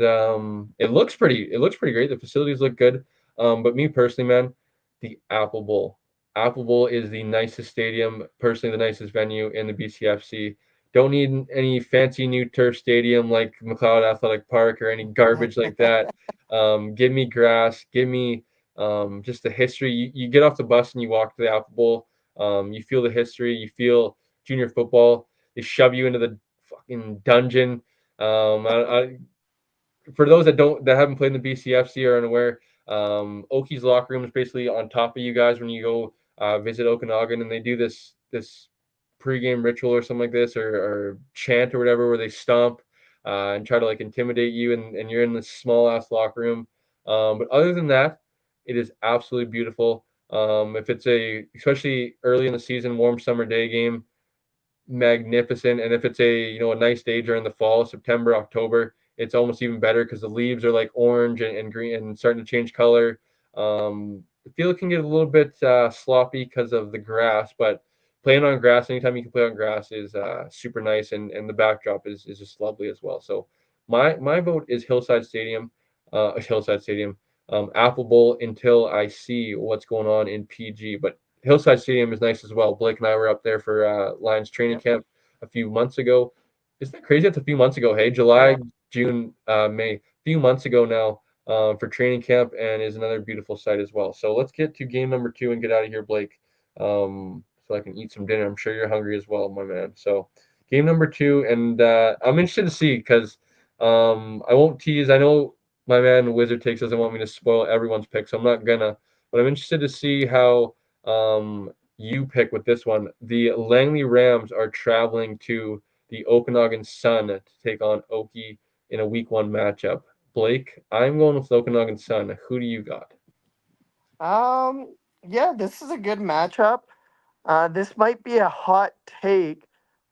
it looks pretty great. The facilities look good. But me personally, man, the Apple Bowl. Apple Bowl is the nicest stadium, personally the nicest venue in the BCFC. Don't need any fancy new turf stadium like McLeod Athletic Park or any garbage like that. Give me grass. Give me just the history. You get off the bus and you walk to the Apple Bowl. You feel the history. You feel junior football. They shove you into the fucking dungeon. For those that haven't played in the BCFC or unaware, Oki's locker room is basically on top of you guys when you go visit Okanagan, and they do this pregame ritual or something like this, or chant or whatever, where they stomp and try to like intimidate you, and you're in this small ass locker room. But other than that, it is absolutely beautiful. If it's especially early in the season, warm summer day game, magnificent. And if it's a nice day during the fall, September, October, it's almost even better because the leaves are like orange and green and starting to change color. I feel it can get a little bit sloppy because of the grass, but playing on grass anytime you can play on grass is super nice, and the backdrop is just lovely as well. So my vote is Hillside Stadium, Apple Bowl until I see what's going on in PG. But Hillside Stadium is nice as well. Blake and I were up there for Lions training Yep. camp a few months ago. Isn't that crazy? It's a few months ago. Hey, I know. July, June, May. A few months ago now for training camp, and is another beautiful site as well. So let's get to game number 2 and get out of here, Blake, so I can eat some dinner. I'm sure you're hungry as well, my man. So game number 2, and I'm interested to see because I won't tease. I know my man Wizard Takes doesn't want me to spoil everyone's pick, so I'm not gonna. But I'm interested to see how you pick with this one. The Langley Rams are traveling to the Okanagan Sun to take on Oki in a week 1 matchup. Blake, I'm going with the Okanagan Sun. Who do you got? Yeah, this is a good matchup. This might be a hot take,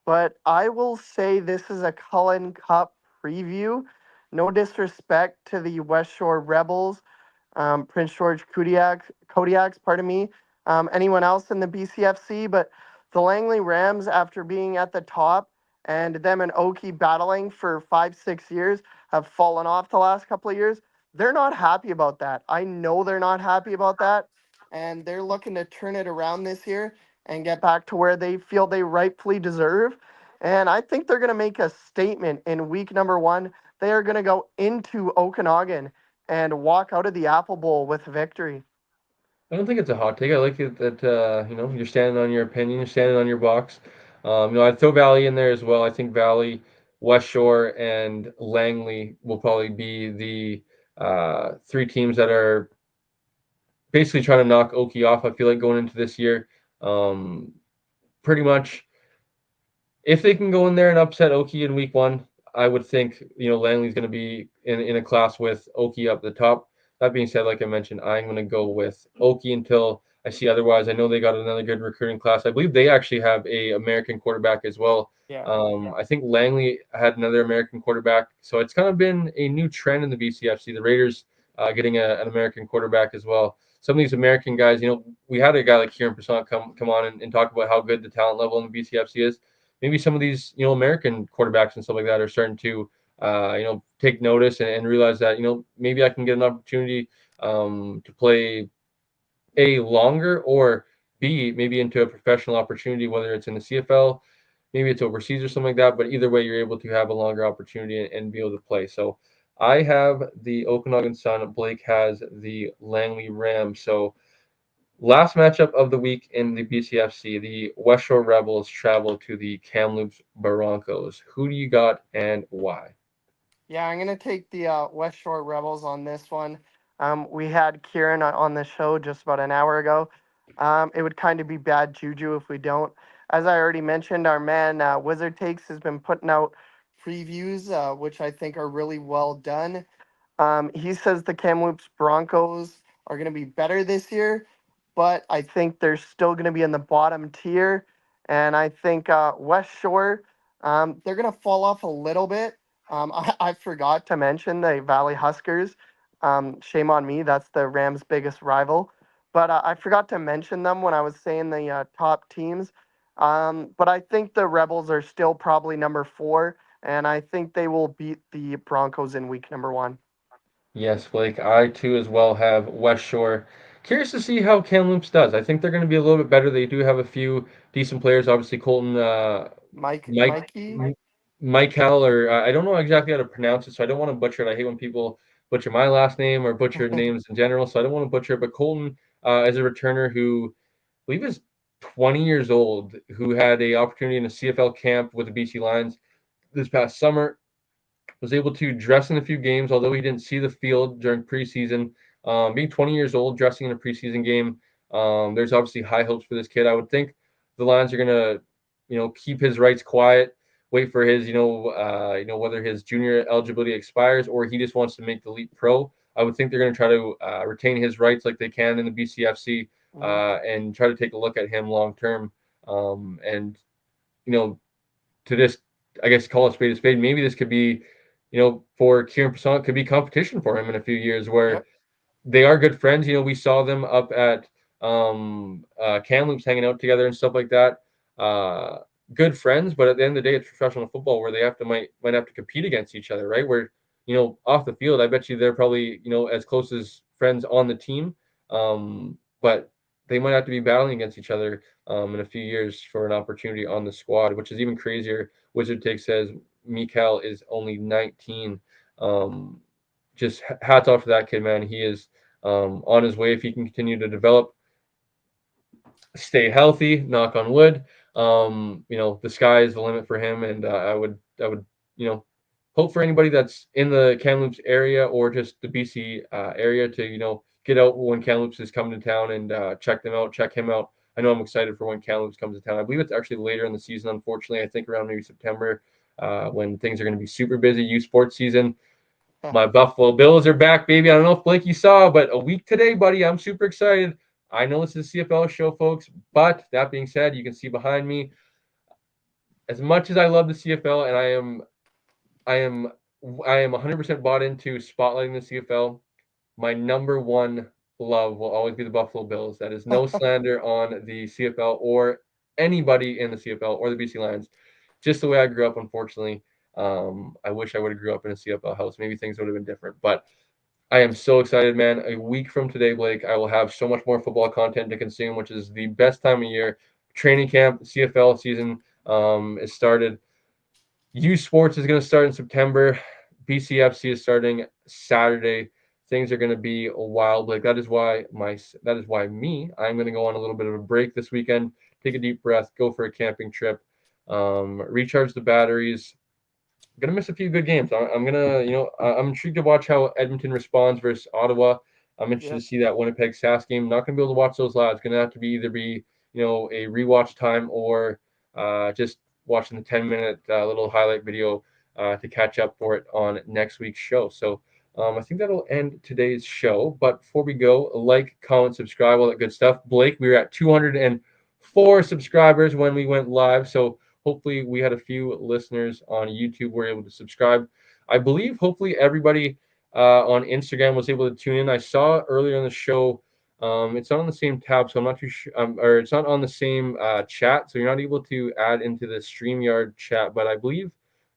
but I will say this is a Cullen Cup preview. No disrespect to the West Shore Rebels, Prince George Kodiaks, pardon me, anyone else in the BCFC, but the Langley Rams, after being at the top and them and Oki battling for 5, 6 years, have fallen off the last couple of years. They're not happy about that. I know they're not happy about that, and they're looking to turn it around this year and get back to where they feel they rightfully deserve. And I think they're going to make a statement in week number 1. They are going to go into Okanagan and walk out of the Apple Bowl with victory. I don't think it's a hot take. I like it that you're standing on your opinion, you're standing on your box. I'd throw Valley in there as well. I think Valley, West Shore, and Langley will probably be the 3 teams that are basically trying to knock Oki off. I feel like going into this year, um, pretty much if they can go in there and upset Oki in week 1, I would think Langley's going to be in a class with Oki up the top. That being said, like I mentioned, I'm going to go with Oki until I see otherwise. I know they got another good recruiting class. I believe they actually have a American quarterback as well. Yeah. I think Langley had another American quarterback, so it's kind of been a new trend in the BCFC. The Raiders getting an American quarterback as well. Some of these American guys, we had a guy like Kieran Persson come on and talk about how good the talent level in the BCFC is. Maybe some of these American quarterbacks and stuff like that are starting to take notice and realize that maybe I can get an opportunity to play a longer, or B, maybe into a professional opportunity, whether it's in the CFL, maybe it's overseas or something like that. But either way, you're able to have a longer opportunity and be able to play. So I have the Okanagan Sun. Blake has the Langley Rams. So last matchup of the week in the BCFC, the West Shore Rebels travel to the Kamloops Broncos. Who do you got and why? Yeah, I'm gonna take the West Shore Rebels on this one. We had Kieran on the show just about an hour ago. It would kind of be bad juju if we don't. As I already mentioned, our man Wizard Takes has been putting out previews, which I think are really well done. He says the Kamloops Broncos are going to be better this year, but I think they're still going to be in the bottom tier. And I think West Shore, they're going to fall off a little bit. I forgot to mention the Valley Huskers. Shame on me. That's the Rams' biggest rival. But I forgot to mention them when I was saying the top teams. But I think the Rebels are still probably number 4, and I think they will beat the Broncos in week number 1. Yes, Blake. I too as well have West Shore curious to see how Kamloops does. I think they're going to be a little bit better. They do have a few decent players. Obviously, Colton, Mike, Mikey. Mike Howell, or I don't know exactly how to pronounce it, so I don't want to butcher it. I hate when people butcher my last name or butcher names in general, so I don't want to butcher it. But Colton is a returner who I believe is 20 years old, who had a opportunity in a CFL camp with the BC Lions this past summer, was able to dress in a few games, although he didn't see the field during preseason. Being 20 years old, dressing in a preseason game, there's obviously high hopes for this kid. I would think the Lions are gonna, keep his rights quiet, wait for his, whether his junior eligibility expires or he just wants to make the leap pro. I would think they're going to try to retain his rights like they can in the BCFC Mhm. and try to take a look at him long term. And you know, to just, I guess, call a spade a spade. Maybe this could be, for Kieran Persson, could be competition for him in a few years where Yep. they are good friends. We saw them up at Kamloops hanging out together and stuff like that. Uh, Good friends, but at the end of the day, it's professional football where they might have to compete against each other, right? Where off the field, I bet you they're probably as close as friends on the team, but they might have to be battling against each other in a few years for an opportunity on the squad, which is even crazier. Wizard Take says Mikael is only 19. Um, just hats off to that kid, man. He is on his way if he can continue to develop, stay healthy. Knock on wood. The sky is the limit for him, and I would, you know, hope for anybody that's in the Kamloops area or just the BC area to get out when Kamloops is coming to town and check them out, check him out. I know I'm excited for when Kamloops comes to town. I believe it's actually later in the season. Unfortunately, I think around maybe September, when things are going to be super busy. Youth sports season. My Buffalo Bills are back, baby. I don't know if Blake you saw, but a week today, buddy. I'm super excited. I know this is a CFL show, folks, but that being said, you can see behind me, as much as I love the CFL and I am I am 100% bought into spotlighting the CFL, my number one love will always be the Buffalo Bills. That is no slander on the CFL or anybody in the CFL or the BC Lions. Just the way I grew up, unfortunately. I wish I would have grew up in a CFL house. Maybe things would have been different. But I am so excited, man. A week from today, Blake, I will have so much more football content to consume, which is the best time of year. Training camp, CFL season is started. U Sports is going to start in September. BCFC is starting Saturday. Things are going to be wild. Like that is why I'm going to go on a little bit of a break this weekend. Take a deep breath, go for a camping trip, recharge the batteries, gonna miss a few good games. I'm gonna, I'm intrigued to watch how Edmonton responds versus Ottawa. I'm interested to Yep. see that Winnipeg Sask game. Not gonna be able to watch those live. It's gonna have to be either a rewatch time or just watching the 10-minute little highlight video to catch up for it on next week's show. So I think that'll end today's show. But before we go, like, comment, subscribe, all that good stuff. Blake, we were at 204 subscribers when we went live. So hopefully, we had a few listeners on YouTube were able to subscribe. I believe hopefully everybody on Instagram was able to tune in. I saw earlier in the show. It's not on the same tab, so I'm not too sure, or it's not on the same chat, so you're not able to add into the StreamYard chat. But I believe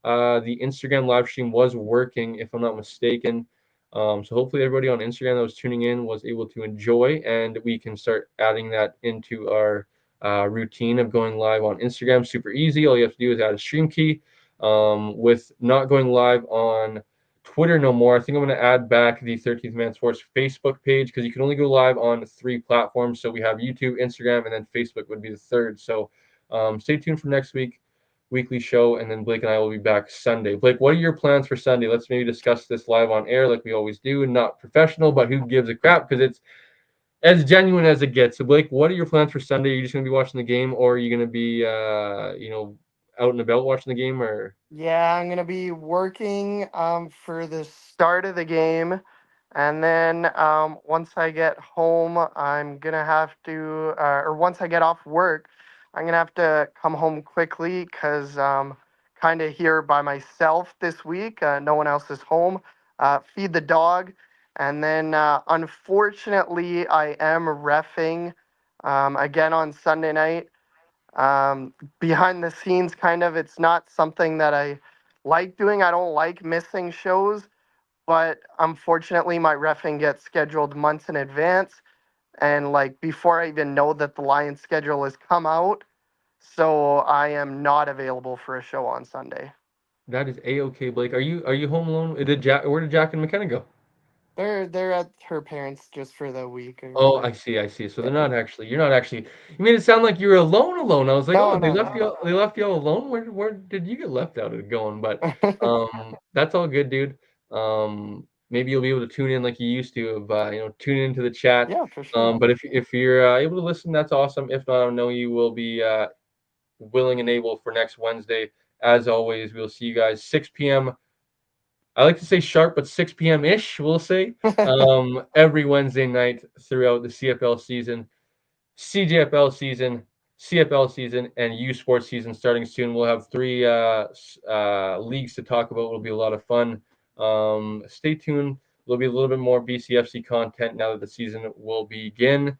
the Instagram live stream was working, if I'm not mistaken. So hopefully everybody on Instagram that was tuning in was able to enjoy, and we can start adding that into our routine of going live on Instagram. Super easy. All you have to do is add a stream key. With not going live on Twitter no more, I think I'm going to add back the 13th Man Sports Facebook page because you can only go live on 3 platforms. So we have YouTube, Instagram, and then Facebook would be the third. So stay tuned for next weekly show, and then Blake and I will be back Sunday. Blake, what are your plans for Sunday? Let's maybe discuss this live on air like we always do, not professional, but who gives a crap because it's as genuine as it gets. So, Blake, what are your plans for Sunday? Are you just going to be watching the game, or are you going to be, out and about watching the game? Or Yeah, I'm gonna be working for the start of the game, and then once I get home, I'm gonna have to, or once I get off work, I'm gonna have to come home quickly because kind of here by myself this week. No one else is home. Feed the dog, and then unfortunately, I am refing again on Sunday night. Behind the scenes, kind of, it's not something that I like doing. I don't like missing shows, but unfortunately, my refing gets scheduled months in advance. and like before I even know that the Lions schedule has come out, so I am not available for a show on Sunday. That is a-okay, Blake. Are you home alone? Where did Jack and McKenna go? They're at her parents just for the week or Oh, I like see, I see. So yeah. you're not actually. You made it sound like you were alone. I was like, oh, No, no, no. they left you all alone. Where did you get left out of it going? But that's all good, dude. Maybe you'll be able to tune in like you used to, of tune into the chat. Yeah, for sure. But if you're able to listen, that's awesome. If not, I know you will be willing and able for next Wednesday. As always, we'll see you guys 6 p.m. I like to say sharp, but 6 p.m. ish, we'll say, every Wednesday night throughout the CFL season. CJFL season, CFL season, and U Sports season starting soon. We'll have three leagues to talk about. It'll be a lot of fun. Stay tuned. There'll be a little bit more BCFC content now that the season will begin.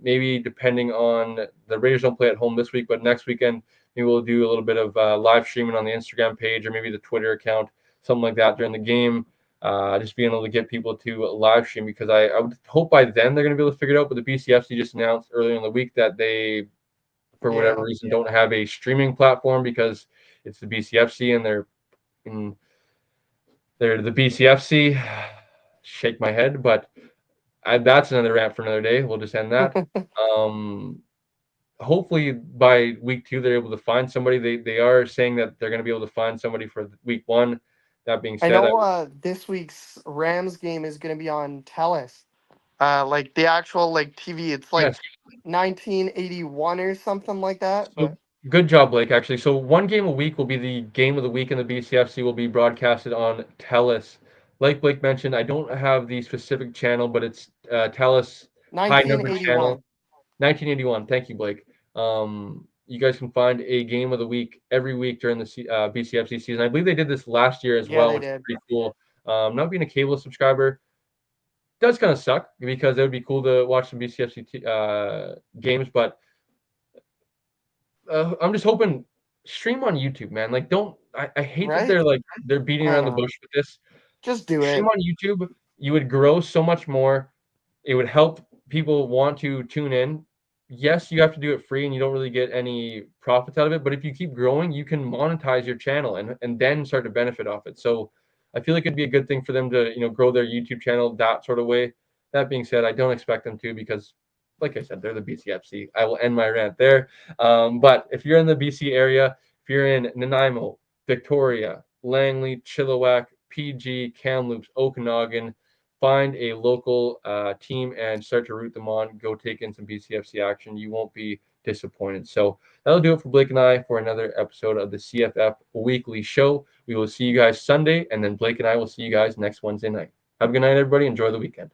Maybe depending on the Raiders don't play at home this week, but next weekend maybe we'll do a little bit of live streaming on the Instagram page or maybe the Twitter account, something like that during the game. Just being able to get people to live stream, because I would hope by then they're going to be able to figure it out. But the BCFC just announced earlier in the week that they, for whatever Yeah. reason, don't have a streaming platform because it's the BCFC and they're the BCFC. Shake my head, but that's another rant for another day. We'll just end that. Hopefully by week 2 they're able to find somebody. They are saying that they're going to be able to find somebody for week 1. That being I said, know this week's Rams game is going to be on Telus. Like the actual like TV, it's like yes. 1981 or something like that. So But good job, Blake. Actually, so one game a week will be the game of the week, and the BCFC will be broadcasted on TELUS. Like Blake mentioned, I don't have the specific channel, but it's TELUS high number channel 1981. 1981. Thank you, Blake. You guys can find a game of the week every week during the BCFC season. I believe they did this last year as Yeah, well, they which is did. pretty cool. Not being a cable subscriber does kind of suck, because it would be cool to watch some BCFC games, but I'm just hoping stream on YouTube, man. Like, don't I hate that Right? they're beating I around the know. bush with this. Just do Stream it. on YouTube. You would grow so much more. It would help people want to tune in. Yes, you have to do it free and you don't really get any profits out of it, but if you keep growing, you can monetize your channel and then start to benefit off it. So I feel like it'd be a good thing for them to, grow their YouTube channel that sort of way. That being said, I don't expect them to, because like I said, they're the BCFC. I will end my rant there. But if you're in the BC area, if you're in Nanaimo, Victoria, Langley, Chilliwack, PG, Kamloops, Okanagan, find a local team and start to root them on. Go take in some BCFC action. You won't be disappointed. So that'll do it for Blake and I for another episode of the CFF Weekly Show. We will see you guys Sunday, and then Blake and I will see you guys next Wednesday night. Have a good night, everybody. Enjoy the weekend.